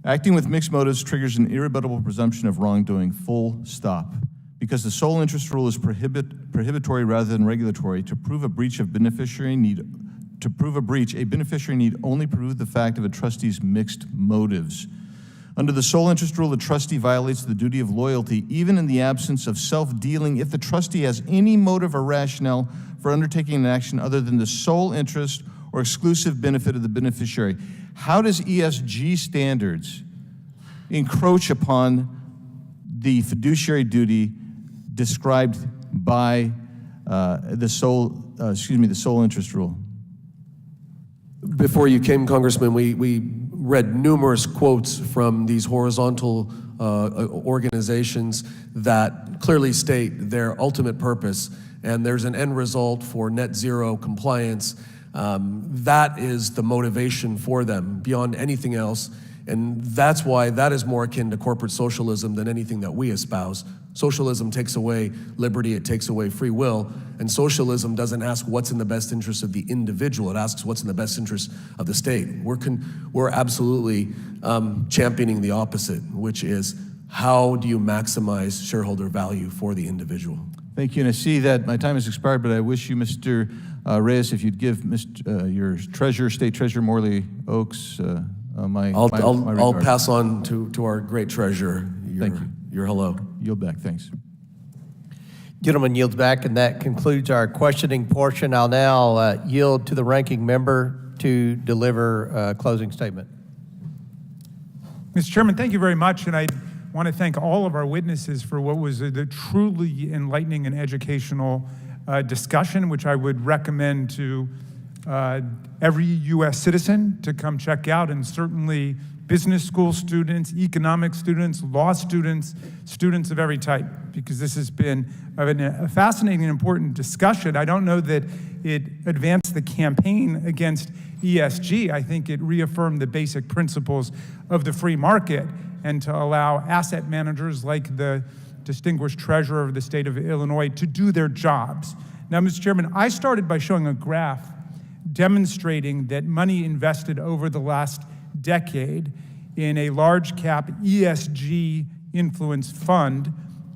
Acting with mixed motives triggers an irrebuttable presumption of wrongdoing, full stop. Because the sole interest rule is prohibitory rather than regulatory, to prove a breach, a beneficiary need only prove the fact of a trustee's mixed motives. Under the sole interest rule, the trustee violates the duty of loyalty, even in the absence of self-dealing, if the trustee has any motive or rationale for undertaking an action other than the sole interest or exclusive benefit of the beneficiary. How does ESG standards encroach upon the fiduciary duty described by the sole interest rule? Before you came, Congressman, we read numerous quotes from these horizontal organizations that clearly state their ultimate purpose, and there's an end result for net zero compliance. That is the motivation for them beyond anything else, and that's why that is more akin to corporate socialism than anything that we espouse. Socialism takes away liberty, it takes away free will, and socialism doesn't ask what's in the best interest of the individual, it asks what's in the best interest of the state. We're absolutely championing the opposite, which is how do you maximize shareholder value for the individual? Thank you, and I see that my time has expired, but I wish you, Mr. Reyes, if you'd give your treasurer, State Treasurer Morley Oaks, I'll pass on to our great treasurer. Thank you. Your hello. Yield back, thanks. Gentleman yields back, and that concludes our questioning portion. I'll now yield to the ranking member to deliver a closing statement. Mr. Chairman, thank you very much, and I want to thank all of our witnesses for what was a truly enlightening and educational discussion, which I would recommend to every U.S. citizen to come check out, and certainly business school students, economic students, law students, students of every type, because this has been a fascinating and important discussion. I don't know that it advanced the campaign against ESG. I think it reaffirmed the basic principles of the free market, and to allow asset managers like the distinguished treasurer of the state of Illinois to do their jobs. Now, Mr. Chairman, I started by showing a graph demonstrating that money invested over the last decade in a large cap ESG influenced fund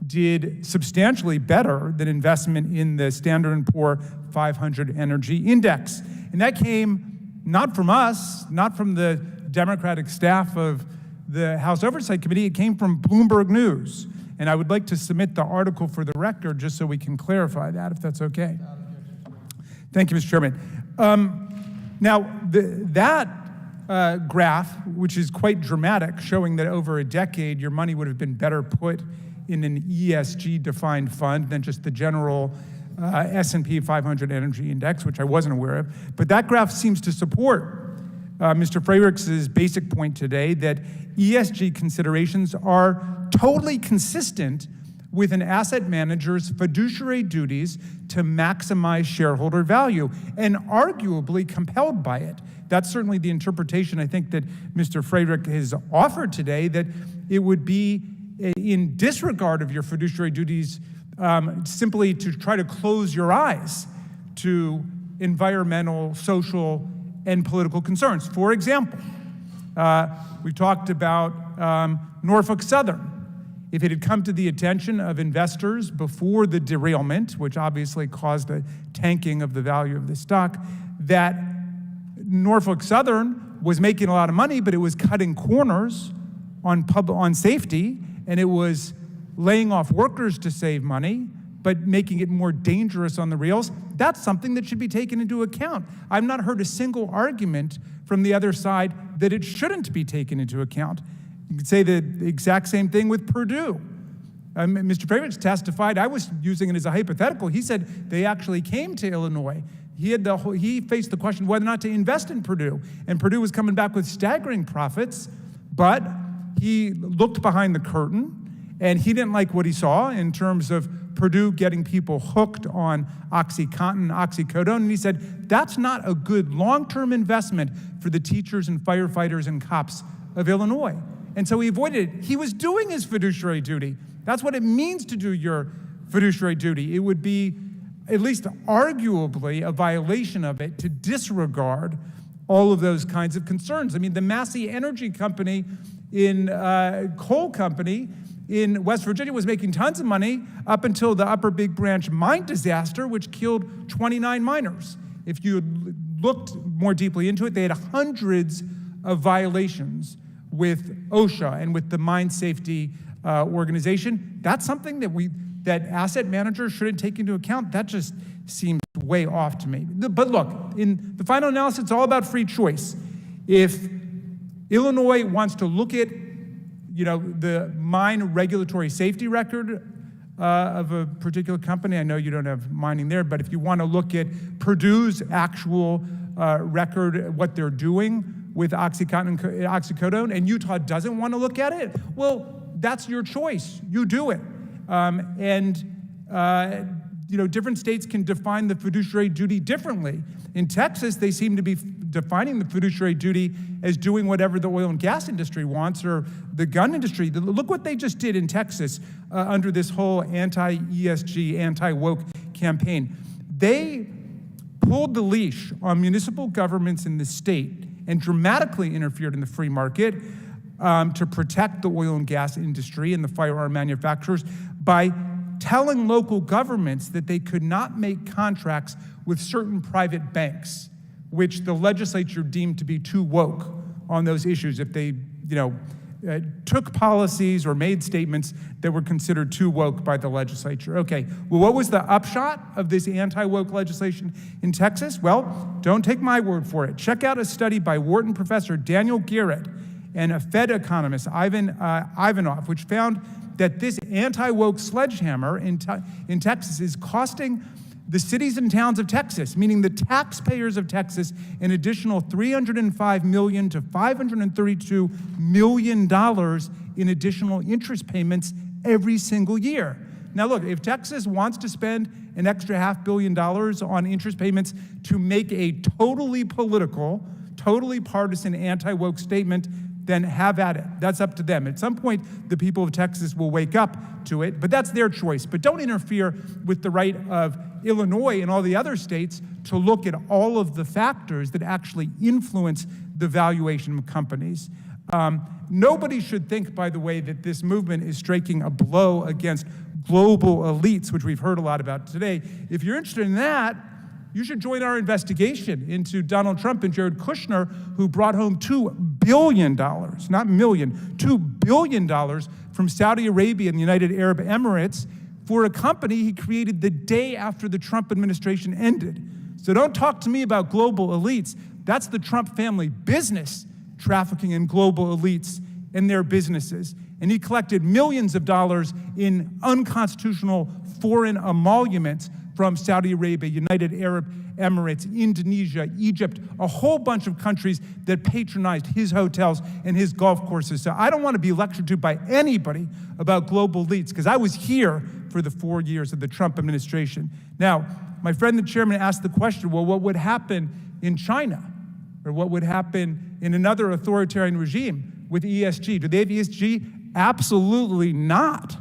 did substantially better than investment in the Standard & Poor 500 Energy Index. And that came not from us, not from the Democratic staff of the House Oversight Committee, it came from Bloomberg News. And I would like to submit the article for the record just so we can clarify that, if that's okay. Thank you, Mr. Chairman. Now, that graph, which is quite dramatic, showing that over a decade your money would have been better put in an ESG-defined fund than just the general S&P 500 Energy Index, which I wasn't aware of. But that graph seems to support Mr. Freyricks' basic point today that ESG considerations are totally consistent with an asset manager's fiduciary duties to maximize shareholder value, and arguably compelled by it. That's certainly the interpretation I think that Mr. Freyricks has offered today, that it would be in disregard of your fiduciary duties simply to try to close your eyes to environmental, social, and political concerns. For example, we talked about Norfolk Southern. If it had come to the attention of investors before the derailment, which obviously caused a tanking of the value of the stock, that Norfolk Southern was making a lot of money, but it was cutting corners on safety, and it was laying off workers to save money, but making it more dangerous on the rails, that's something that should be taken into account. I've not heard a single argument from the other side that it shouldn't be taken into account. You could say the exact same thing with Purdue. Mr. Freyricks testified, I was using it as a hypothetical. He said they actually came to Illinois. He faced the question whether or not to invest in Purdue, and Purdue was coming back with staggering profits, but he looked behind the curtain, and he didn't like what he saw in terms of Purdue getting people hooked on OxyContin, oxycodone, and he said, that's not a good long-term investment for the teachers and firefighters and cops of Illinois. And so he avoided it. He was doing his fiduciary duty. That's what it means to do your fiduciary duty. It would be, at least arguably, a violation of it to disregard all of those kinds of concerns. I mean, the Massey Energy Company coal company in West Virginia was making tons of money up until the Upper Big Branch mine disaster, which killed 29 miners. If you looked more deeply into it, they had hundreds of violations with OSHA and with the Mine Safety Organization. That's something that asset managers shouldn't take into account. That just seems way off to me. But look, in the final analysis, it's all about free choice. If Illinois wants to look at the mine regulatory safety record of a particular company, I know you don't have mining there, but if you want to look at Purdue's actual record, what they're doing with OxyContin and oxycodone, and Utah doesn't want to look at it, well, that's your choice. You do it. Different states can define the fiduciary duty differently. In Texas, they seem to be defining the fiduciary duty as doing whatever the oil and gas industry wants, or the gun industry. Look what they just did in Texas under this whole anti-ESG, anti-woke campaign. They pulled the leash on municipal governments in the state and dramatically interfered in the free market to protect the oil and gas industry and the firearm manufacturers by telling local governments that they could not make contracts with certain private banks, which the legislature deemed to be too woke on those issues if they, took policies or made statements that were considered too woke by the legislature. Okay, well, what was the upshot of this anti-woke legislation in Texas? Well, don't take my word for it. Check out a study by Wharton professor Daniel Garrett and a Fed economist, Ivanov, which found that this anti-woke sledgehammer in Texas is costing the cities and towns of Texas, meaning the taxpayers of Texas, an additional $305 million to $532 million in additional interest payments every single year. Now look, if Texas wants to spend an extra $500 million on interest payments to make a totally political, totally partisan anti-woke statement, then have at it. That's up to them. At some point, the people of Texas will wake up to it, but that's their choice. But don't interfere with the right of Illinois and all the other states to look at all of the factors that actually influence the valuation of companies. Nobody should think, by the way, that this movement is striking a blow against global elites, which we've heard a lot about today. If you're interested in that, you should join our investigation into Donald Trump and Jared Kushner, who brought home $2 billion, not million, $2 billion from Saudi Arabia and the United Arab Emirates for a company he created the day after the Trump administration ended. So don't talk to me about global elites. That's the Trump family business, trafficking in global elites and their businesses. And he collected millions of dollars in unconstitutional foreign emoluments from Saudi Arabia, United Arab Emirates, Indonesia, Egypt, a whole bunch of countries that patronized his hotels and his golf courses. So I don't want to be lectured to by anybody about global elites, because I was here for the 4 years of the Trump administration. Now, my friend the chairman asked the question, well, what would happen in China? Or what would happen in another authoritarian regime with ESG? Do they have ESG? Absolutely not.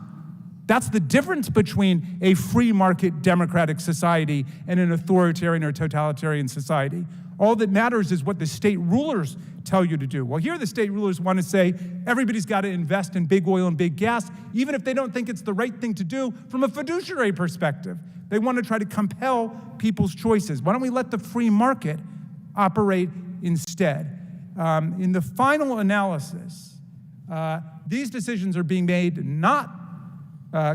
That's the difference between a free market democratic society and an authoritarian or totalitarian society. All that matters is what the state rulers tell you to do. Well, here the state rulers want to say everybody's got to invest in big oil and big gas, even if they don't think it's the right thing to do from a fiduciary perspective. They want to try to compel people's choices. Why don't we let the free market operate instead? In the final analysis, these decisions are being made not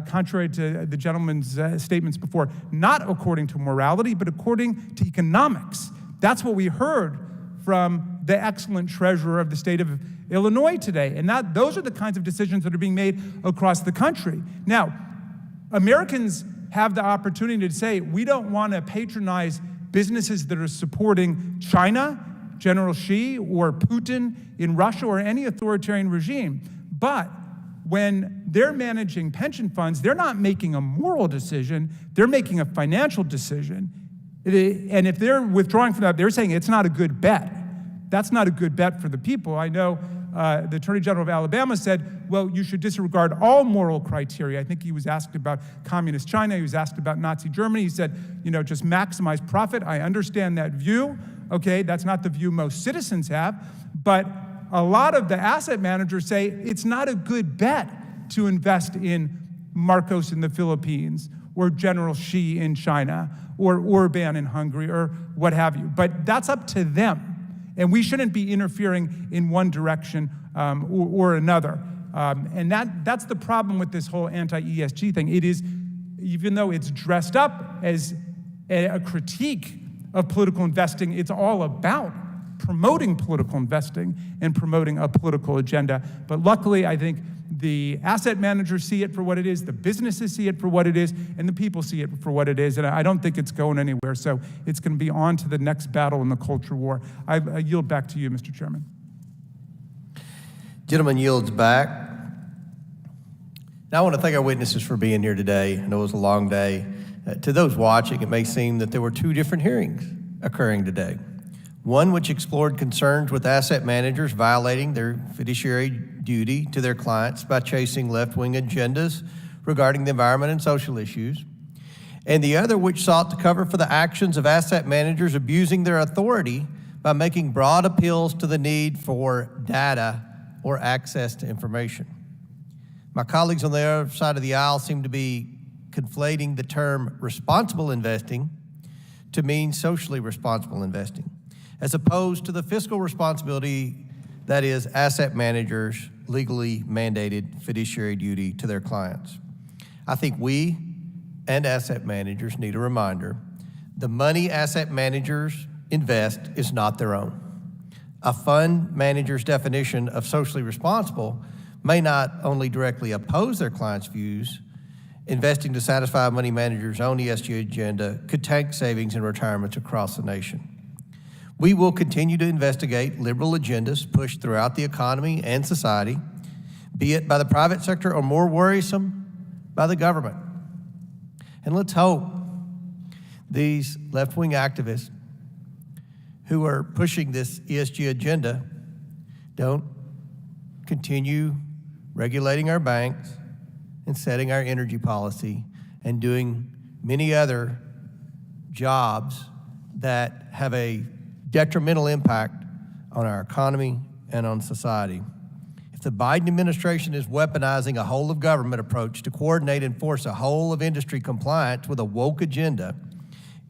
contrary to the gentleman's statements before, not according to morality, but according to economics. That's what we heard from the excellent treasurer of the state of Illinois today. And those are the kinds of decisions that are being made across the country. Now, Americans have the opportunity to say, we don't want to patronize businesses that are supporting China, General Xi, or Putin in Russia, or any authoritarian regime. But when they're managing pension funds, they're not making a moral decision, they're making a financial decision. And if they're withdrawing from that, they're saying it's not a good bet. That's not a good bet for the people. I know the Attorney General of Alabama said, well, you should disregard all moral criteria. I think he was asked about communist China, he was asked about Nazi Germany. He said, just maximize profit. I understand that view. Okay, that's not the view most citizens have, but a lot of the asset managers say it's not a good bet to invest in Marcos in the Philippines, or General Xi in China, or Orban in Hungary, or what have you. But that's up to them. And we shouldn't be interfering in one direction or another. And that's the problem with this whole anti-ESG thing. It is, even though it's dressed up as a critique of political investing, it's all about promoting political investing and promoting a political agenda. But luckily, I think the asset managers see it for what it is, the businesses see it for what it is, and the people see it for what it is. And I don't think it's going anywhere. So it's going to be on to the next battle in the culture war. I yield back to you, Mr. Chairman. Gentleman yields back. Now I want to thank our witnesses for being here today. I know it was a long day. To those watching, it may seem that there were two different hearings occurring today. One which explored concerns with asset managers violating their fiduciary duty to their clients by chasing left-wing agendas regarding the environment and social issues, and the other which sought to cover for the actions of asset managers abusing their authority by making broad appeals to the need for data or access to information. My colleagues on the other side of the aisle seem to be conflating the term responsible investing to mean socially responsible investing, as opposed to the fiscal responsibility that is asset managers' legally mandated fiduciary duty to their clients. I think we and asset managers need a reminder: the money asset managers invest is not their own. A fund manager's definition of socially responsible may not only directly oppose their clients' views, investing to satisfy a money manager's own ESG agenda could tank savings and retirements across the nation. We will continue to investigate liberal agendas pushed throughout the economy and society, be it by the private sector or more worrisome, by the government. And let's hope these left-wing activists who are pushing this ESG agenda don't continue regulating our banks and setting our energy policy and doing many other jobs that have a detrimental impact on our economy and on society. If the Biden administration is weaponizing a whole of government approach to coordinate and force a whole of industry compliance with a woke agenda,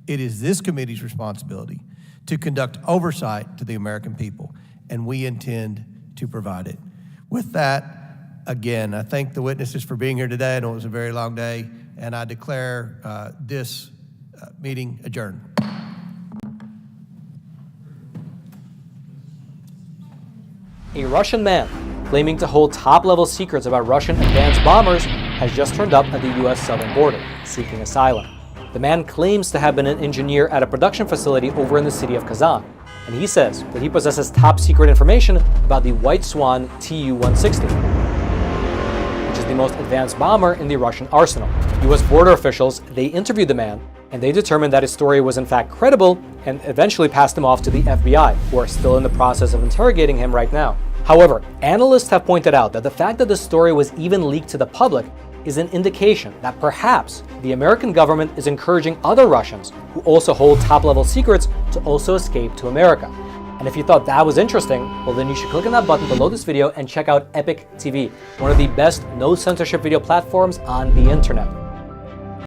it is this committee's responsibility to conduct oversight to the American people, and we intend to provide it. With that, again, I thank the witnesses for being here today. I know it was a very long day, and I declare this meeting adjourned. A Russian man claiming to hold top-level secrets about Russian advanced bombers has just turned up at the U.S. southern border, seeking asylum. The man claims to have been an engineer at a production facility over in the city of Kazan, and he says that he possesses top-secret information about the White Swan Tu-160, which is the most advanced bomber in the Russian arsenal. U.S. border officials, they interviewed the man, and they determined that his story was in fact credible and eventually passed him off to the FBI, who are still in the process of interrogating him right now. However, analysts have pointed out that the fact that the story was even leaked to the public is an indication that perhaps the American government is encouraging other Russians who also hold top-level secrets to also escape to America. And if you thought that was interesting, well then you should click on that button below this video and check out Epic TV, one of the best no-censorship video platforms on the internet.